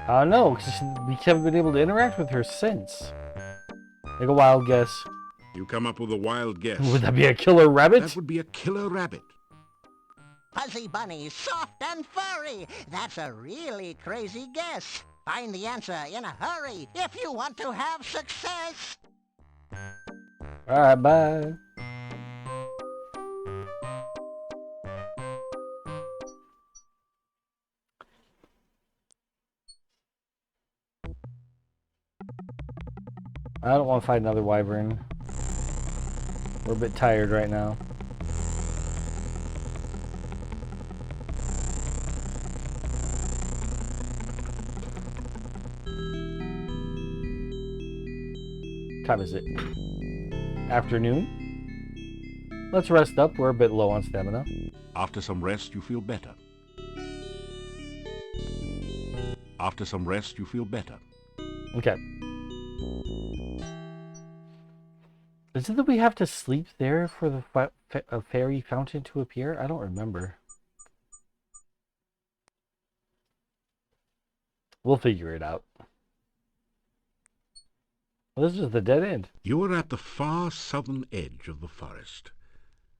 I don't know, because we haven't been able to interact with her since. Make a wild guess. You come up with a wild guess. Would that be a killer rabbit? That would be a killer rabbit. Fuzzy bunny, soft and furry. That's a really crazy guess. Find the answer in a hurry if you want to have success. Alright, bye. I don't want to fight another wyvern. We're a bit tired right now. What time is it? Afternoon? Let's rest up. We're a bit low on stamina. After some rest, you feel better. After some rest, you feel better. Okay. Is it that we have to sleep there for the fairy fountain to appear? I don't remember. We'll figure it out. Well, this is the dead end. You are at the far southern edge of the forest.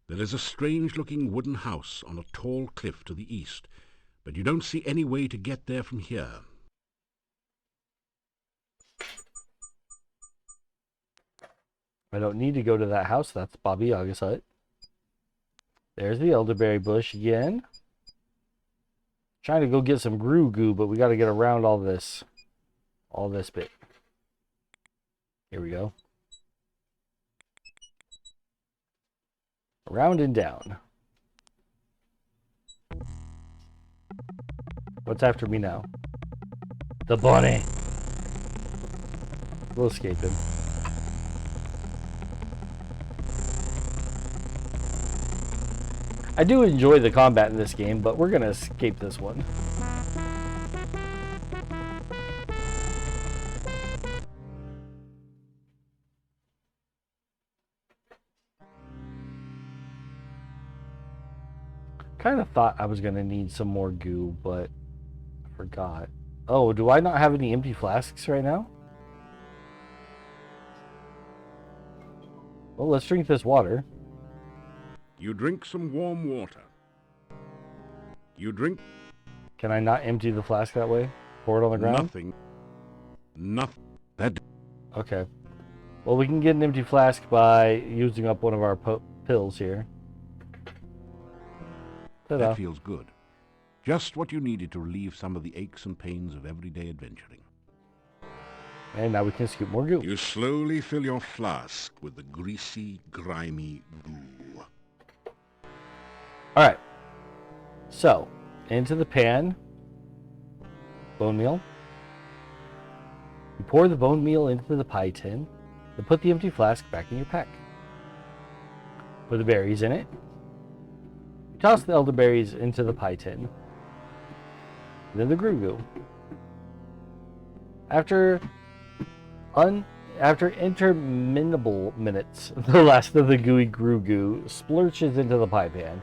There is a strange-looking wooden house on a tall cliff to the east, but you don't see any way to get there from here. I don't need to go to that house. That's Baba Yaga's hut. There's the elderberry bush again. Trying to go get some Gru Goo, but we got to get around all this bit. Here we go. Around and down. What's after me now? The bunny. We'll escape him. I do enjoy the combat in this game, but we're gonna escape this one. Kind of thought I was gonna need some more goo, but I forgot. Oh, do I not have any empty flasks right now? Well, let's drink this water. You drink some warm water. You drink... Can I not empty the flask that way? Pour it on the ground? Nothing. Nothing. That... Okay. Well, we can get an empty flask by using up one of our pills here. Ta-da. That feels good. Just what you needed to relieve some of the aches and pains of everyday adventuring. And now we can scoop more goo. You slowly fill your flask with the greasy, grimy goo. Alright. So, into the pan. Bone meal. You pour the bone meal into the pie tin. Then put the empty flask back in your pack. Put the berries in it. You toss the elderberries into the pie tin. Then the Gru Goo. After interminable minutes, the last of the gooey Gru Goo splurches into the pie pan.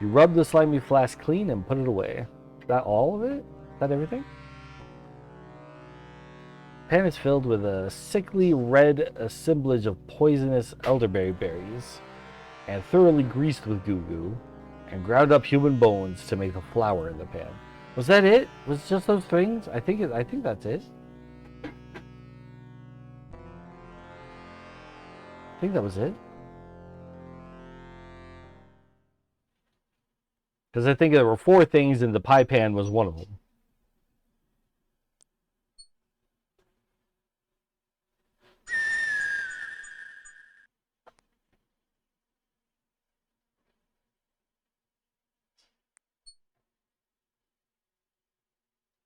You rub the slimy flask clean and put it away. Is that all of it? Is that everything? The pan is filled with a sickly red assemblage of poisonous elderberry berries and thoroughly greased with goo goo and ground up human bones to make the flour in the pan. Was that it? Was it just those things? I think that's it. I think that was it. Because I think there were 4 things and the pie pan was one of them.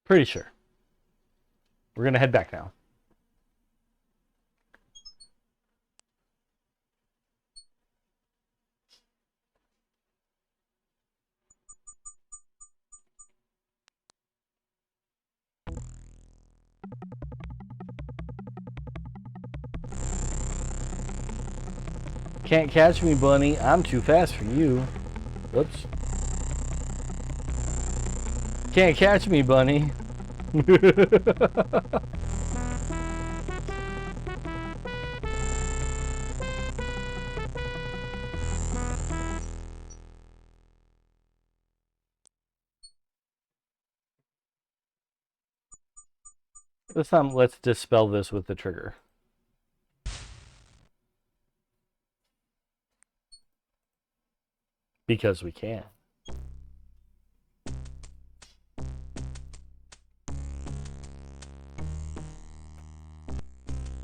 Pretty sure. We're going to head back now. Can't catch me, bunny. I'm too fast for you. Oops. Can't catch me, bunny. This time, let's dispel this with the trigger. Because we can.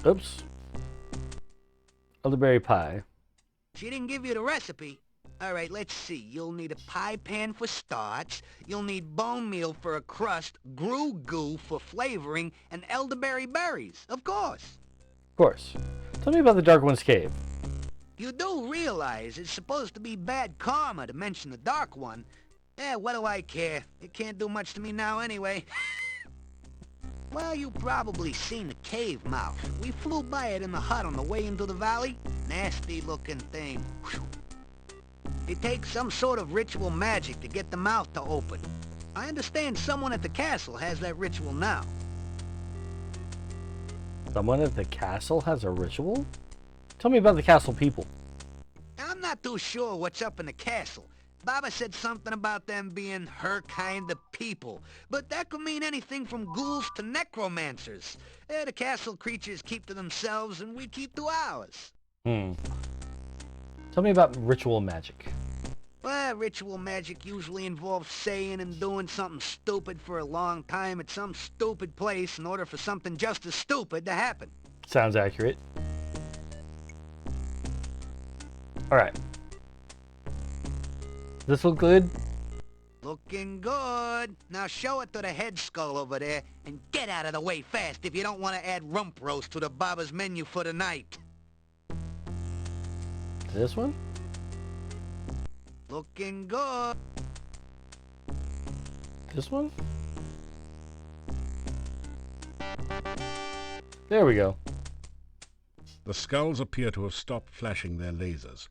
Oops. Elderberry pie. She didn't give you the recipe. All right, let's see. You'll need a pie pan for starch. You'll need bone meal for a crust, grue goo for flavoring, and elderberry berries, of course. Of course. Tell me about the Dark One's cave. You do realize it's supposed to be bad karma to mention the Dark One. Eh, what do I care? It can't do much to me now anyway. Well, you probably seen the cave mouth. We flew by it in the hut on the way into the valley. Nasty looking thing. Whew. It takes some sort of ritual magic to get the mouth to open. I understand someone at the castle has that ritual now. Someone at the castle has a ritual? Tell me about the castle people. I'm not too sure what's up in the castle. Baba said something about them being her kind of people, but that could mean anything from ghouls to necromancers. The castle creatures keep to themselves and we keep to ours. Tell me about ritual magic. Well, ritual magic usually involves saying and doing something stupid for a long time at some stupid place in order for something just as stupid to happen. Sounds accurate. Alright. This look good? Looking good. Now show it to the head skull over there and get out of the way fast if you don't want to add rump roast to the Baba's menu for the night. This one? Looking good. This one? There we go. The skulls appear to have stopped flashing their lasers.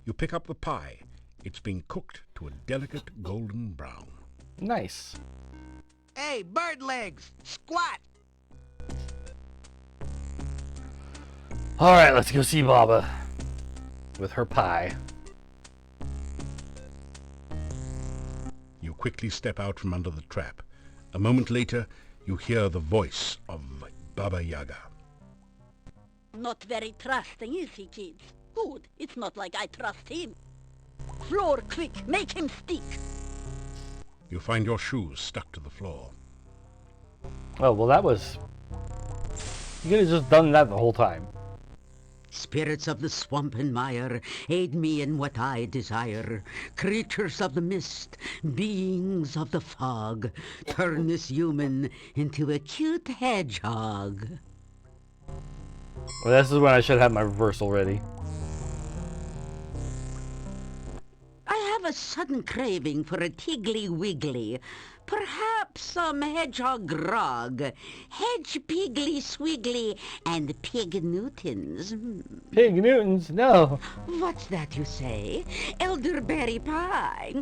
You pick up the pie. It's been cooked to a delicate golden brown. Nice. Hey, bird legs! Squat! Alright, let's go see Baba. With her pie. You quickly step out from under the trap. A moment later, you hear the voice of Baba Yaga. Not very trusting, is he, kids? Good. It's not like I trust him. Floor, quick! Make him stick! You find your shoes stuck to the floor. Oh, well that was... You could have just done that the whole time. Spirits of the swamp and mire, aid me in what I desire. Creatures of the mist, beings of the fog, turn this human into a cute hedgehog. Well, this is when I should have my reversal ready. I have a sudden craving for a Tiggly Wiggly. Perhaps some hedgehog grog, hedge piggly swiggly, and pig Newtons. Pig Newtons? No. What's that you say? Elderberry pie.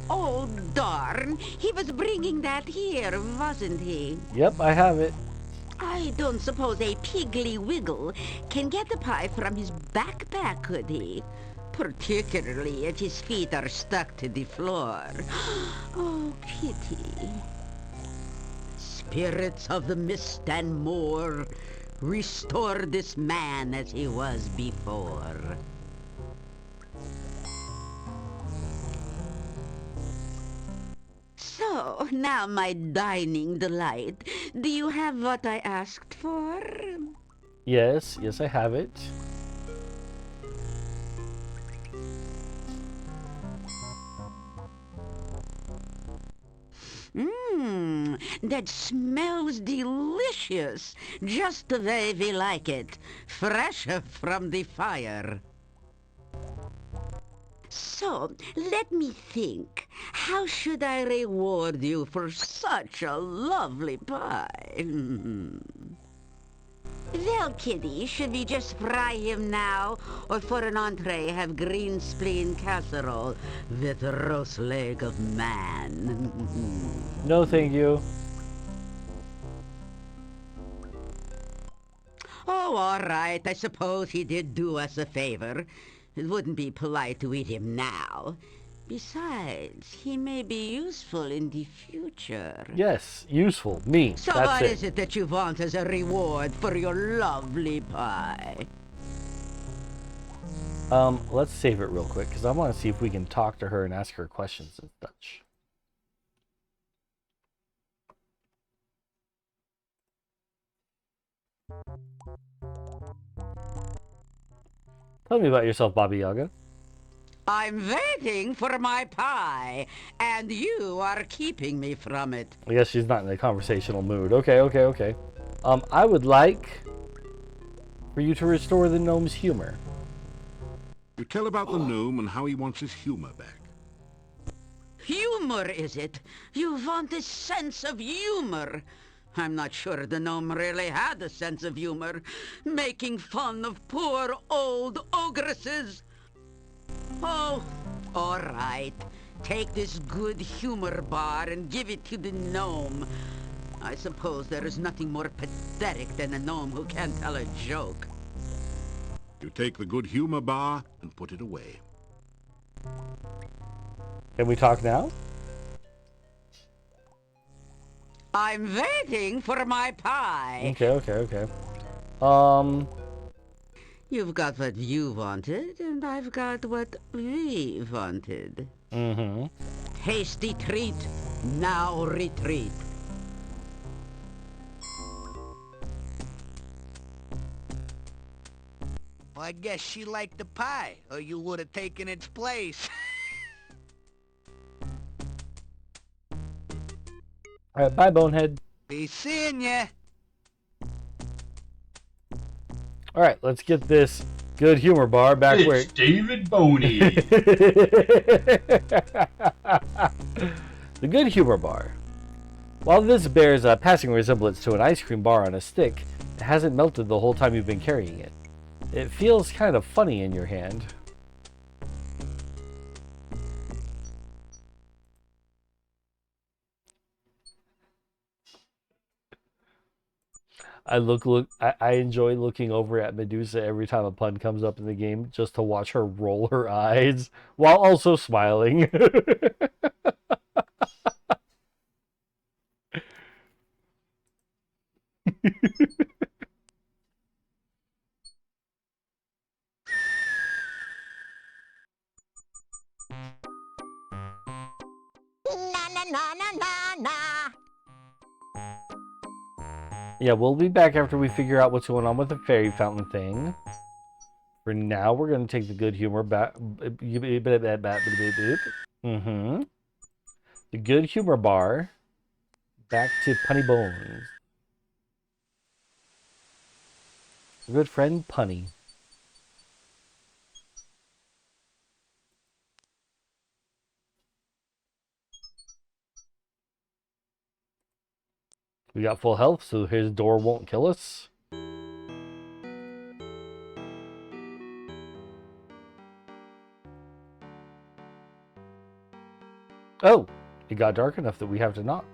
Oh, darn. He was bringing that here, wasn't he? Yep, I have it. I don't suppose a Piggly Wiggle can get the pie from his backpack, could he? Particularly if his feet are stuck to the floor. Oh, pity. Spirits of the mist and more, restore this man as he was before. So, now my dining delight, do you have what I asked for? Yes, I have it. That smells delicious, just the way we like it, fresh from the fire. So, let me think. How should I reward you for such a lovely pie? Well, Kitty, should we just fry him now? Or for an entree, have green spleen casserole with roast leg of man? No, thank you. Oh, all right. I suppose he did do us a favor. It wouldn't be polite to eat him now. Besides, he may be useful in the future. Yes, useful. Me. So That's what it. is it that you want as a reward for your lovely pie? Let's save it real quick, because I want to see if we can talk to her and ask her questions in Dutch. Tell me about yourself, Baba Yaga. I'm waiting for my pie, and you are keeping me from it. I guess she's not in a conversational mood. Okay. I would like for you to restore the gnome's humor. You tell about the gnome and how he wants his humor back. Humor, is it? You want a sense of humor. I'm not sure the gnome really had a sense of humor, making fun of poor old ogresses. Oh, all right. Take this good humor bar and give it to the gnome. I suppose there is nothing more pathetic than a gnome who can't tell a joke. You take the good humor bar and put it away. Can we talk now? I'm waiting for my pie. Okay. You've got what you wanted, and I've got what we wanted. Mm-hmm. Hasty treat, now retreat. I guess she liked the pie, or you would have taken its place. Alright, bye, Bonehead. Be seeing ya. Alright, let's get this good humor bar back It's where... David Boney. The good humor bar. While this bears a passing resemblance to an ice cream bar on a stick, it hasn't melted the whole time you've been carrying it. It feels kind of funny in your hand. I enjoy looking over at Medusa every time a pun comes up in the game, just to watch her roll her eyes while also smiling. Yeah, we'll be back after we figure out what's going on with the fairy fountain thing. For now, we're going to take the good humor back. Mm-hmm. The good humor bar back to Punny Bones. Good friend, Punny. We got full health, so his door won't kill us. Oh, it got dark enough that we have to knock.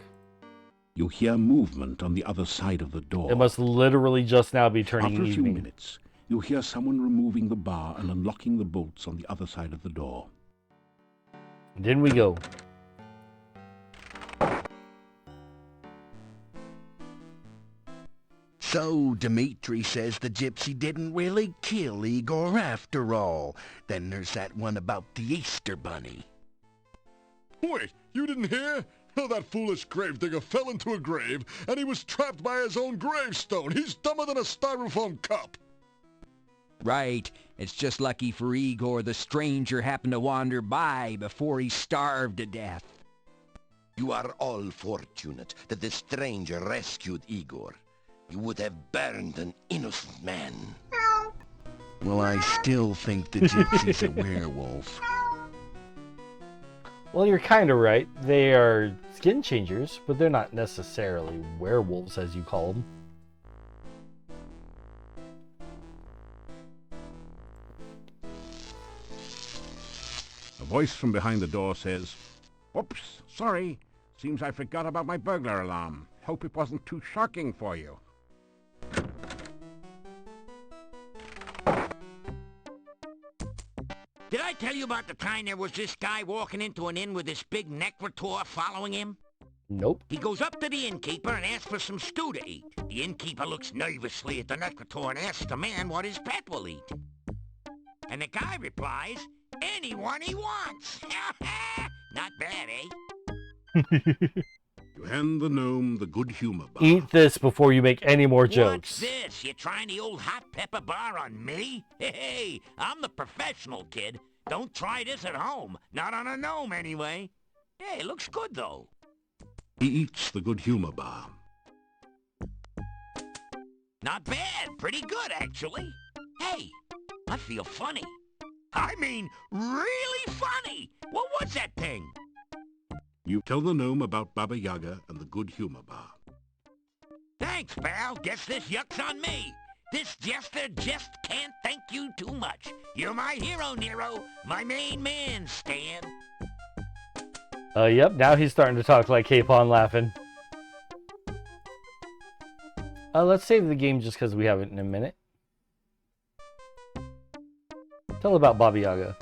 You hear movement on the other side of the door. It must literally just now be turning After a few evening. minutes, you hear someone removing the bar and unlocking the bolts on the other side of the door. And in we go. So Dmitri says the gypsy didn't really kill Igor after all. Then there's that one about the Easter bunny. Wait, you didn't hear? Oh, that foolish gravedigger fell into a grave, and he was trapped by his own gravestone. He's dumber than a styrofoam cup. Right. It's just lucky for Igor the stranger happened to wander by before he starved to death. You are all fortunate that the stranger rescued Igor. You would have burned an innocent man. Well, I still think the gypsy's a werewolf. Well, you're kind of right. They are skin changers, but they're not necessarily werewolves, as you call them. voice from behind the door says, "Oops, sorry. Seems I forgot about my burglar alarm. Hope it wasn't too shocking for you." Did I tell you about the time there was this guy walking into an inn with this big necrotor following him? Nope. He goes up to the innkeeper and asks for some stew to eat. The innkeeper looks nervously at the necrotor and asks the man what his pet will eat. And the guy replies, "Anyone he wants." Not bad, eh? You hand the gnome the good humor bar. Eat this before you make any more jokes. What's this? You trying the old hot pepper bar on me? Hey, I'm the professional, kid. Don't try this at home. Not on a gnome, anyway. Hey, it looks good, though. He eats the good humor bar. Not bad. Pretty good, actually. Hey, I feel funny. I mean, really funny. What was that thing? You tell the gnome about Baba Yaga and the good humor bar. Thanks, pal. Guess this yuck's on me. This jester just can't thank you too much. You're my hero, Nero. My main man, Stan. Yep, now he's starting to talk like Capon laughing. Let's save the game just because we have it in a minute. Tell about Baba Yaga.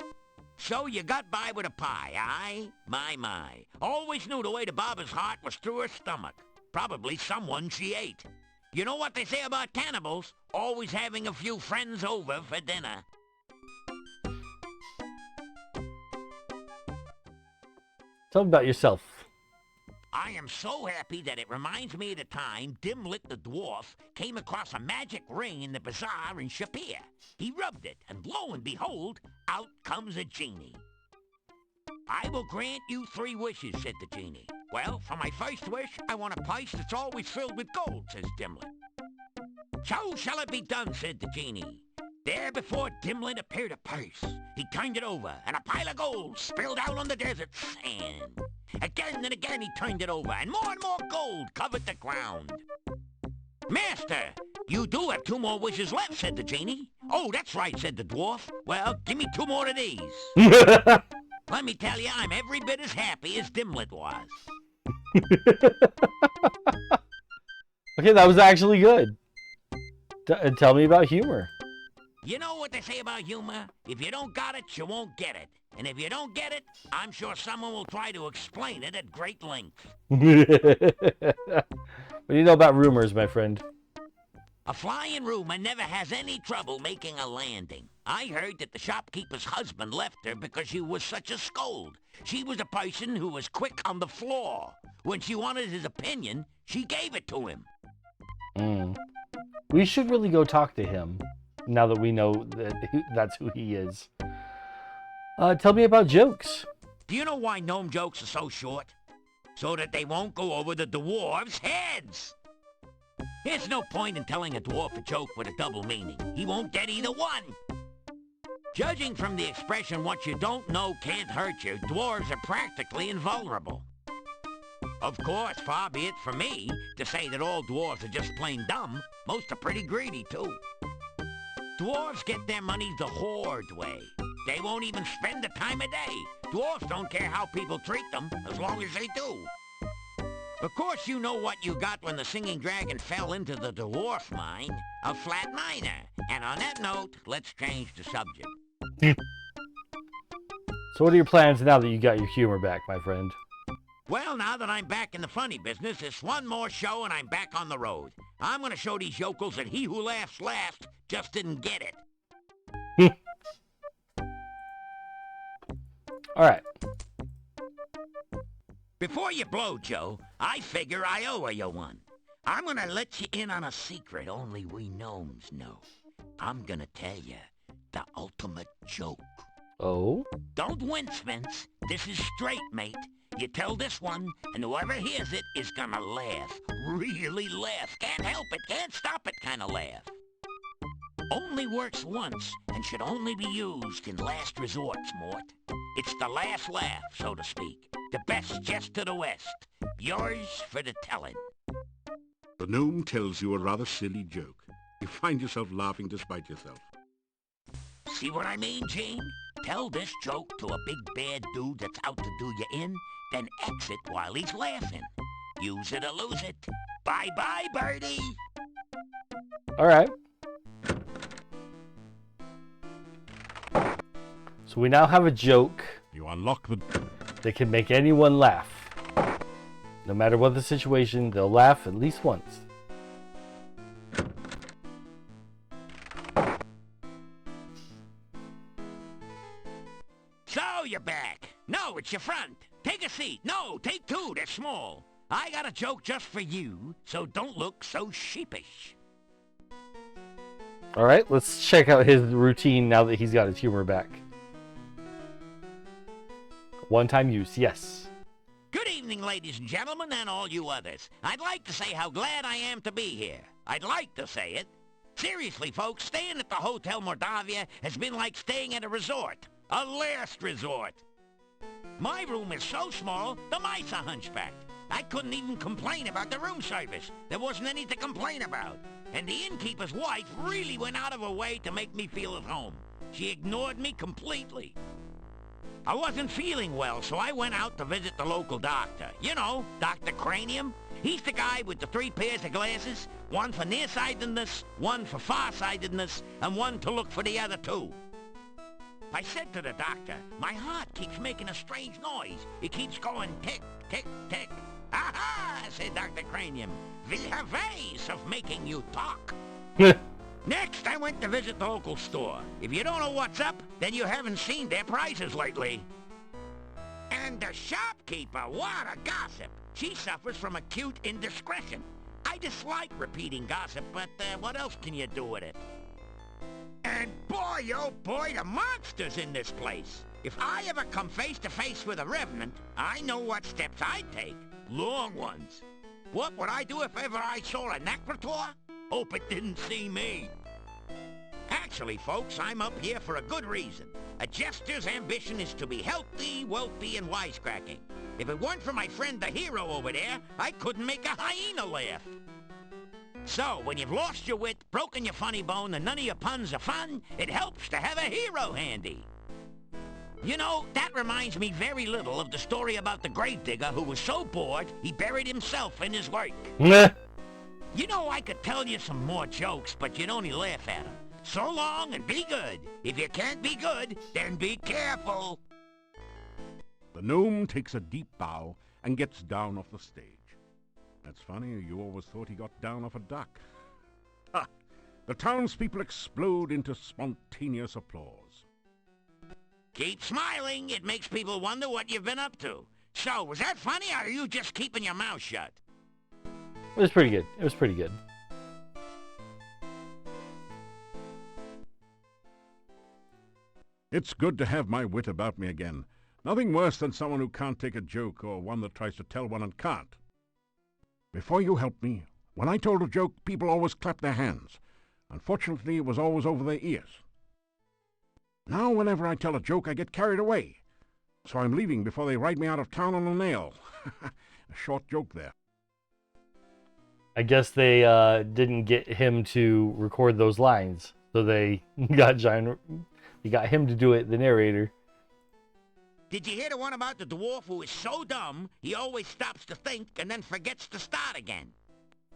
So you got by with a pie, aye? My. Always knew the way to Baba's heart was through her stomach. Probably someone she ate. You know what they say about cannibals? Always having a few friends over for dinner. Tell me about yourself. I am so happy that it reminds me of the time Dimlit the dwarf came across a magic ring in the bazaar in Shapir. He rubbed it, and lo and behold, out comes a genie. "I will grant you 3 wishes," said the genie. "Well, for my first wish, I want a purse that's always filled with gold," says Dimlit. "So shall it be done," said the genie. There before Dimlit appeared a purse. He turned it over, and a pile of gold spilled out on the desert sand. Again and again he turned it over, and more gold covered the ground. "Master, you do have 2 more wishes left," said the genie. "Oh, that's right," said the dwarf. "Well, give me 2 more of these." Let me tell you, I'm every bit as happy as Dimlit was. Okay, that was actually good. Tell me about humor. You know what they say about humor? If you don't got it, you won't get it. And if you don't get it, I'm sure someone will try to explain it at great length. What do you know about rumors, my friend? A flying rumor never has any trouble making a landing. I heard that the shopkeeper's husband left her because she was such a scold. She was a person who was quick on the floor. When she wanted his opinion, she gave it to him. We should really go talk to him, now that we know that that's who he is. Tell me about jokes. Do you know why gnome jokes are so short? So that they won't go over the dwarves' heads. There's no point in telling a dwarf a joke with a double meaning. He won't get either one. Judging from the expression, "what you don't know can't hurt you," dwarves are practically invulnerable. Of course, far be it from me to say that all dwarves are just plain dumb. Most are pretty greedy, too. Dwarves get their money the horde way. They won't even spend the time of day. Dwarves don't care how people treat them, as long as they do. Of course, you know what you got when the singing dragon fell into the dwarf mine. A flat miner. And on that note, let's change the subject. So what are your plans now that you got your humor back, my friend? Well, now that I'm back in the funny business, it's one more show and I'm back on the road. I'm going to show these yokels that he who laughs last just didn't get it. All right. Before you blow, Joe, I figure I owe you one. I'm going to let you in on a secret only we gnomes know. I'm going to tell you the ultimate joke. Oh? Don't wince, Vince. This is straight, mate. You tell this one, and whoever hears it is gonna laugh. Really laugh. Can't help it, can't stop it kind of laugh. Only works once, and should only be used in last resorts, Mort. It's the last laugh, so to speak. The best jest to the west. Yours for the telling. The gnome tells you a rather silly joke. You find yourself laughing despite yourself. See what I mean, Gene? Tell this joke to a big bad dude that's out to do you in, then exit while he's laughing. Use it or lose it. Bye-bye, birdie. All right. So we now have a joke. You unlock the... that can make anyone laugh. No matter what the situation, they'll laugh at least once. So you're back. No, it's your front. Take a seat. No, take two. They're small. I got a joke just for you, so don't look so sheepish. All right, let's check out his routine now that he's got his humor back. One-time use, yes. Good evening, ladies and gentlemen, and all you others. I'd like to say how glad I am to be here. I'd like to say it. Seriously, folks, staying at the Hotel Mordavia has been like staying at a resort. A last resort. My room is so small, the mice are hunchbacked. I couldn't even complain about the room service. There wasn't any to complain about. And the innkeeper's wife really went out of her way to make me feel at home. She ignored me completely. I wasn't feeling well, so I went out to visit the local doctor. You know, Dr. Cranium. He's the guy with the 3 pairs of glasses. One for nearsightedness, one for farsightedness, and one to look for the other 2. I said to the doctor, my heart keeps making a strange noise. It keeps going tick, tick, tick. Aha, said Dr. Cranium. We have ways of making you talk. Next, I went to visit the local store. If you don't know what's up, then you haven't seen their prices lately. And the shopkeeper, what a gossip. She suffers from acute indiscretion. I dislike repeating gossip, but what else can you do with it? And boy, oh boy, the monsters in this place. If I ever come face to face with a revenant, I know what steps I'd take. Long ones. What would I do if ever I saw a necrotor? Hope it didn't see me. Actually, folks, I'm up here for a good reason. A jester's ambition is to be healthy, wealthy, and wisecracking. If it weren't for my friend the hero over there, I couldn't make a hyena laugh. So, when you've lost your wit, broken your funny bone, and none of your puns are fun, it helps to have a hero handy. You know, that reminds me very little of the story about the gravedigger who was so bored, he buried himself in his work. You know, I could tell you some more jokes, but you'd only laugh at them. So long and be good. If you can't be good, then be careful. The gnome takes a deep bow and gets down off the stage. That's funny, you always thought he got down off a duck. Ha! The townspeople explode into spontaneous applause. Keep smiling. It makes people wonder what you've been up to. So, was that funny, or are you just keeping your mouth shut? It was pretty good. It was pretty good. It's good to have my wit about me again. Nothing worse than someone who can't take a joke or one that tries to tell one and can't. Before you helped me, when I told a joke, people always clapped their hands. Unfortunately, it was always over their ears. Now, whenever I tell a joke, I get carried away. So I'm leaving before they write me out of town on a nail. A short joke there. I guess they didn't get him to record those lines, so they got him to do it, the narrator. Did you hear the one about the dwarf who is so dumb, he always stops to think and then forgets to start again?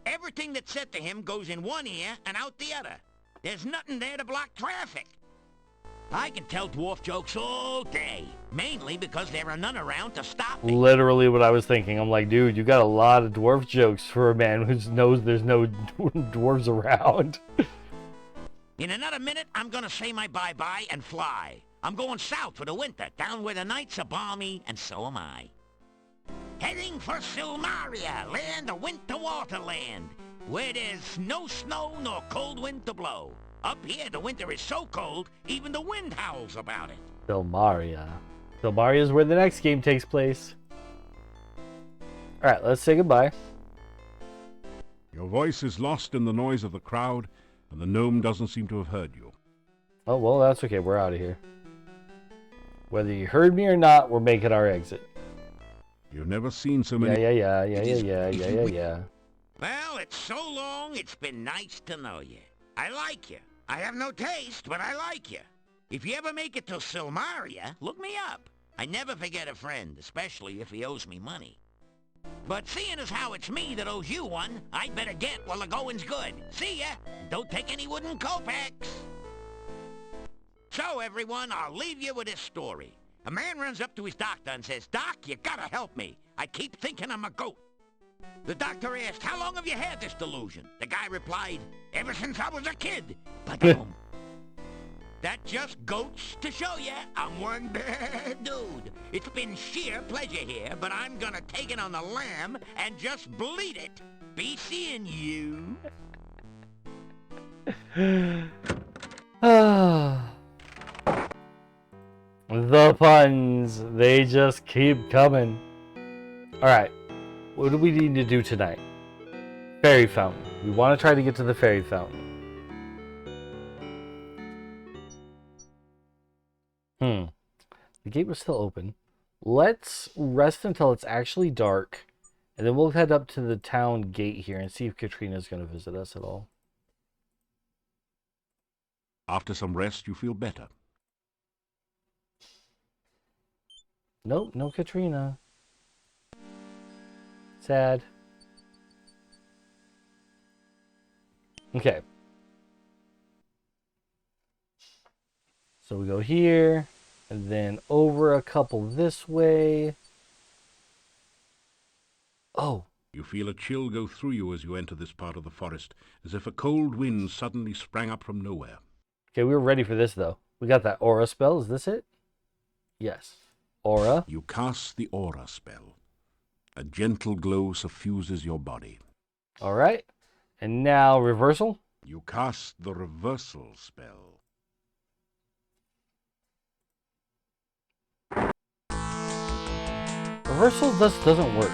Everything that's said to him goes in one ear and out the other. There's nothing there to block traffic. I can tell dwarf jokes all day, mainly because there are none around to stop me. Literally what I was thinking. I'm like, dude, you got a lot of dwarf jokes for a man who knows there's no dwarves around. In another minute, I'm gonna say my bye-bye and fly. I'm going south for the winter, down where the nights are balmy, and so am I. Heading for Silmaria, land of winter waterland, where there's no snow nor cold wind to blow. Up here, the winter is so cold, even the wind howls about it. Silmaria. Silmaria is where the next game takes place. Alright, let's say goodbye. Your voice is lost in the noise of the crowd, and the gnome doesn't seem to have heard you. Oh, well, that's okay. We're out of here. Whether you heard me or not, we're making our exit. You've never seen so many... Yeah. Well, it's so long, it's been nice to know you. I like you. I have no taste, but I like you. If you ever make it to Silmaria, look me up. I never forget a friend, especially if he owes me money. But seeing as how it's me that owes you one, I'd better get while the going's good. See ya! Don't take any wooden kopecks! So, everyone, I'll leave you with this story. A man runs up to his doctor and says, "Doc, you gotta help me. I keep thinking I'm a goat." The doctor asked, "How long have you had this delusion?" The guy replied, "Ever since I was a kid." Ba-dum. That just goes to show ya I'm one bad dude. It's been sheer pleasure here, but I'm gonna take it on the lamb and just bleed it. Be seeing you. The puns, they just keep coming. Alright, what do we need to do tonight? Fairy fountain. We want to try to get to the fairy fountain. The gate was still open. Let's rest until it's actually dark, and then we'll head up to the town gate here and see if Katrina's going to visit us at all. After some rest, you feel better. Nope, no Katrina. Sad. Okay. So we go here, and then over a couple this way. Oh. You feel a chill go through you as you enter this part of the forest, as if a cold wind suddenly sprang up from nowhere. Okay, we were ready for this, though. We got that aura spell. Is this it? Yes. Aura. You cast the aura spell. A gentle glow suffuses your body. All right. And now reversal. You cast the reversal spell. Reversal just doesn't work.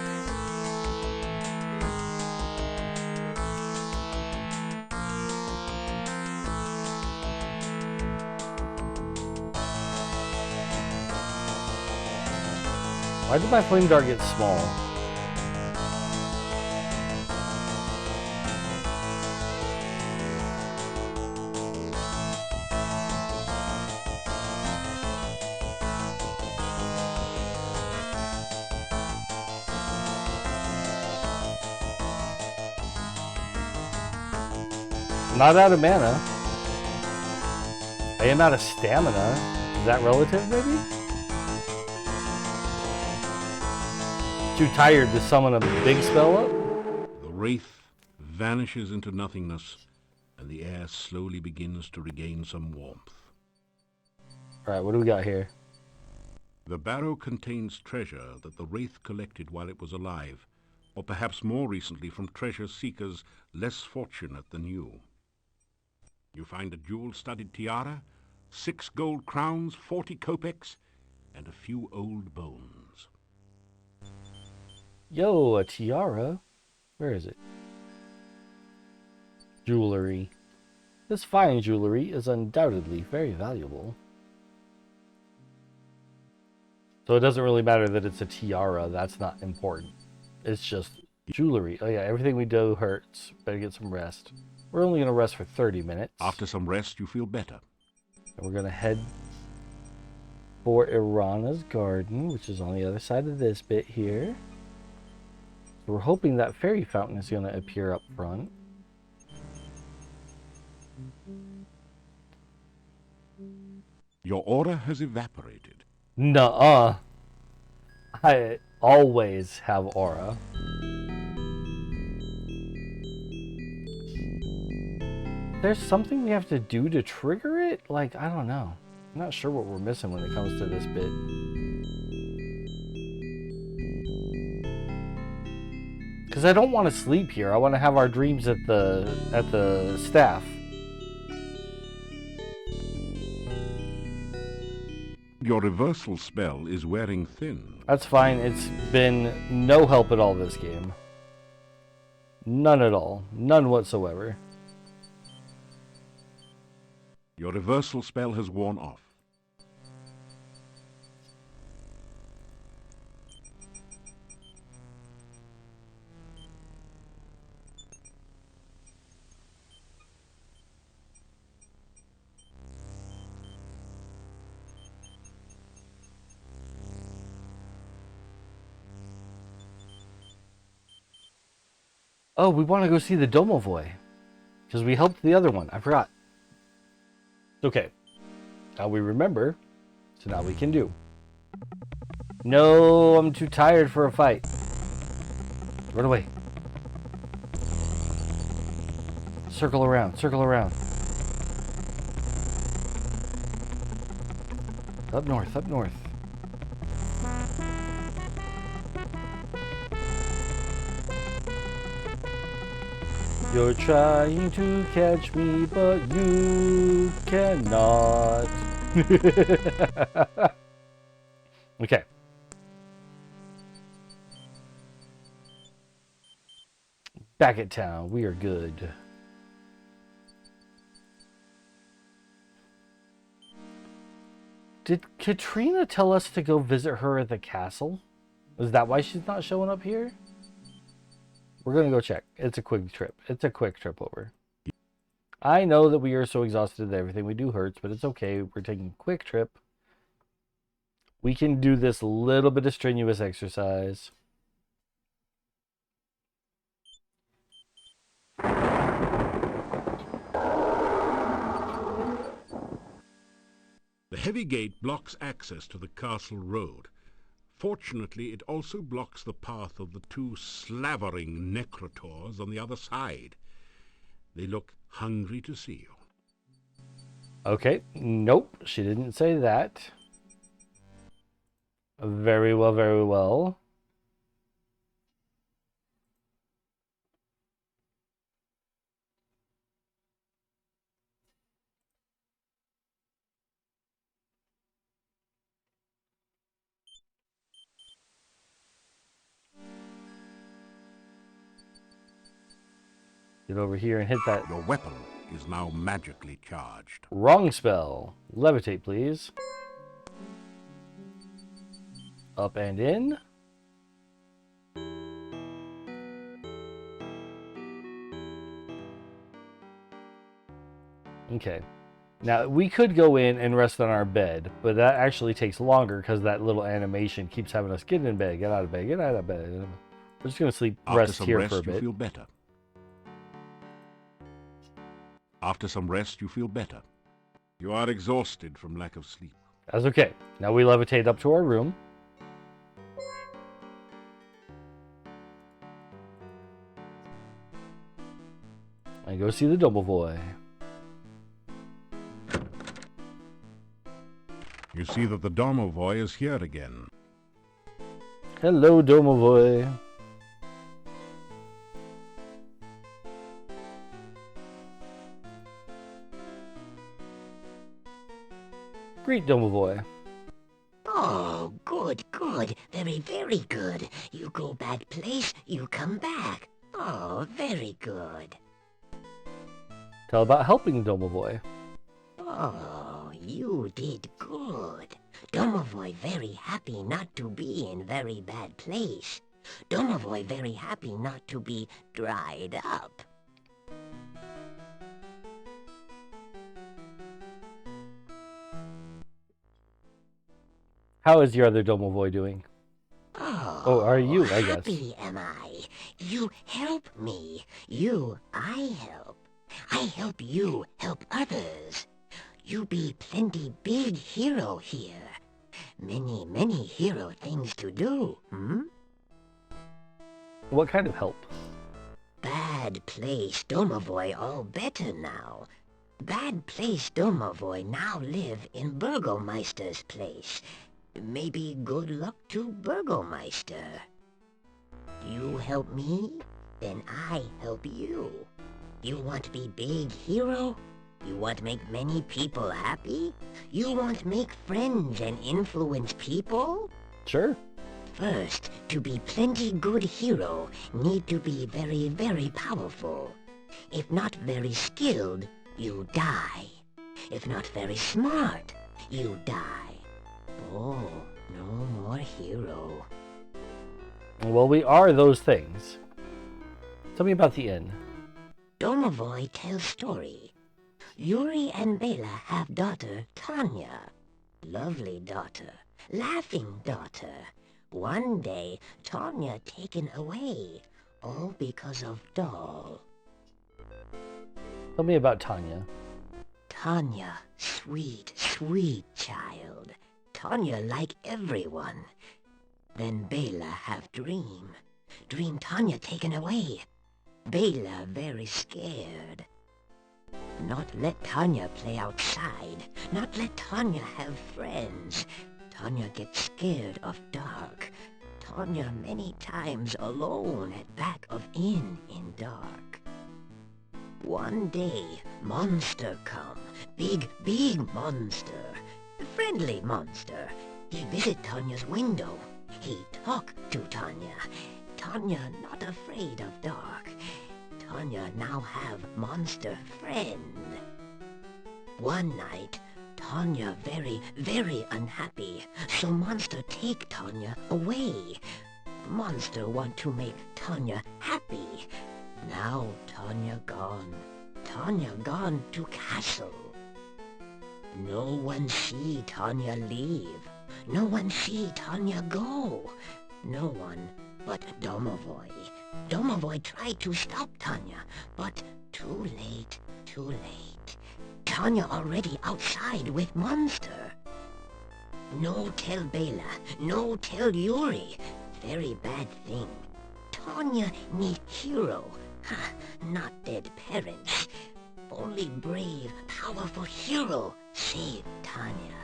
Why did my flame dart get small? Not out of mana. I am out of stamina. Is that relative, maybe? Too tired to summon a big spell up? The wraith vanishes into nothingness, and the air slowly begins to regain some warmth. Alright, what do we got here? The barrow contains treasure that the wraith collected while it was alive, or perhaps more recently from treasure seekers less fortunate than you. You find a jewel-studded tiara, 6 gold crowns, 40 kopecks, and a few old bones. Yo, a tiara? Where is it? Jewelry. This fine jewelry is undoubtedly very valuable. So it doesn't really matter that it's a tiara, that's not important. It's just jewelry. Oh yeah, everything we do hurts. Better get some rest. We're only going to rest for 30 minutes. After some rest, you feel better. And we're going to head for Irana's garden, which is on the other side of this bit here. So we're hoping that fairy fountain is going to appear up front. Your aura has evaporated. Nuh-uh. I always have aura. There's something we have to do to trigger it? Like, I don't know. I'm not sure what we're missing when it comes to this bit. Because I don't want to sleep here. I want to have our dreams at the staff. Your reversal spell is wearing thin. That's fine. It's been no help at all this game. None at all. None whatsoever. Your reversal spell has worn off. Oh, we want to go see the Domovoy. Because we helped the other one. I forgot. Okay. Now we remember. So now we can do. No, I'm too tired for a fight. Run away. Circle around. Circle around. Up north. Up north. You're trying to catch me, but you cannot. Okay. Back at town. We are good. Did Katrina tell us to go visit her at the castle? Is that why she's not showing up here? We're going to go check. It's a quick trip. It's a quick trip over. I know that we are so exhausted that everything we do hurts, but it's okay. We're taking a quick trip. We can do this little bit of strenuous exercise. The heavy gate blocks access to the castle road. Fortunately, it also blocks the path of the two slavering necrotors on the other side. They look hungry to see you. Okay. Nope. She didn't say that. Very well, very well. Get over here and hit that. Your weapon is now magically charged. Wrong spell. Levitate, please. Up and in. Okay. Now, we could go in and rest on our bed, but that actually takes longer because that little animation keeps having us get in bed, get out of bed, get out of bed. We're just going to sleep, rest here for a bit. You feel better. After some rest, you feel better. You are exhausted from lack of sleep. That's okay. Now we levitate up to our room. And go see the Domovoy. You see that the Domovoy is here again. Hello, Domovoy. Greet, Domovoy. Oh, good, good. Very, very good. You go bad place, you come back. Oh, very good. Tell about helping Domovoy. Oh, you did good. Domovoy very happy not to be in very bad place. Domovoy very happy not to be dried up. How is your other Domovoy doing? Oh, are you, I guess. Happy am I. You help me. I help. I help you help others. You be plenty big hero here. Many, many hero things to do, What kind of help? Bad place Domovoy all better now. Bad place Domovoy now live in Burgomeister's place. Maybe good luck to Burgomeister. You help me, then I help you. You want to be big hero? You want to make many people happy? You want to make friends and influence people? Sure. First, to be plenty good hero, need to be very, very powerful. If not very skilled, you die. If not very smart, you die. Oh, no more hero. Well, we are those things. Tell me about the inn. Domovoy tells story. Yuri and Bela have daughter, Tanya. Lovely daughter. Laughing daughter. One day, Tanya taken away. All because of doll. Tell me about Tanya. Tanya, sweet, sweet child. Tanya like everyone. Then Bela have dream. Dream Tanya taken away. Bela very scared. Not let Tanya play outside. Not let Tanya have friends. Tanya get scared of dark. Tanya many times alone at back of inn in dark. One day, monster come. Big, big monster. Friendly monster. He visit Tanya's window. He talk to Tanya. Tanya not afraid of dark. Tanya now have monster friend. One night, Tanya very, very unhappy. So monster take Tanya away. Monster want to make Tanya happy. Now Tanya gone. Tanya gone to castle. No one see Tanya leave. No one see Tanya go. No one but Domovoy. Domovoy tried to stop Tanya, but too late, too late. Tanya already outside with monster. No tell Bela, no tell Yuri. Very bad thing. Tanya need hero. Ha, not dead parents. Only brave, powerful hero save Tanya.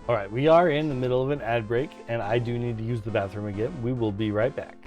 Alright, we are in the middle of an ad break, and I do need to use the bathroom again. We will be right back.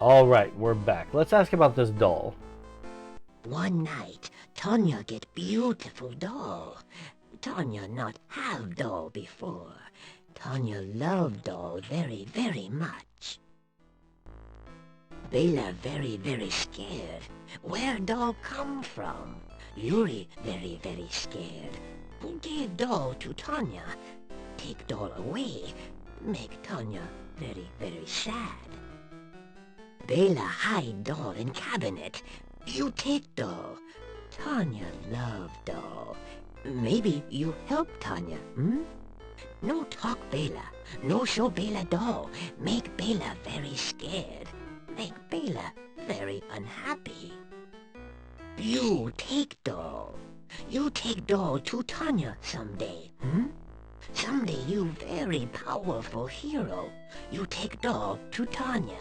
Alright, we're back. Let's ask about this doll. One night, Tanya get beautiful doll. Tanya not have doll before. Tanya love doll very, very much. Bela very, very scared. Where doll come from? Yuri very, very scared. Who gave doll to Tanya? Take doll away. Make Tanya very, very sad. Bela hide doll in cabinet. You take doll. Tanya love doll. Maybe you help Tanya, hmm? No talk Bela. No show Bela doll. Make Bela very scared. Make Bela very unhappy. You take doll. You take doll to Tanya someday, Someday you very powerful hero. You take doll to Tanya.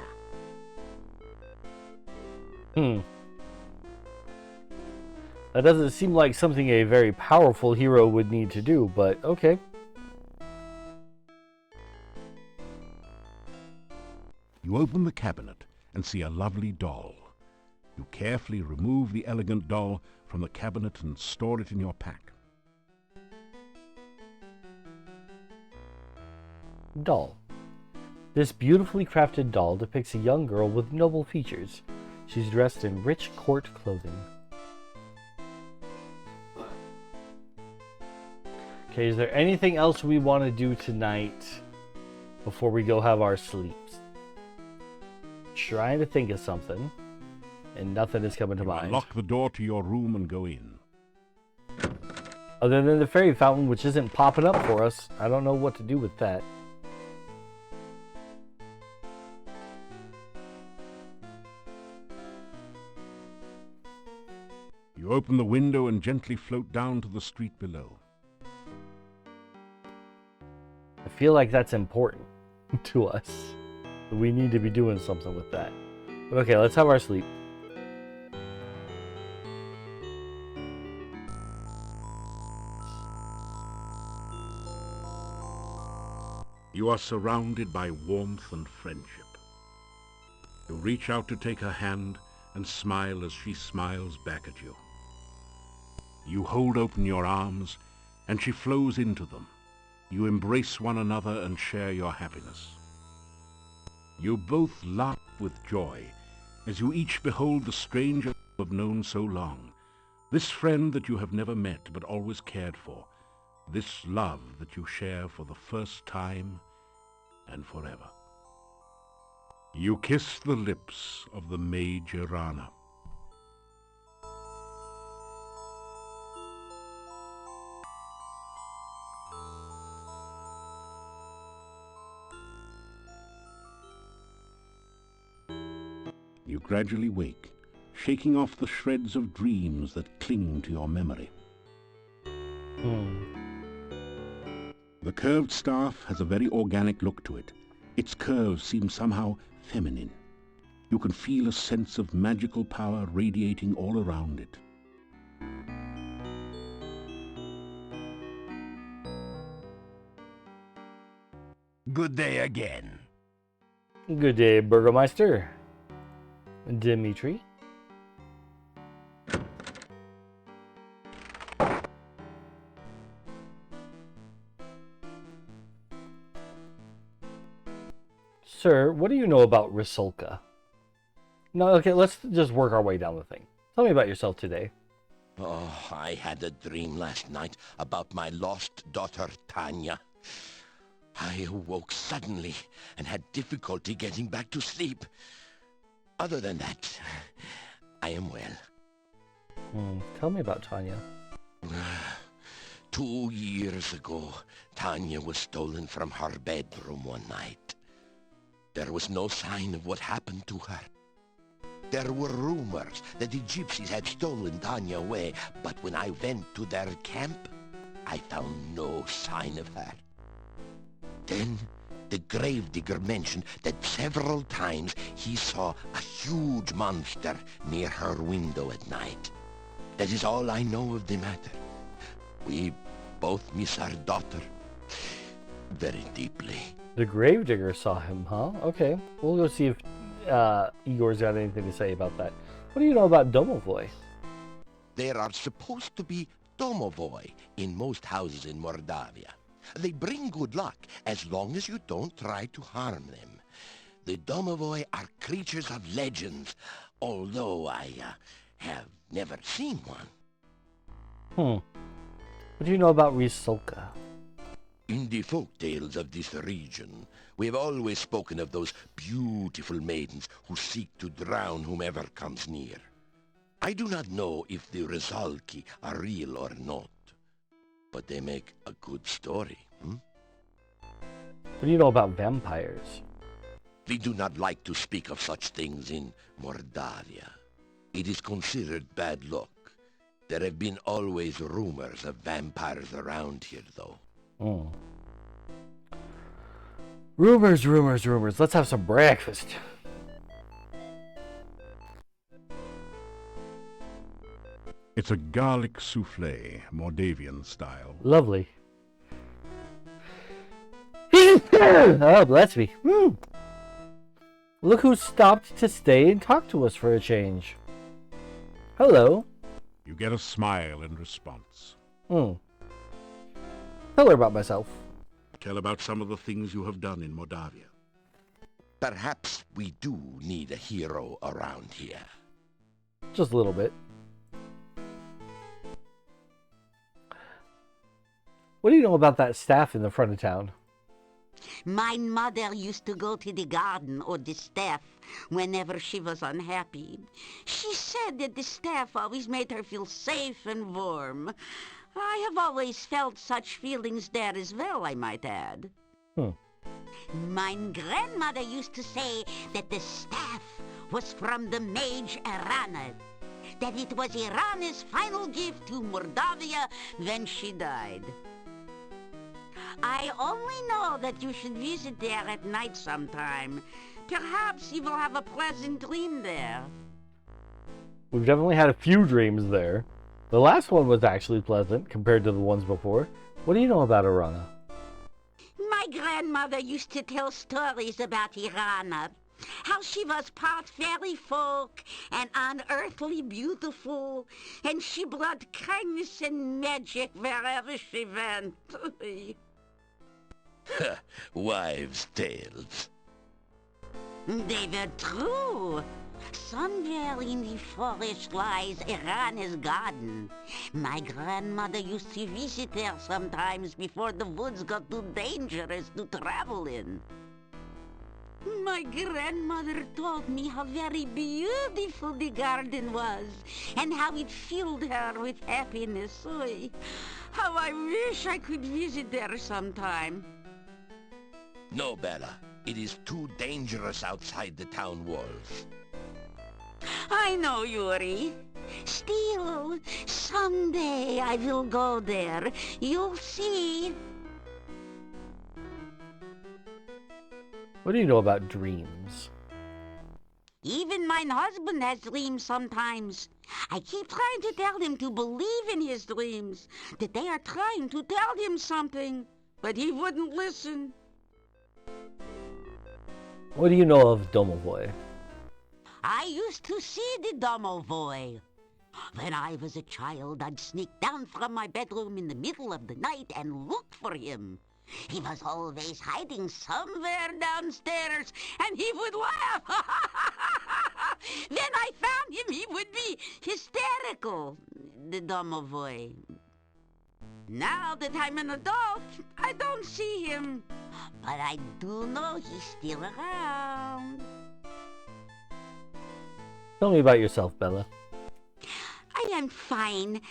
That doesn't seem like something a very powerful hero would need to do, but okay. You open the cabinet and see a lovely doll. You carefully remove the elegant doll from the cabinet and store it in your pack. Doll. This beautifully crafted doll depicts a young girl with noble features. She's dressed in rich court clothing. Okay, is there anything else we want to do tonight before we go have our sleeps? Trying to think of something, and nothing is coming to mind. Lock the door to your room and go in. Other than the fairy fountain, which isn't popping up for us, I don't know what to do with that. You open the window and gently float down to the street below. I feel like that's important to us. We need to be doing something with that. But okay, let's have our sleep. You are surrounded by warmth and friendship. You reach out to take her hand and smile as she smiles back at you. You hold open your arms and she flows into them. You embrace one another and share your happiness. You both laugh with joy as you each behold the stranger you have known so long, this friend that you have never met but always cared for, this love that you share for the first time and forever. You kiss the lips of the Major Rana. You gradually wake, shaking off the shreds of dreams that cling to your memory. The curved staff has a very organic look to it. Its curves seem somehow feminine. You can feel a sense of magical power radiating all around it. Good day again. Good day, Burgermeister. Dimitri. Sir, what do you know about Risolka? No, okay, let's just work our way down the thing. Tell me about yourself today. Oh, I had a dream last night about my lost daughter, Tanya. I awoke suddenly and had difficulty getting back to sleep. Other than that, I am well. Tell me about Tanya. 2 years ago, Tanya was stolen from her bedroom one night. There was no sign of what happened to her. There were rumors that the gypsies had stolen Tanya away, but when I went to their camp, I found no sign of her. Then the gravedigger mentioned that several times he saw a huge monster near her window at night. That is all I know of the matter. We both miss our daughter very deeply. The gravedigger saw him, huh? Okay, we'll go see if Igor's got anything to say about that. What do you know about Domovoi? There are supposed to be domovoi in most houses in Mordavia. They bring good luck as long as you don't try to harm them. The domovoi are creatures of legends, although I have never seen one. What do you know about Risolka? In the folk tales of this region, we have always spoken of those beautiful maidens who seek to drown whomever comes near. I do not know if the Rizalki are real or not, but they make a good story. What do you know about vampires? We do not like to speak of such things in Mordavia. It is considered bad luck. There have been always rumors of vampires around here, though. Hmm. Rumors, rumors, rumors. Let's have some breakfast. It's a garlic souffle, Mordavian style. Lovely. Oh, bless me. Look who stopped to stay and talk to us for a change. Hello. You get a smile in response. Tell her about myself. Tell about some of the things you have done in Mordavia. Perhaps we do need a hero around here. Just a little bit. What do you know about that staff in the front of town? My mother used to go to the garden or the staff whenever she was unhappy. She said that the staff always made her feel safe and warm. I have always felt such feelings there as well, I might add. My grandmother used to say that the staff was from the mage Irana, that it was Irana's final gift to Mordavia when she died. I only know that you should visit there at night sometime. Perhaps you will have a pleasant dream there. We've definitely had a few dreams there. The last one was actually pleasant compared to the ones before. What do you know about Irana? My grandmother used to tell stories about Irana. How she was part fairy folk and unearthly beautiful, and she brought kindness and magic wherever she went. Wives' tales. They were true. Somewhere in the forest lies Irana's garden. My grandmother used to visit there sometimes before the woods got too dangerous to travel in. My grandmother told me how very beautiful the garden was and how it filled her with happiness. Oy, how I wish I could visit there sometime. No, Bella. It is too dangerous outside the town walls. I know, Yuri. Still, someday I will go there. You'll see. What do you know about dreams? Even my husband has dreams sometimes. I keep trying to tell him to believe in his dreams, that they are trying to tell him something, but he wouldn't listen. What do you know of Domovoy? I used to see the Domovoy. When I was a child, I'd sneak down from my bedroom in the middle of the night and look for him. He was always hiding somewhere downstairs, and he would laugh. When I found him, he would be hysterical, the Domovoy. Now that I'm an adult, I don't see him. But I do know he's still around. Tell me about yourself, Bella. I am fine,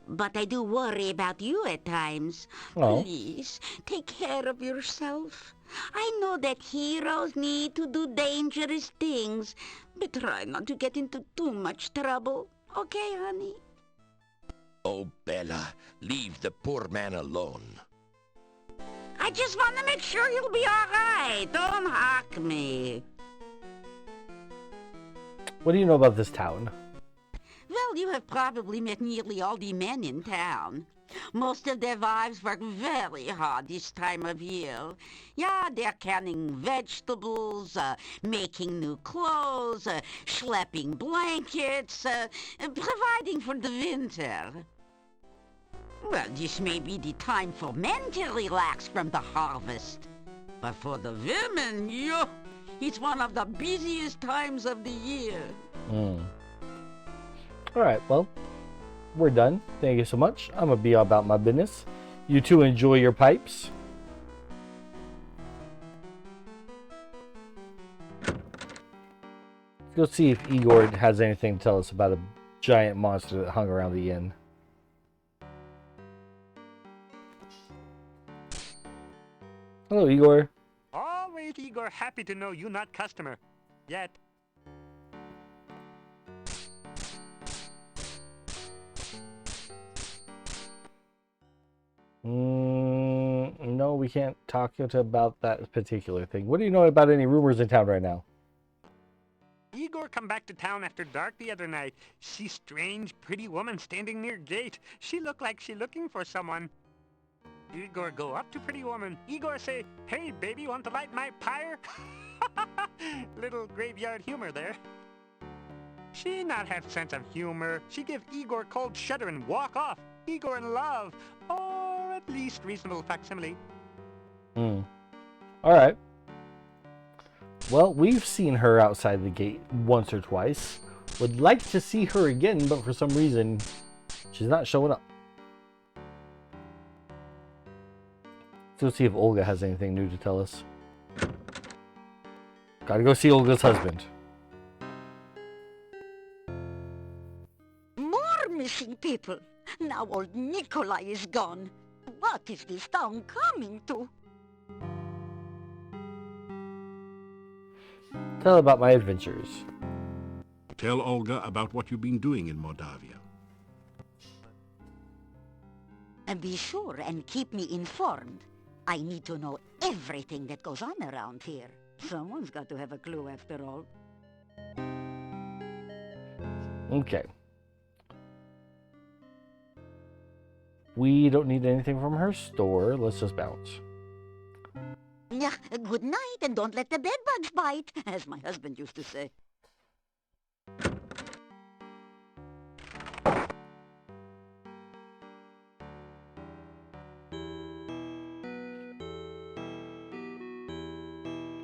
but I do worry about you at times. Oh. Please, take care of yourself. I know that heroes need to do dangerous things, but try not to get into too much trouble. Okay, honey? Oh, Bella, leave the poor man alone. I just want to make sure you'll be all right. Don't hawk me. What do you know about this town? Well, you have probably met nearly all the men in town. Most of their wives work very hard this time of year. Yeah, they're canning vegetables, making new clothes, schlepping blankets, providing for the winter. Well, this may be the time for men to relax from the harvest. But for the women, it's one of the busiest times of the year. Alright, well, we're done. Thank you so much. I'm going to be about my business. You two enjoy your pipes. Let's go see if Igor has anything to tell us about a giant monster that hung around the inn. Hello, Igor. Make Igor happy to know you not customer. Yet. No, we can't talk about that particular thing. What do you know about any rumors in town right now? Igor come back to town after dark the other night. See strange, pretty woman standing near gate. She look like she looking for someone. Igor go up to pretty woman. Igor say, "Hey, baby, want to light my pyre?" Little graveyard humor there. She not have sense of humor. She give Igor cold shudder and walk off. Igor in love. Or at least reasonable facsimile. All right. Well, we've seen her outside the gate once or twice. Would like to see her again, but for some reason, she's not showing up. Let's see if Olga has anything new to tell us. Gotta go see Olga's husband. More missing people. Now old Nikolai is gone. What is this town coming to? Tell about my adventures. Tell Olga about what you've been doing in Mordavia. And be sure and keep me informed. I need to know everything that goes on around here. Someone's got to have a clue after all. Okay. We don't need anything from her store. Let's just bounce. Yeah, good night and don't let the bedbugs bite, as my husband used to say.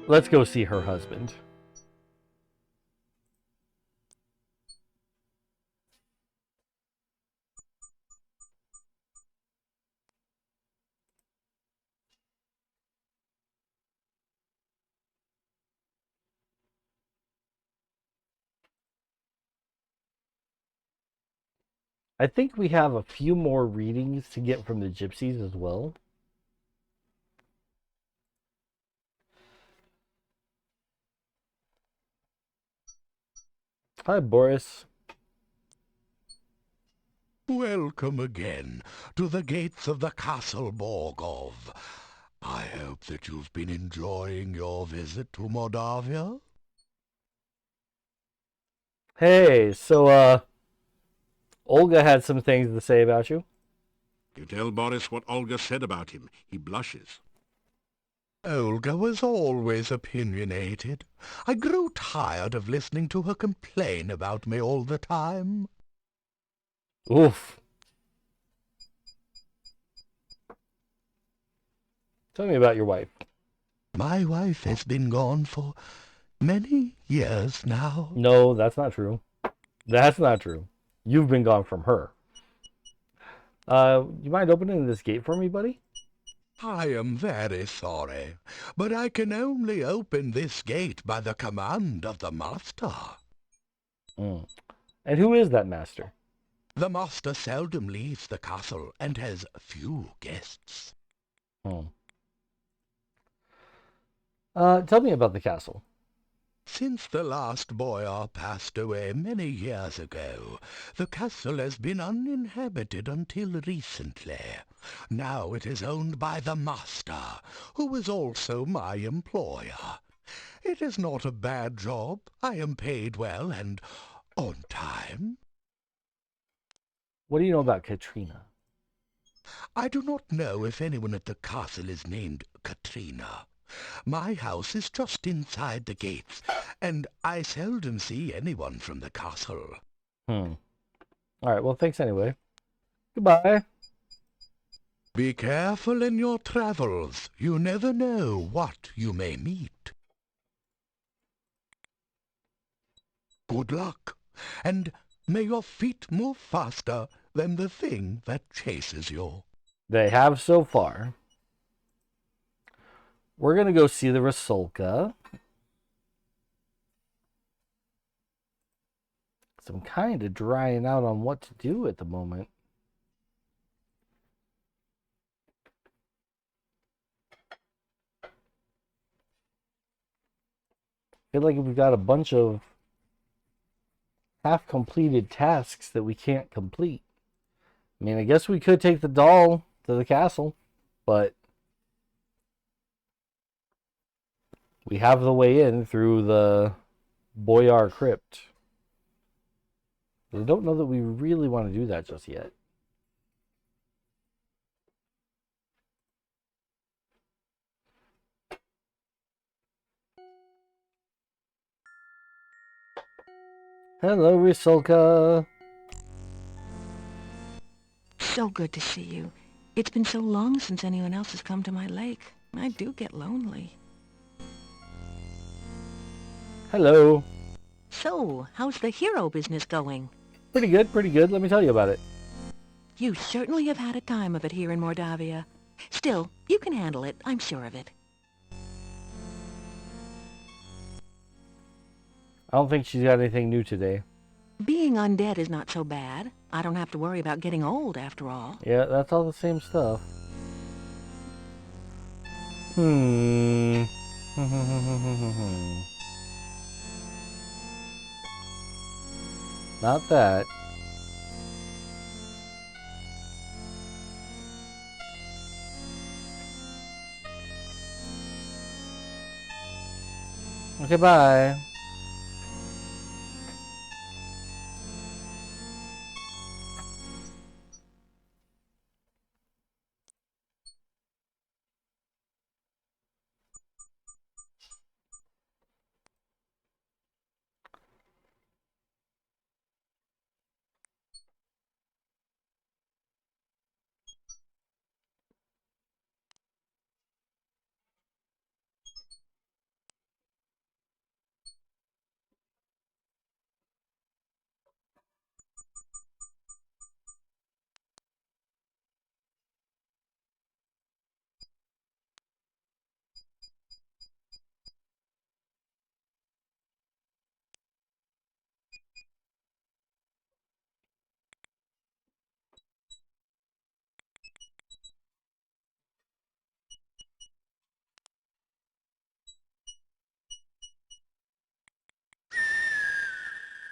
Let's go see her husband. I think we have a few more readings to get from the gypsies as well. Hi, Boris. Welcome again to the gates of the Castle Borgov. I hope that you've been enjoying your visit to Mordavia. Hey, so, Olga had some things to say about you. You tell Boris what Olga said about him. He blushes. Olga was always opinionated. I grew tired of listening to her complain about me all the time. Oof. Tell me about your wife. My wife has been gone for many years now. No, that's not true. That's not true. You've been gone from her. You mind opening this gate for me, buddy? I am very sorry, but I can only open this gate by the command of the master. And who is that master? The master seldom leaves the castle and has few guests. Tell me about the castle. Since the last boyar passed away many years ago, the castle has been uninhabited until recently. Now it is owned by the master, who is also my employer. It is not a bad job. I am paid well and on time. What do you know about Katrina? I do not know if anyone at the castle is named Katrina. My house is just inside the gates, and I seldom see anyone from the castle. All right, well, thanks anyway. Goodbye. Be careful in your travels. You never know what you may meet. Good luck, and may your feet move faster than the thing that chases you. They have so far. We're going to go see the Rasulka. So I'm kind of drying out on what to do at the moment. feel like we've got a bunch of half-completed tasks that we can't complete. I mean, I guess we could take the doll to the castle, but we have the way in through the Boyar Crypt. I don't know that we really want to do that just yet. Hello, Risolka. So good to see you. It's been so long since anyone else has come to my lake. I do get lonely. Hello. So, how's the hero business going? Pretty good, pretty good. Let me tell you about it. You certainly have had a time of it here in Mordavia. Still, you can handle it. I'm sure of it. I don't think she's got anything new today. Being undead is not so bad. I don't have to worry about getting old, after all. Yeah, that's all the same stuff. Not that. Okay, bye.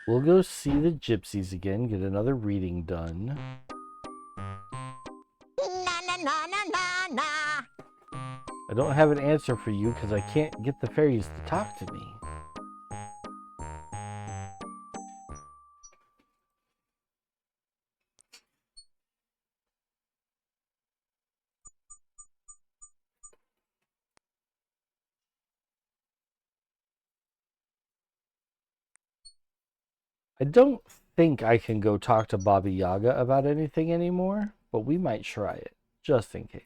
We'll go see the gypsies again, get another reading done. I don't have an answer for you because I can't get the fairies to talk to me. I don't think I can go talk to Baba Yaga about anything anymore, but we might try it, just in case.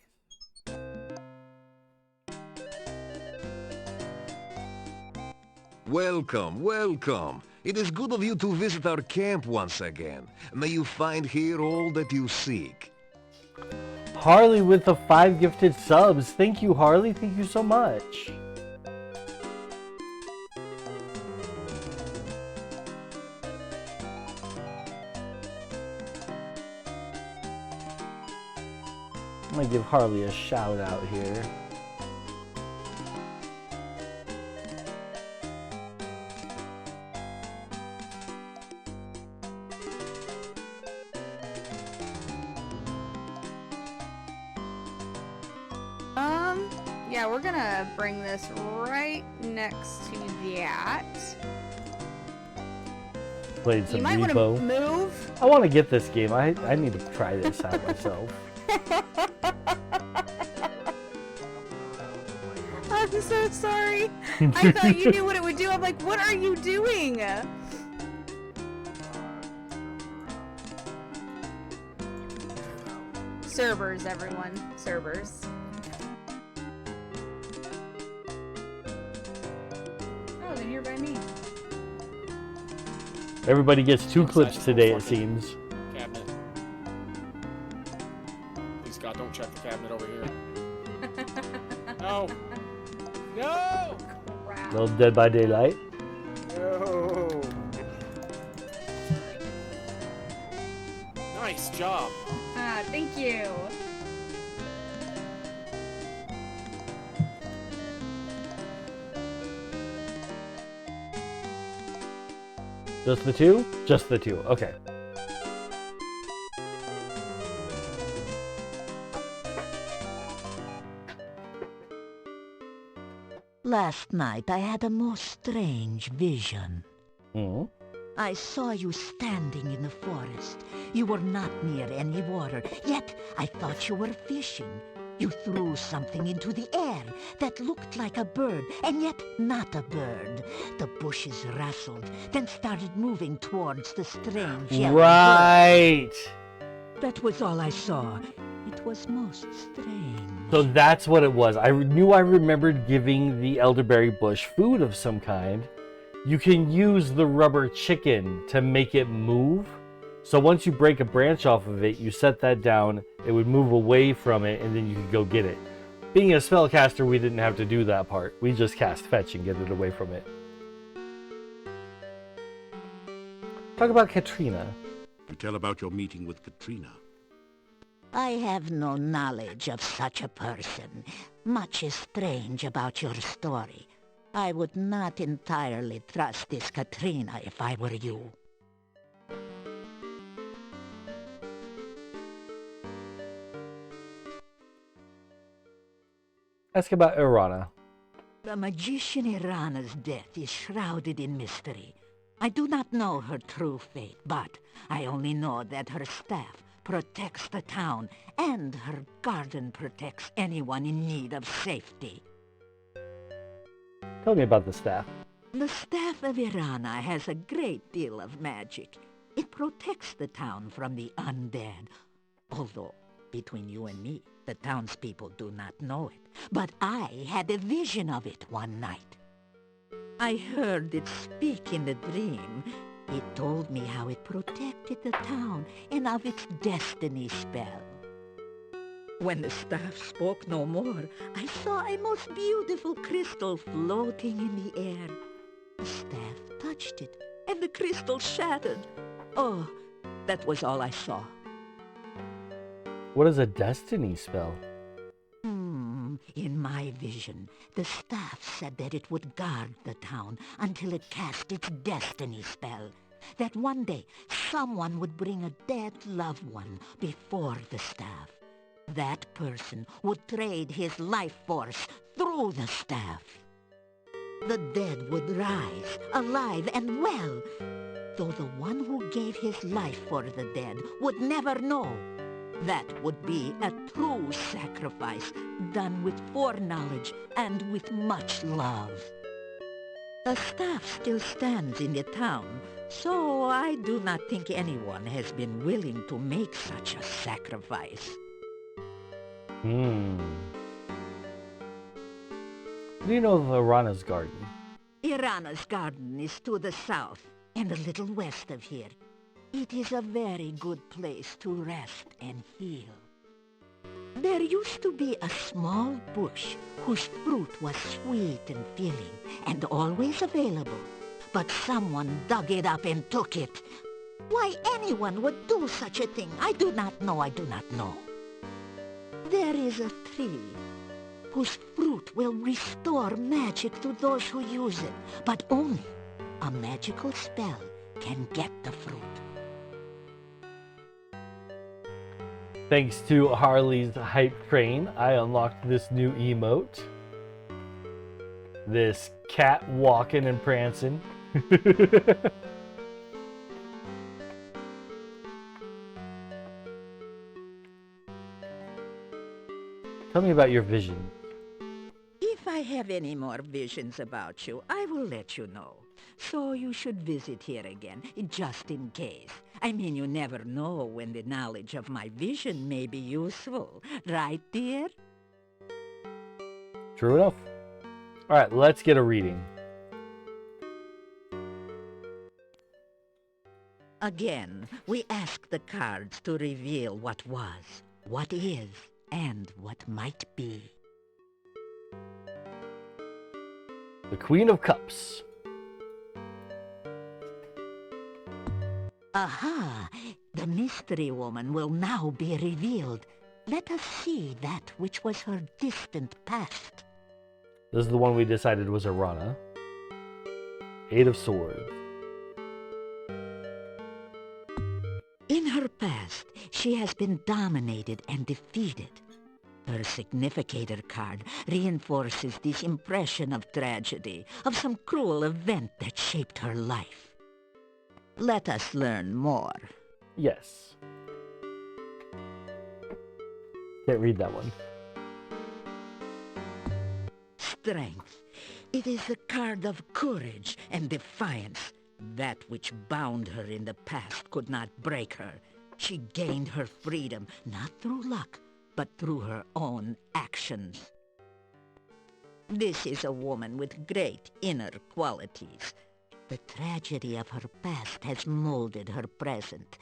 Welcome, welcome. It is good of you to visit our camp once again. May you find here all that you seek. Harley with the 5 gifted subs. Thank you, Harley. Thank you so much. I'm gonna give Harley a shout out here. Yeah, we're gonna bring this right next to that. Played some you might repo. Want to move. I want to get this game. I need to try this out myself. I'm so sorry. I thought you knew what it would do. I'm like, what are you doing? Servers, everyone. Servers. Oh, then you're by me. Everybody gets 2 clips today, it seems. Cabinet. Please, God, don't check the cabinet over here. No. No! Little Dead by Daylight. No. Nice job. Ah, thank you. Just the two? Just the two. Okay. Last night I had a most strange vision. Hmm? I saw you standing in the forest. You were not near any water, yet I thought you were fishing. You threw something into the air that looked like a bird, and yet not a bird. The bushes rustled, then started moving towards the strange yellow Right! bird. That was all I saw. It was most strange. So that's what it was. I knew I remembered giving the elderberry bush food of some kind. You can use the rubber chicken to make it move. So once you break a branch off of it, you set that down, it would move away from it, and then you could go get it. Being a spellcaster, we didn't have to do that part. We just cast fetch and get it away from it. Talk about Katrina. You tell about your meeting with Katrina. I have no knowledge of such a person. Much is strange about your story. I would not entirely trust this Katrina if I were you. Ask about Irana. The magician Irana's death is shrouded in mystery. I do not know her true fate, but I only know that her staff protects the town, and her garden protects anyone in need of safety. Tell me about the staff. The staff of Irana has a great deal of magic. It protects the town from the undead. Although, between you and me, the townspeople do not know it. But I had a vision of it one night. I heard it speak in a dream. It told me how it protected the town and of its destiny spell. When the staff spoke no more, I saw a most beautiful crystal floating in the air. The staff touched it, and the crystal shattered. Oh, that was all I saw. What is a destiny spell? In my vision, the staff said that it would guard the town until it cast its destiny spell. That one day, someone would bring a dead loved one before the staff. That person would trade his life force through the staff. The dead would rise, alive and well, though the one who gave his life for the dead would never know. That would be a true sacrifice, done with foreknowledge and with much love. The staff still stands in the town, so I do not think anyone has been willing to make such a sacrifice. What do you know of Irana's garden? Irana's garden is to the south and a little west of here. It is a very good place to rest and heal. There used to be a small bush whose fruit was sweet and filling and always available, but someone dug it up and took it. Why anyone would do such a thing, I do not know. There is a tree whose fruit will restore magic to those who use it, but only a magical spell can get the fruit. Thanks to Harley's hype train, I unlocked this new emote. This cat walking and prancing. Tell me about your vision. If I have any more visions about you, I will let you know. So you should visit here again, just in case. I mean, you never know when the knowledge of my vision may be useful. Right, dear? True enough. Alright, let's get a reading. Again, we ask the cards to reveal what was, what is, and what might be. The Queen of Cups. Aha! The mystery woman will now be revealed. Let us see that which was her distant past. This is the one we decided was Irana. 8 of Swords. past, she has been dominated and defeated. Her significator card reinforces this impression of tragedy, of some cruel event that shaped her life. Let us learn more. Yes. Can't read that one. Strength. It is a card of courage and defiance. That which bound her in the past could not break her. She gained her freedom, not through luck, but through her own actions. This is a woman with great inner qualities. The tragedy of her past has molded her present,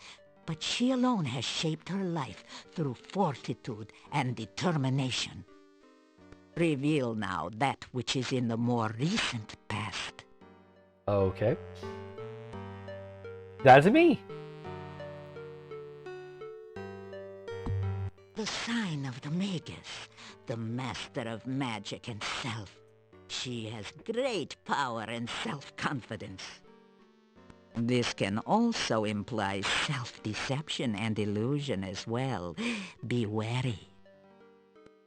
but she alone has shaped her life through fortitude and determination. Reveal now that which is in the more recent past. Okay. That's me. The sign of the Magus, the master of magic and self. She has great power and self-confidence. This can also imply self-deception and illusion as well. Be wary.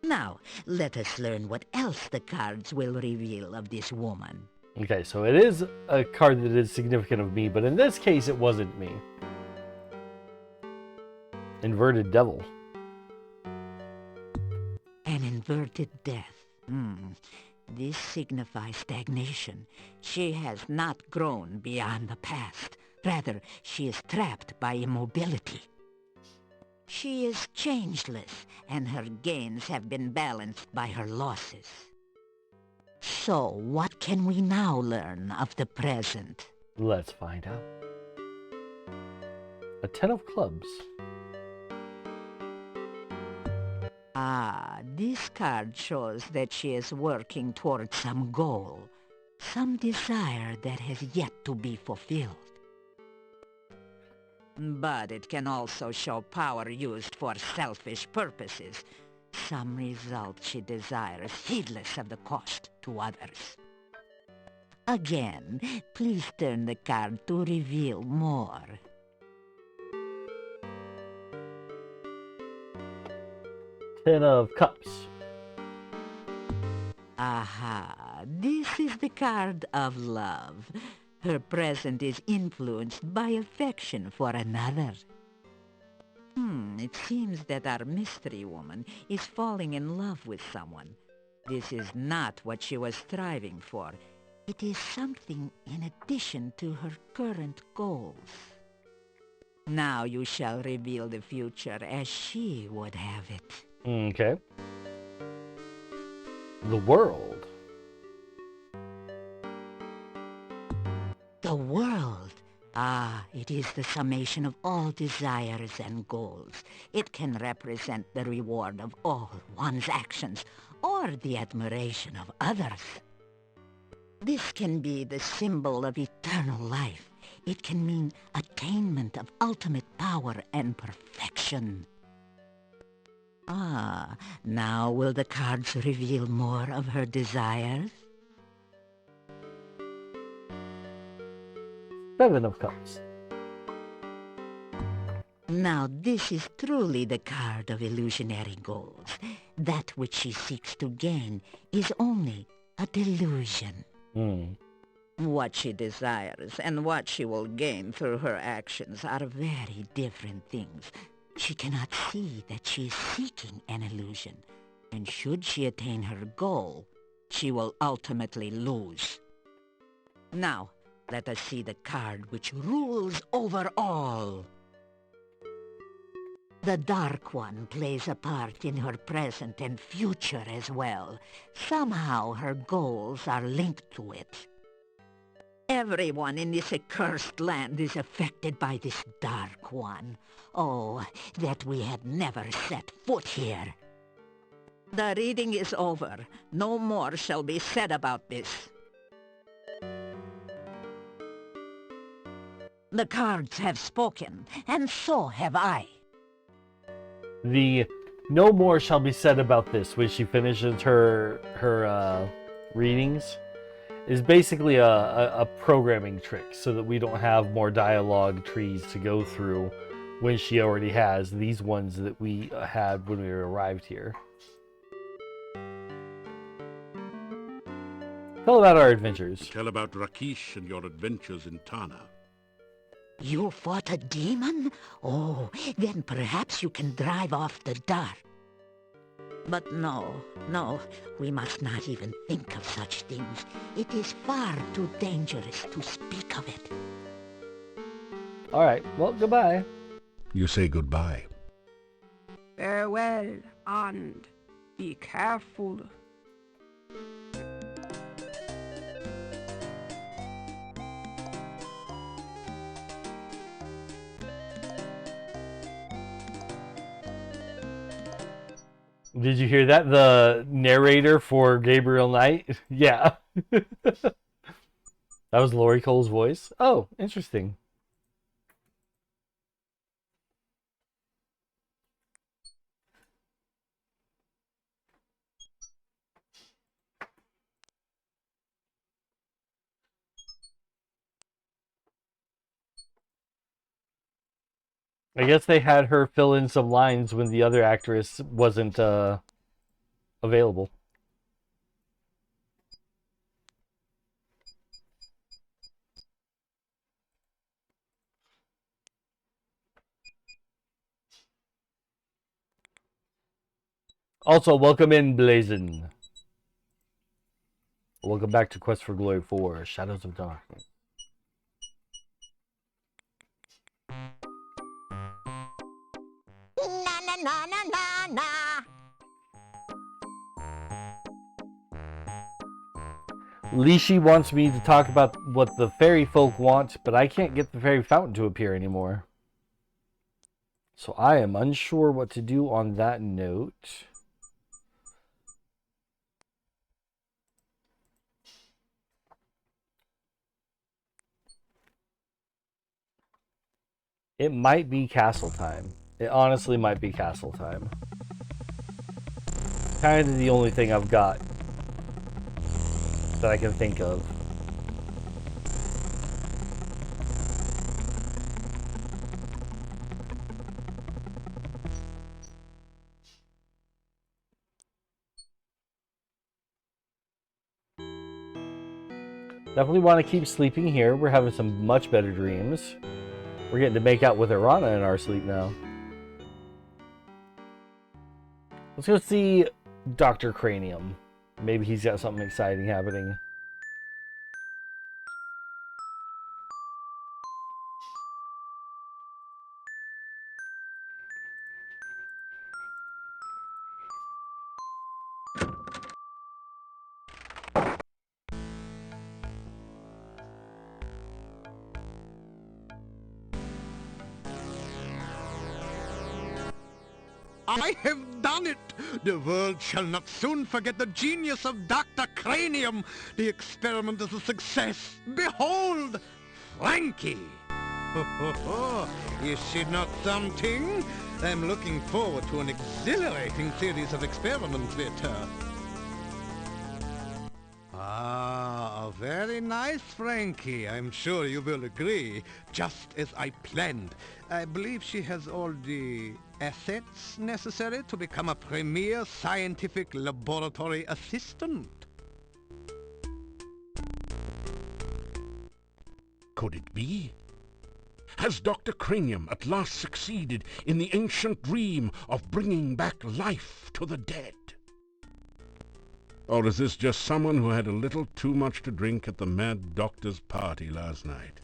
Now, let us learn what else the cards will reveal of this woman. Okay, so it is a card that is significant of me, but in this case, it wasn't me. Inverted Devil. An inverted death. This signifies stagnation. She has not grown beyond the past. Rather, she is trapped by immobility. She is changeless, and her gains have been balanced by her losses. So, what can we now learn of the present? Let's find out. A 10 of clubs. This card shows that she is working towards some goal, some desire that has yet to be fulfilled. But it can also show power used for selfish purposes, some result she desires heedless of the cost to others. Again, please turn the card to reveal more. Ten of Cups. This is the card of love. Her present is influenced by affection for another. It seems that our mystery woman is falling in love with someone. This is not what she was striving for. It is something in addition to her current goals. Now you shall reveal the future as she would have it. Okay. The World. The world. It is the summation of all desires and goals. It can represent the reward of all one's actions, or the admiration of others. This can be the symbol of eternal life. It can mean attainment of ultimate power and perfection. Now will the cards reveal more of her desires? 7 of Cups. Now this is truly the card of illusionary goals. That which she seeks to gain is only a delusion. What she desires and what she will gain through her actions are very different things. She cannot see that she is seeking an illusion, and should she attain her goal, she will ultimately lose. Now, let us see the card which rules over all. The Dark One plays a part in her present and future as well. Somehow her goals are linked to it. Everyone in this accursed land is affected by this Dark One. Oh, that we had never set foot here. The reading is over. No more shall be said about this. The cards have spoken, and so have I. The no more shall be said about this when she finishes her readings is basically a programming trick so that we don't have more dialogue trees to go through when she already has these ones that we had when we arrived here. Tell about our adventures. Tell about Rakesh and your adventures in Tana. You fought a demon? Oh, then perhaps you can drive off the dark. But no, we must not even think of such things. It is far too dangerous to speak of it. Alright, well, goodbye. You say goodbye. Farewell, and be careful. Did you hear that? The narrator for Gabriel Knight? Yeah. That was Lori Cole's voice? Oh, interesting. I guess they had her fill in some lines when the other actress wasn't available. Also, welcome in, Blazin. Welcome back to Quest for Glory 4, Shadows of Darkness. Na na na na na na. Lishi wants me to talk about what the fairy folk want, but I can't get the fairy fountain to appear anymore. So I am unsure what to do on that note. It might be castle time. It honestly might be castle time. Kind of the only thing I've got that I can think of. Definitely want to keep sleeping here. We're having some much better dreams. We're getting to make out with Irana in our sleep now. Let's go see Dr. Cranium. Maybe he's got something exciting happening. I have done it! The world shall not soon forget the genius of Dr. Cranium. The experiment is a success. Behold, Frankie! Is she not something? I'm looking forward to an exhilarating series of experiments with her. Ah, a very nice Frankie. I'm sure you will agree. Just as I planned. I believe she has all the assets necessary to become a premier scientific laboratory assistant. Could it be? Has Dr. Cranium at last succeeded in the ancient dream of bringing back life to the dead? Or is this just someone who had a little too much to drink at the Mad Doctor's party last night?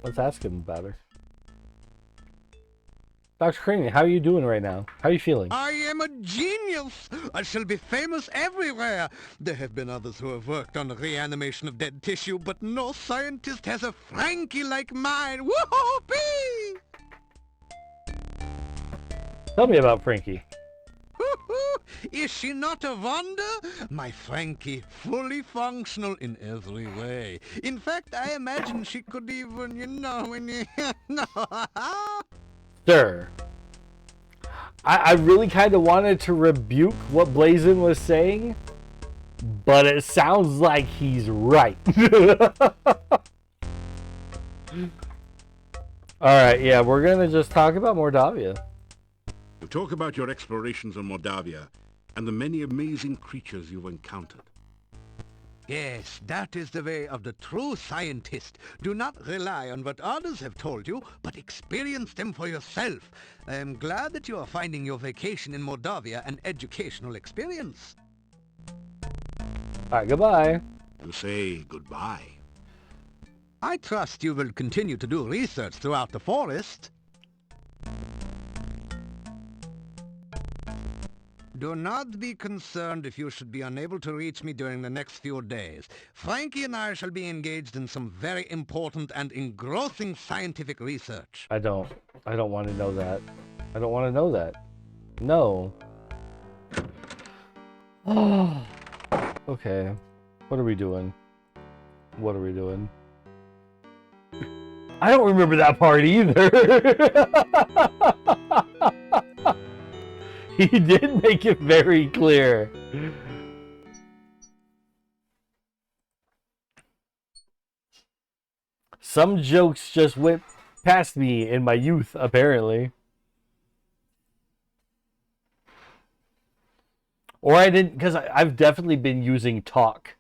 Let's ask him about her. Dr. Cranium, how are you doing right now? How are you feeling? I am a genius! I shall be famous everywhere! There have been others who have worked on the reanimation of dead tissue, but no scientist has a Frankie like mine! Whoopee! Tell me about Frankie. Is she not a wonder? My Frankie, fully functional in every way. In fact, I imagine she could even, Sir, I really kind of wanted to rebuke what Blazin was saying, but it sounds like he's right. Alright, yeah, we're gonna just talk about Mordavia. You talk about your explorations on Mordavia and the many amazing creatures you've encountered. Yes, that is the way of the true scientist. Do not rely on what others have told you, but experience them for yourself. I am glad that you are finding your vacation in Mordavia an educational experience. Alright, goodbye. You say goodbye. I trust you will continue to do research throughout the forest. Do not be concerned if you should be unable to reach me during the next few days. Frankie and I shall be engaged in some very important and engrossing scientific research. I don't want to know that. I don't want to know that. No. Oh. Okay. What are we doing? What are we doing? I don't remember that part either. He did make it very clear. Some jokes just went past me in my youth, apparently. Or I didn't, because I've definitely been using talk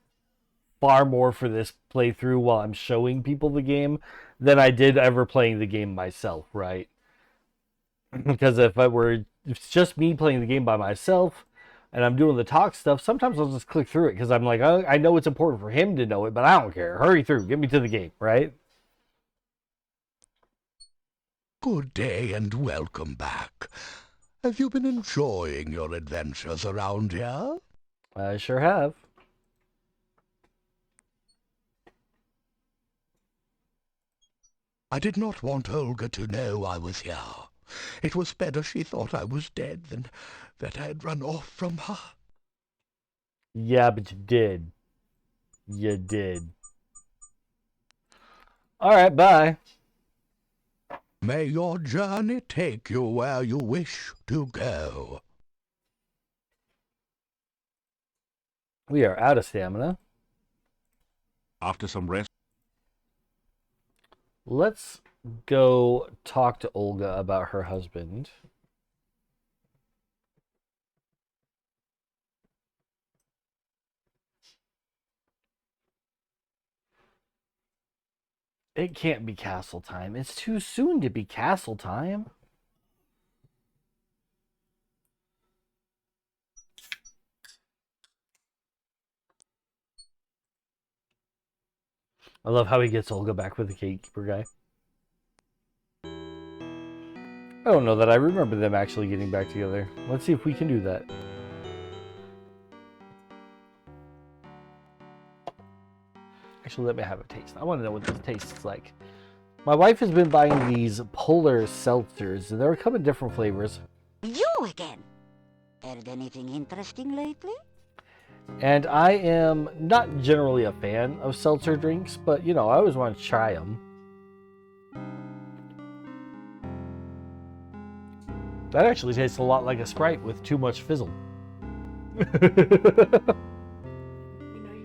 far more for this playthrough while I'm showing people the game than I did ever playing the game myself, right? Because if it's just me playing the game by myself and I'm doing the talk stuff, sometimes I'll just click through it because I'm like, oh, I know it's important for him to know it, but I don't care. Hurry through. Get me to the game, right? Good day and welcome back. Have you been enjoying your adventures around here? I sure have. I did not want Olga to know I was here. It was better she thought I was dead than that I had run off from her. Yeah, but you did. You did. Alright, bye. May your journey take you where you wish to go. We are out of stamina. After some rest, Let's go talk to Olga about her husband. It can't be castle time. It's too soon to be castle time. I love how he gets Olga back with the gatekeeper guy. I don't know that I remember them actually getting back together. Let's see if we can do that. Actually, let me have a taste. I want to know what this tastes like. My wife has been buying these polar seltzers, and they come in different flavors. You again? Heard anything interesting lately? And I am not generally a fan of seltzer drinks, but, you know, I always want to try them. That actually tastes a lot like a Sprite with too much fizzle. You know you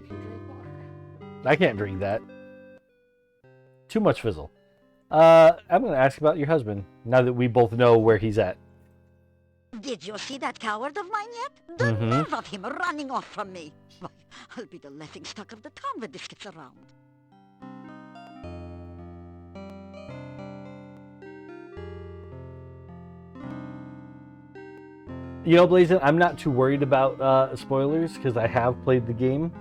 can drink water. I can't drink that. Too much fizzle. I'm going to ask about your husband, now that we both know where he's at. Did you see that coward of mine yet? The nerve of him running off from me. Why, I'll be the laughingstock of the town when this gets around. You know, Blazin', I'm not too worried about spoilers because I have played the game.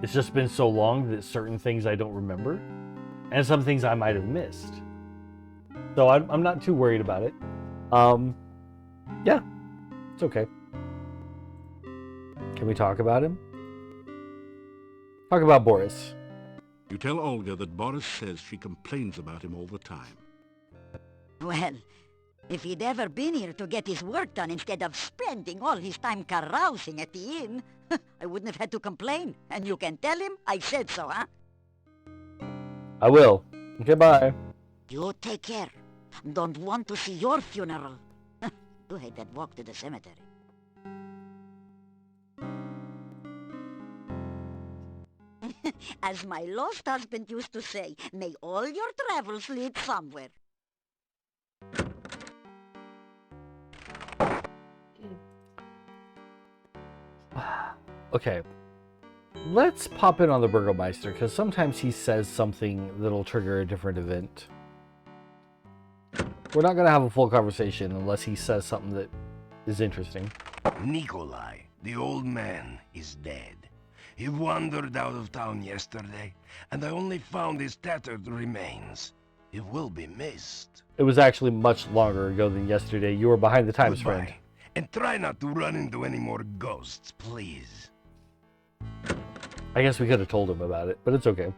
It's just been so long that certain things I don't remember, and some things I might have missed. So I'm not too worried about it. Yeah, it's okay. Can we talk about him? Talk about Boris. you tell Olga that Boris says she complains about him all the time. Well, if he'd ever been here to get his work done instead of spending all his time carousing at the inn, I wouldn't have had to complain. And you can tell him I said so, huh? I will. Goodbye. You take care. Don't want to see your funeral. You hate that walk to the cemetery. As my lost husband used to say, may all your travels lead somewhere. Okay. Let's pop in on the Burgomeister, because sometimes he says something that'll trigger a different event. We're not going to have a full conversation unless he says something that is interesting. Nikolai, the old man, is dead. He wandered out of town yesterday, and I only found his tattered remains. He will be missed. It was actually much longer ago than yesterday. You were behind the times, Goodbye. friend. And try not to run into any more ghosts, please. I guess we could have told him about it, but it's okay.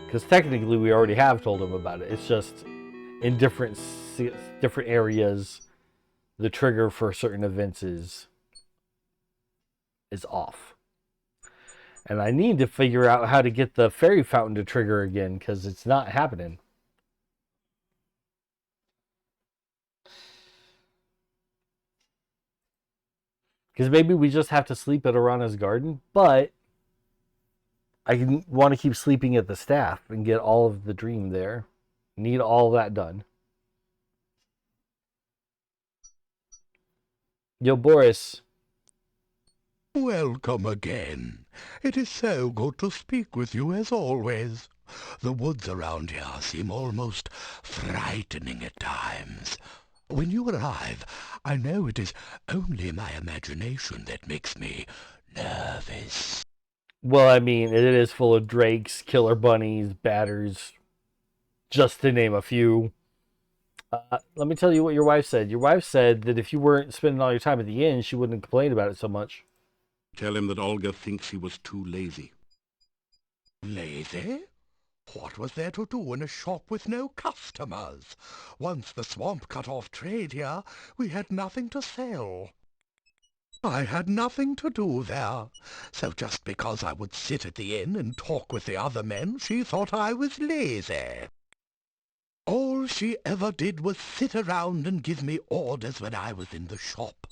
Because technically we already have told him about it. It's just in different areas, the trigger for certain events is off. And I need to figure out how to get the fairy fountain to trigger again, because it's not happening. Because maybe we just have to sleep at Arana's garden, but I want to keep sleeping at the staff and get all of the dream there. Need all that done. Yo, Boris. Welcome again. It is so good to speak with you as always. The woods around here seem almost frightening at times. When you arrive, I know it is only my imagination that makes me nervous. Well, I mean, it is full of drakes, killer bunnies, batters, just to name a few. Let me tell you what your wife said. Your wife said that if you weren't spending all your time at the inn, she wouldn't complain about it so much. Tell him that Olga thinks he was too lazy. Lazy? What was there to do in a shop with no customers? Once the swamp cut off trade here, we had nothing to sell. I had nothing to do there, so just because I would sit at the inn and talk with the other men, she thought I was lazy. All she ever did was sit around and give me orders when I was in the shop.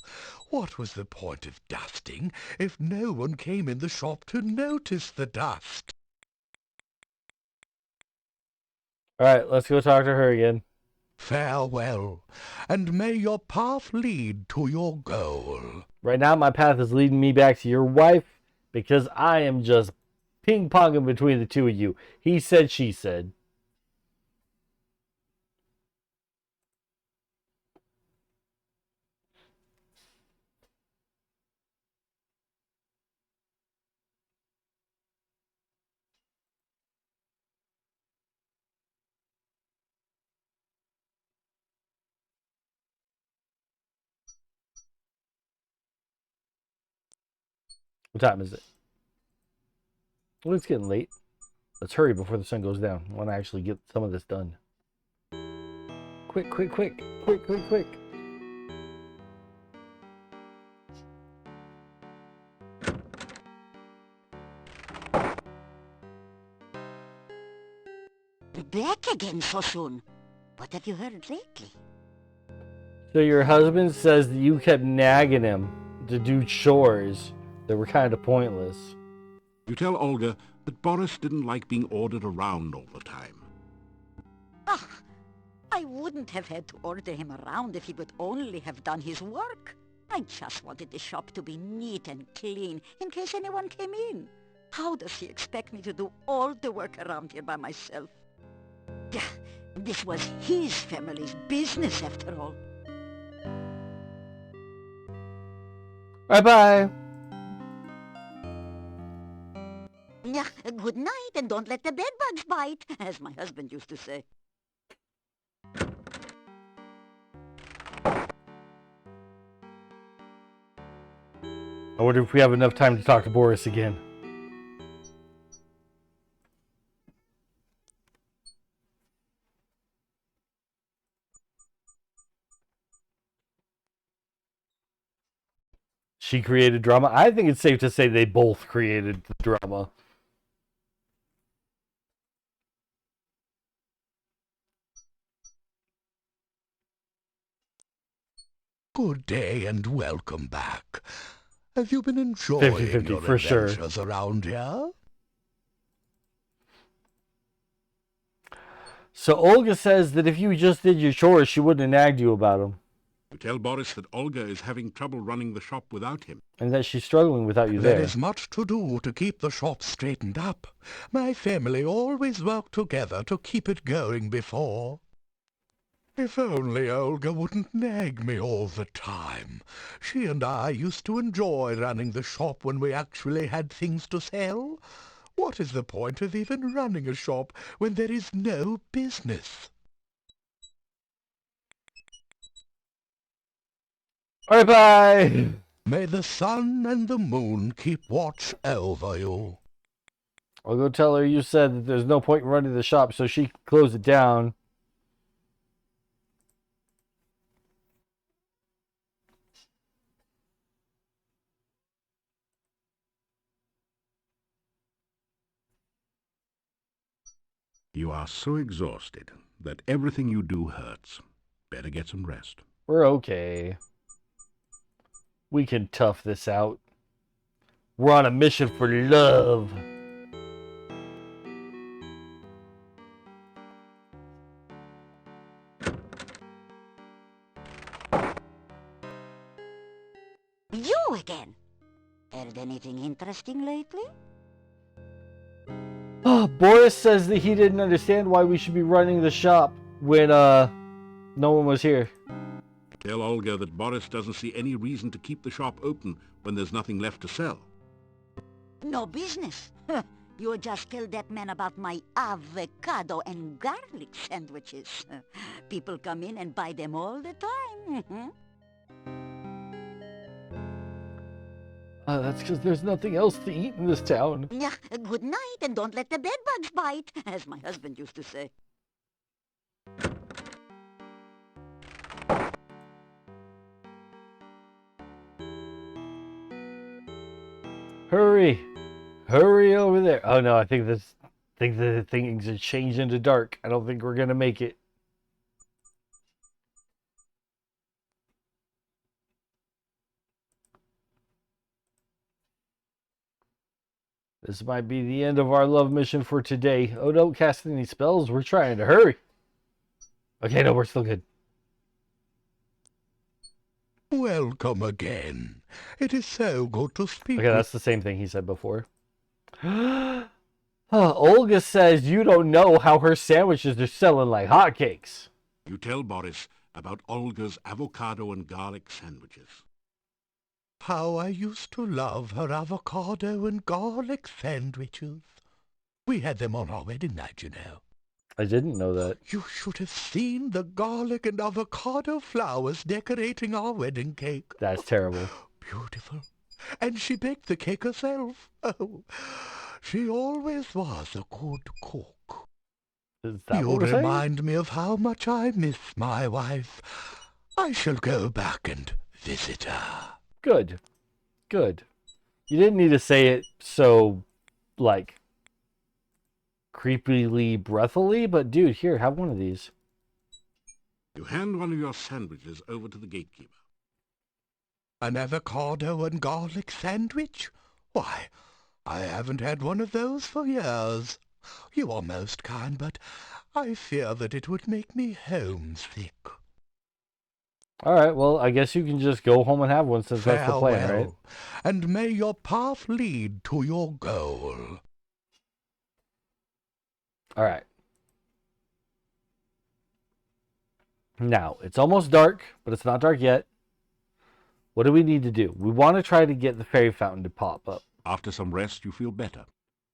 What was the point of dusting if no one came in the shop to notice the dust? All right, let's go talk to her again. Farewell, and may your path lead to your goal. Right now, my path is leading me back to your wife because I am just ping-ponging between the two of you. He said, she said. What time is it? Well, it's getting late. Let's hurry before the sun goes down. I want to actually get some of this done. Quick, quick, quick. Quick, quick, quick. Back again so soon. What have you heard lately? So your husband says that you kept nagging him to do chores that were kind of pointless. You tell Olga that Boris didn't like being ordered around all the time. Ah, I wouldn't have had to order him around if he would only have done his work. I just wanted the shop to be neat and clean in case anyone came in. How does he expect me to do all the work around here by myself? Yeah, this was his family's business after all. Bye-bye. Yeah, good night, and don't let the bedbugs bite, as my husband used to say. I wonder if we have enough time to talk to Boris again. She created drama. I think it's safe to say they both created the drama. Good day and welcome back. Have you been enjoying 50-50 your for sure. adventures around here? So Olga says that if you just did your chores, she wouldn't have nagged you about them. You tell Boris that Olga is having trouble running the shop without him. And that she's struggling without you There there. is much to do to keep the shop straightened up. My family always worked together to keep it going before. If only Olga wouldn't nag me all the time. She and I used to enjoy running the shop when we actually had things to sell. What is the point of even running a shop when there is no business? Alright, bye! May the sun and the moon keep watch over you. I'll go tell her you said that there's no point in running the shop, so she can close it down. You are so exhausted that everything you do hurts. Better get some rest. We're okay. We can tough this out. We're on a mission for love. You again. Heard anything interesting lately? Boris says that he didn't understand why we should be running the shop when no one was here. Tell Olga that Boris doesn't see any reason to keep the shop open when there's nothing left to sell. No business. You just tell that man about my avocado and garlic sandwiches. People come in and buy them all the time. That's because there's nothing else to eat in this town. Yeah, good night and don't let the bedbugs bite, as my husband used to say. Hurry! Hurry over there. Oh no, I think the things have changed into dark. I don't think we're gonna make it. This might be the end of our love mission for today. Oh, don't cast any spells. We're trying to hurry. Okay, no, we're still good. Welcome again. It is so good to speak Okay, that's the same thing he said before. Olga says you don't know how her sandwiches are selling like hotcakes. You tell Boris about Olga's avocado and garlic sandwiches. How I used to love her avocado and garlic sandwiches. We had them on our wedding night, you know. I didn't know that. You should have seen the garlic and avocado flowers decorating our wedding cake. That's terrible. Beautiful. And she baked the cake herself. Oh, she always was a good cook. Is that You what we're saying? remind me of how much I miss my wife. I shall go back and visit her. Good. Good. You didn't need to say it so, like, creepily breathily, but dude, here, have one of these. You hand one of your sandwiches over to the gatekeeper. An avocado and garlic sandwich? Why, I haven't had one of those for years. You are most kind, but I fear that it would make me homesick. Alright, well, I guess you can just go home and have one since that's the plan, right? And may your path lead to your goal. Alright. Now, it's almost dark, but it's not dark yet. What do we need to do? We want to try to get the fairy fountain to pop up. After some rest, you feel better.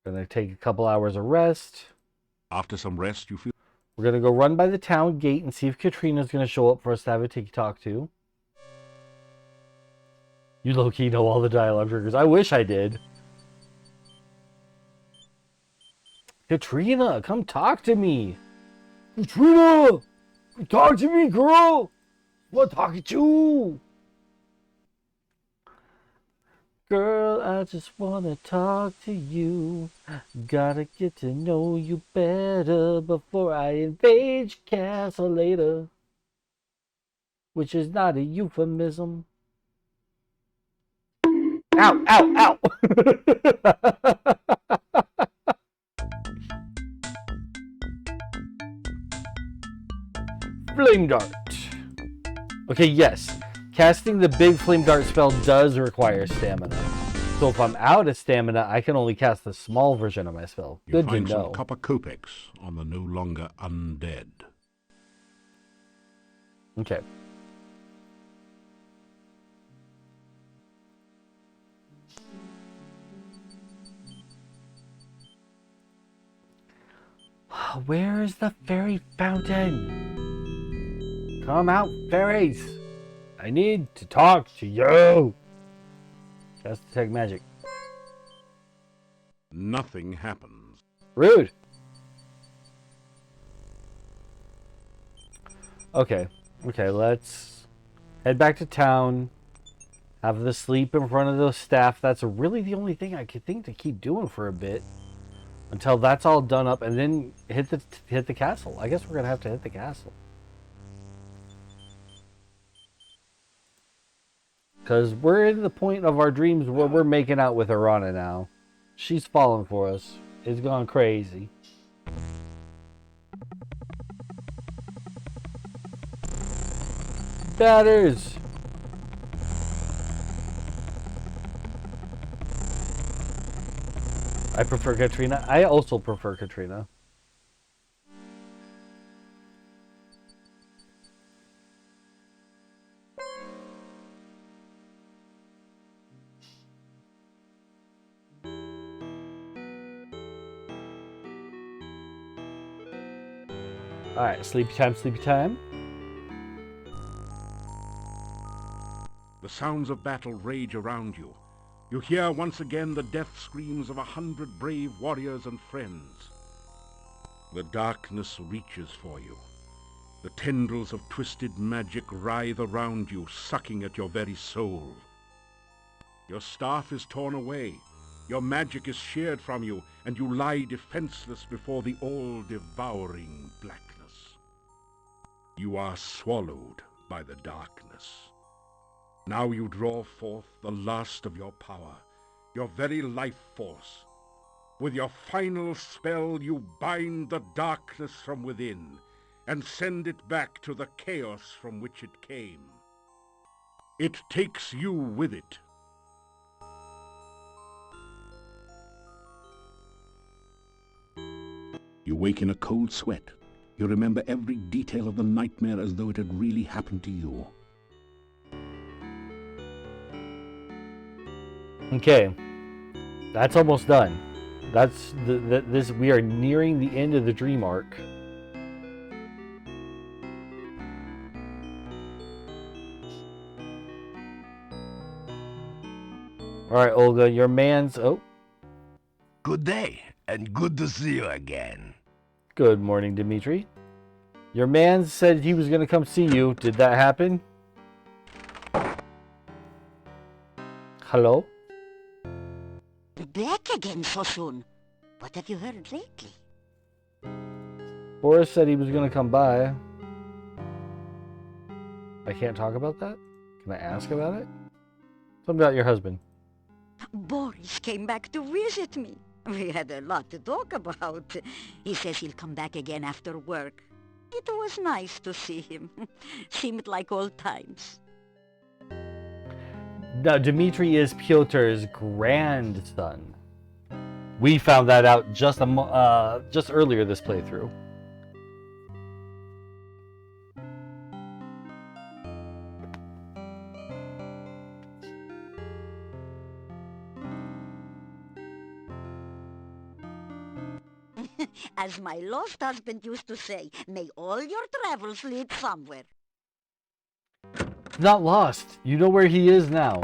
Gonna take a couple hours of rest. After some rest, you feel... We're gonna go run by the town gate and see if Katrina's gonna show up for us to have a tiki-talk to. You low-key know all the dialogue triggers. I wish I did. Katrina, come talk to me. Katrina! Come talk to me, girl! What talking to? Girl, I just wanna talk to you. Gotta get to know you better before I invade your castle later. which is not a euphemism. Ow, ow, ow! Flame Dart. Okay, yes. Casting the big Flame Dart spell does require stamina. So if I'm out of stamina, I can only cast the small version of my spell. You Good to find some know. copper kopecks on the no longer undead. Okay. Where is the fairy fountain? Come out, fairies! I need to talk to you! Cast Detect Magic. Nothing happens. Rude! Okay. Okay, let's head back to town. Have the sleep in front of the staff. That's really the only thing I could think to keep doing for a bit. Until that's all done up, and then hit the castle. I guess we're gonna have to hit the castle. Because we're in the point of our dreams where we're making out with Arana now. She's falling for us. It's gone crazy. Batters! I prefer Katrina. I also prefer Katrina. Alright, sleepy time, sleepy time. The sounds of battle rage around you. You hear once again the death screams of 100 brave warriors and friends. The darkness reaches for you. The tendrils of twisted magic writhe around you, sucking at your very soul. Your staff is torn away. Your magic is sheared from you, and you lie defenseless before the all-devouring blackness. You are swallowed by the darkness. Now you draw forth the last of your power, your very life force. With your final spell, you bind the darkness from within and send it back to the chaos from which it came. It takes you with it. You wake in a cold sweat. You remember every detail of the nightmare as though it had really happened to you. Okay, that's almost done. That's this. We are nearing the end of the dream arc. All right, Olga, your man's. Oh, Good day, and good to see you again. good morning, Dimitri. Your man said he was going to come see you. Did that happen? Hello? Back again so soon. What have you heard lately? Boris said he was going to come by. I can't talk about that? Can I ask about it? Something about your husband. Boris came back to visit me. We had a lot to talk about. He says he'll come back again after work. It was nice to see him. Seemed like old times. Now, Dmitri is Pyotr's grandson. We found that out just earlier this playthrough. As my lost husband used to say, may all your travels lead somewhere. Not lost. You know where he is now.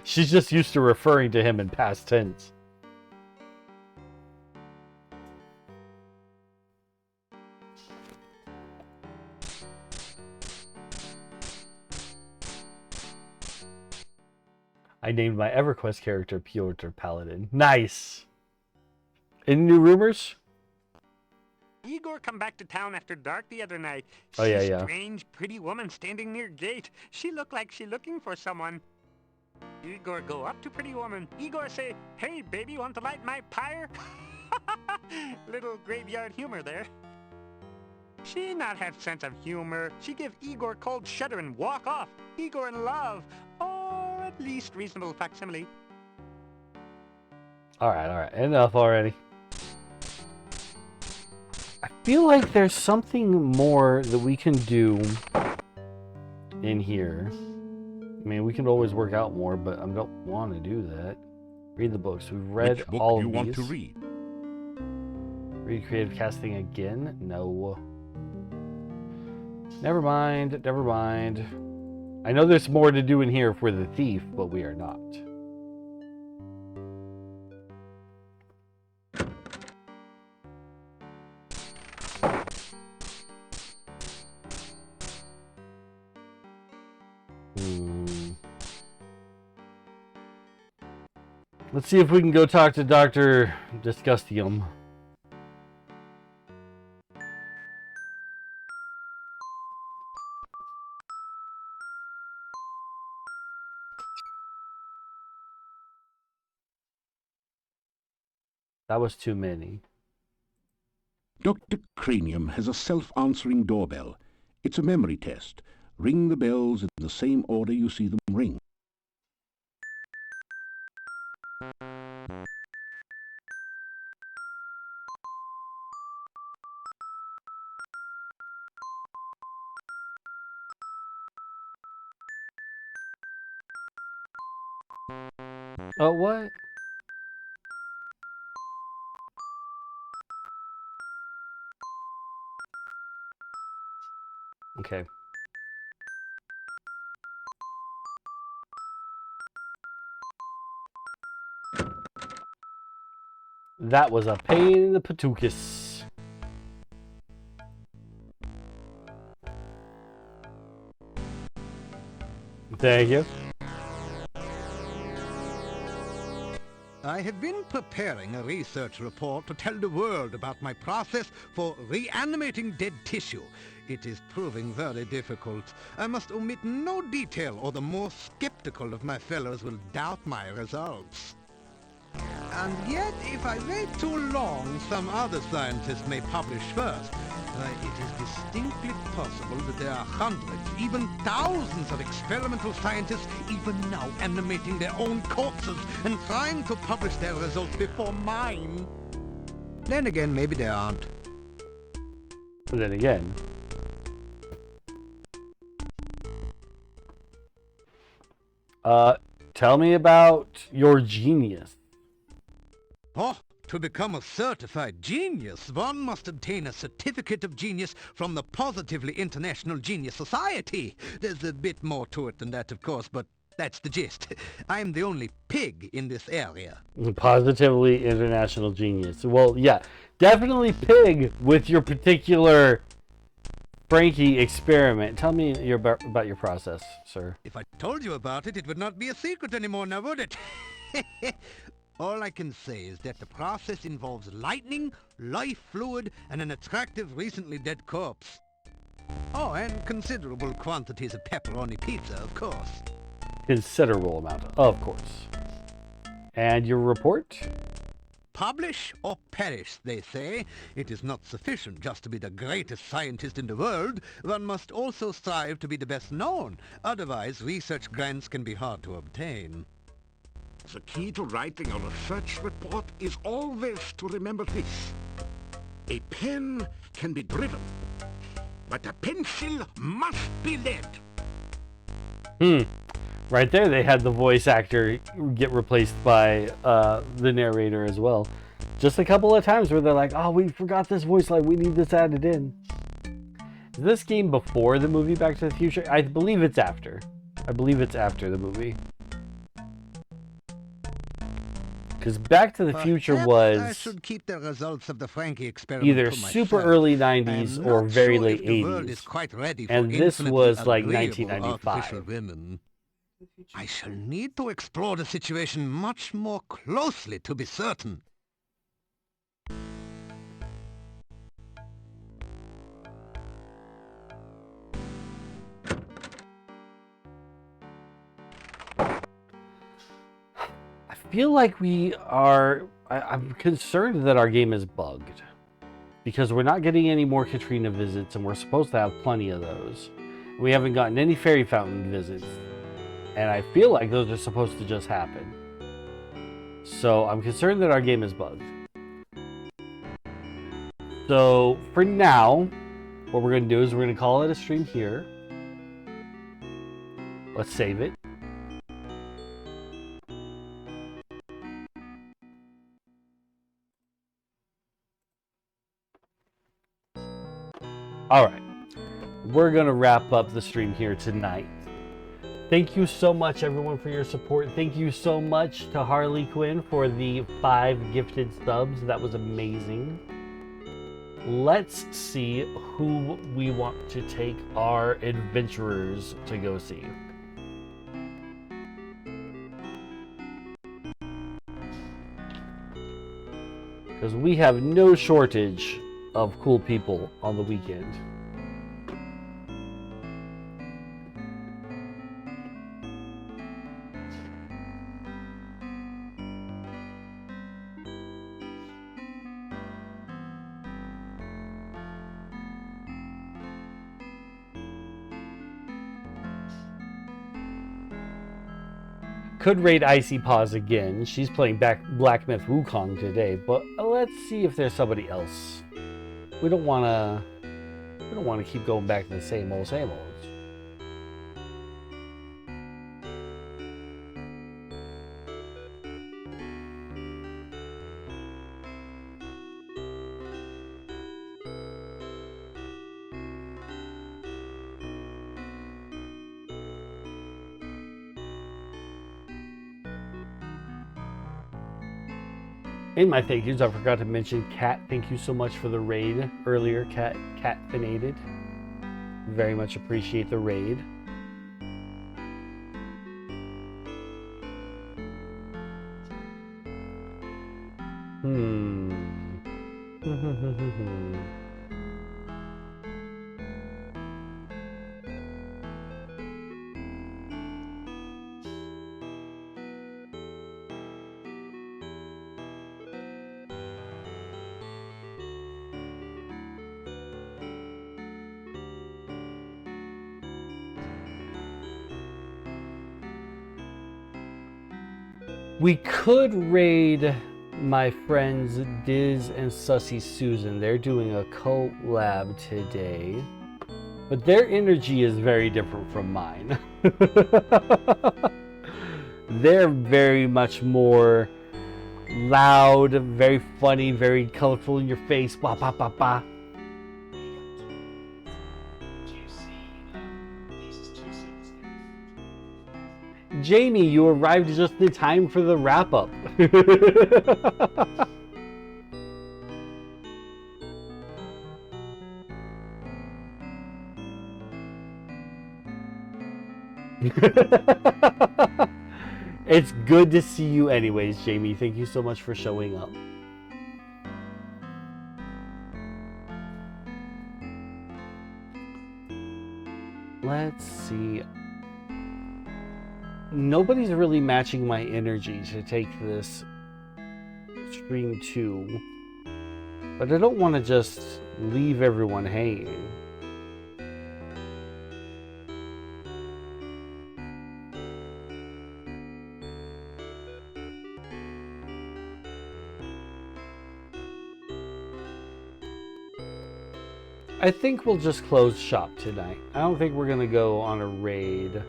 She's just used to referring to him in past tense. I named my EverQuest character Pyotr Paladin. Nice! Any new rumors? Igor come back to town after dark the other night. Oh, yeah, See yeah. strange, pretty woman standing near gate. She look like she looking for someone. Igor go up to pretty woman. Igor say, "Hey, baby, want to light my pyre?" Little graveyard humor there. She not have sense of humor. She give Igor cold shudder and walk off. Igor in love. Or at least reasonable facsimile. Alright. Enough already. I feel like there's something more that we can do in here. I mean, we can always work out more, but I don't want to do that. Read the books. We've read Which book all do you of want these. to read? Read creative casting again? No. Never mind. I know there's more to do in here for the thief, but we are not. Let's see if we can go talk to Dr. Disgustium. That was too many. Dr. Cranium has a self-answering doorbell. It's a memory test. Ring the bells in the same order you see them ring. Oh, what? Okay. That was a pain in the patookus. Thank you. I have been preparing a research report to tell the world about my process for reanimating dead tissue. It is proving very difficult. I must omit no detail, or the more skeptical of my fellows will doubt my results. And yet, if I wait too long, some other scientists may publish first. It is distinctly possible that there are hundreds, even thousands of experimental scientists even now animating their own corpses and trying to publish their results before mine. Then again, maybe there aren't. But then again... tell me about your genius. Oh, to become a certified genius, one must obtain a certificate of genius from the Positively International Genius Society. There's a bit more to it than that, of course, but that's the gist. I'm the only pig in this area. Positively international genius. Well, yeah, definitely pig with your particular Frankie experiment. Tell me about your process, sir. If I told you about it, it would not be a secret anymore now, would it? All I can say is that the process involves lightning, life fluid, and an attractive, recently dead corpse. Oh, and considerable quantities of pepperoni pizza, of course. Considerable amount, of course. And your report? Publish or perish, they say. It is not sufficient just to be the greatest scientist in the world. One must also strive to be the best known. Otherwise, research grants can be hard to obtain. The key to writing a research report is always to remember this. A pen can be driven, but a pencil must be lead. Right there, they had the voice actor get replaced by the narrator as well. Just a couple of times where they're like, oh, we forgot this voice line, we need this added in. Is this game before the movie Back to the Future? I believe it's after. I believe it's after the movie. Because Back to the Future was I should keep the results of the Frankie experiment either to super myself. early 90s or very late The world is 80s. quite ready for And this was like infinitely 1995. artificial women. I shall need to explore the situation much more closely to be certain. feel like I'm concerned that our game is bugged. Because we're not getting any more Katrina visits, and we're supposed to have plenty of those. We haven't gotten any Fairy Fountain visits. And I feel like those are supposed to just happen. So I'm concerned that our game is bugged. So for now, what we're going to do is we're going to call it a stream here. Let's save it. Alright, we're going to wrap up the stream here tonight. Thank you so much, everyone, for your support. Thank you so much to Harley Quinn for the 5 gifted subs. That was amazing. Let's see who we want to take our adventurers to go see. Because we have no shortage of cool people on the weekend. Could raid Icy Paws again. She's playing Black Myth Wukong today, but let's see if there's somebody else. We don't want to keep going back to the same old. In my thank yous, I forgot to mention Cat. Thank you so much for the raid earlier, Cat Fanated. Very much appreciate the raid. We could raid my friends Diz and Sussy Susan. They're doing a collab today, but their energy is very different from mine. They're very much more loud, very funny, very colorful in your face. Ba ba ba ba. Jamie, you arrived just in time for the wrap-up. It's good to see you anyways, Jamie. Thank you so much for showing up. Let's see. Nobody's really matching my energy to take this stream 2, but I don't want to just leave everyone hanging. I think we'll just close shop tonight. I don't think we're gonna go on a raid.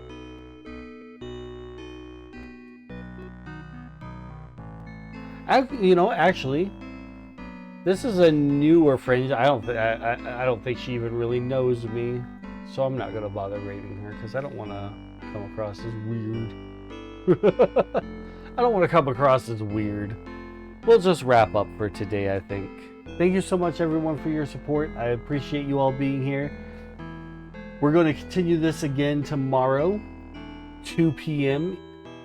You know, actually, this is a newer friend. I don't think she even really knows me, so I'm not gonna bother raiding her because I don't want to come across as weird. I don't want to come across as weird. We'll just wrap up for today, I think. Thank you so much, everyone, for your support. I appreciate you all being here. We're going to continue this again tomorrow, 2 p.m.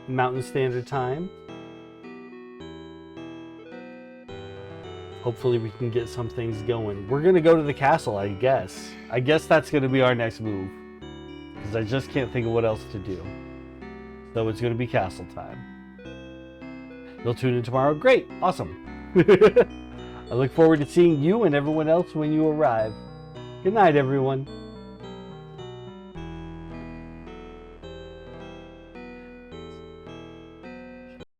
Mountain Standard Time. Hopefully we can get some things going. We're going to go to the castle, I guess. I guess that's going to be our next move. Because I just can't think of what else to do. So it's going to be castle time. They'll tune in tomorrow. Great. Awesome. I look forward to seeing you and everyone else when you arrive. Good night, everyone.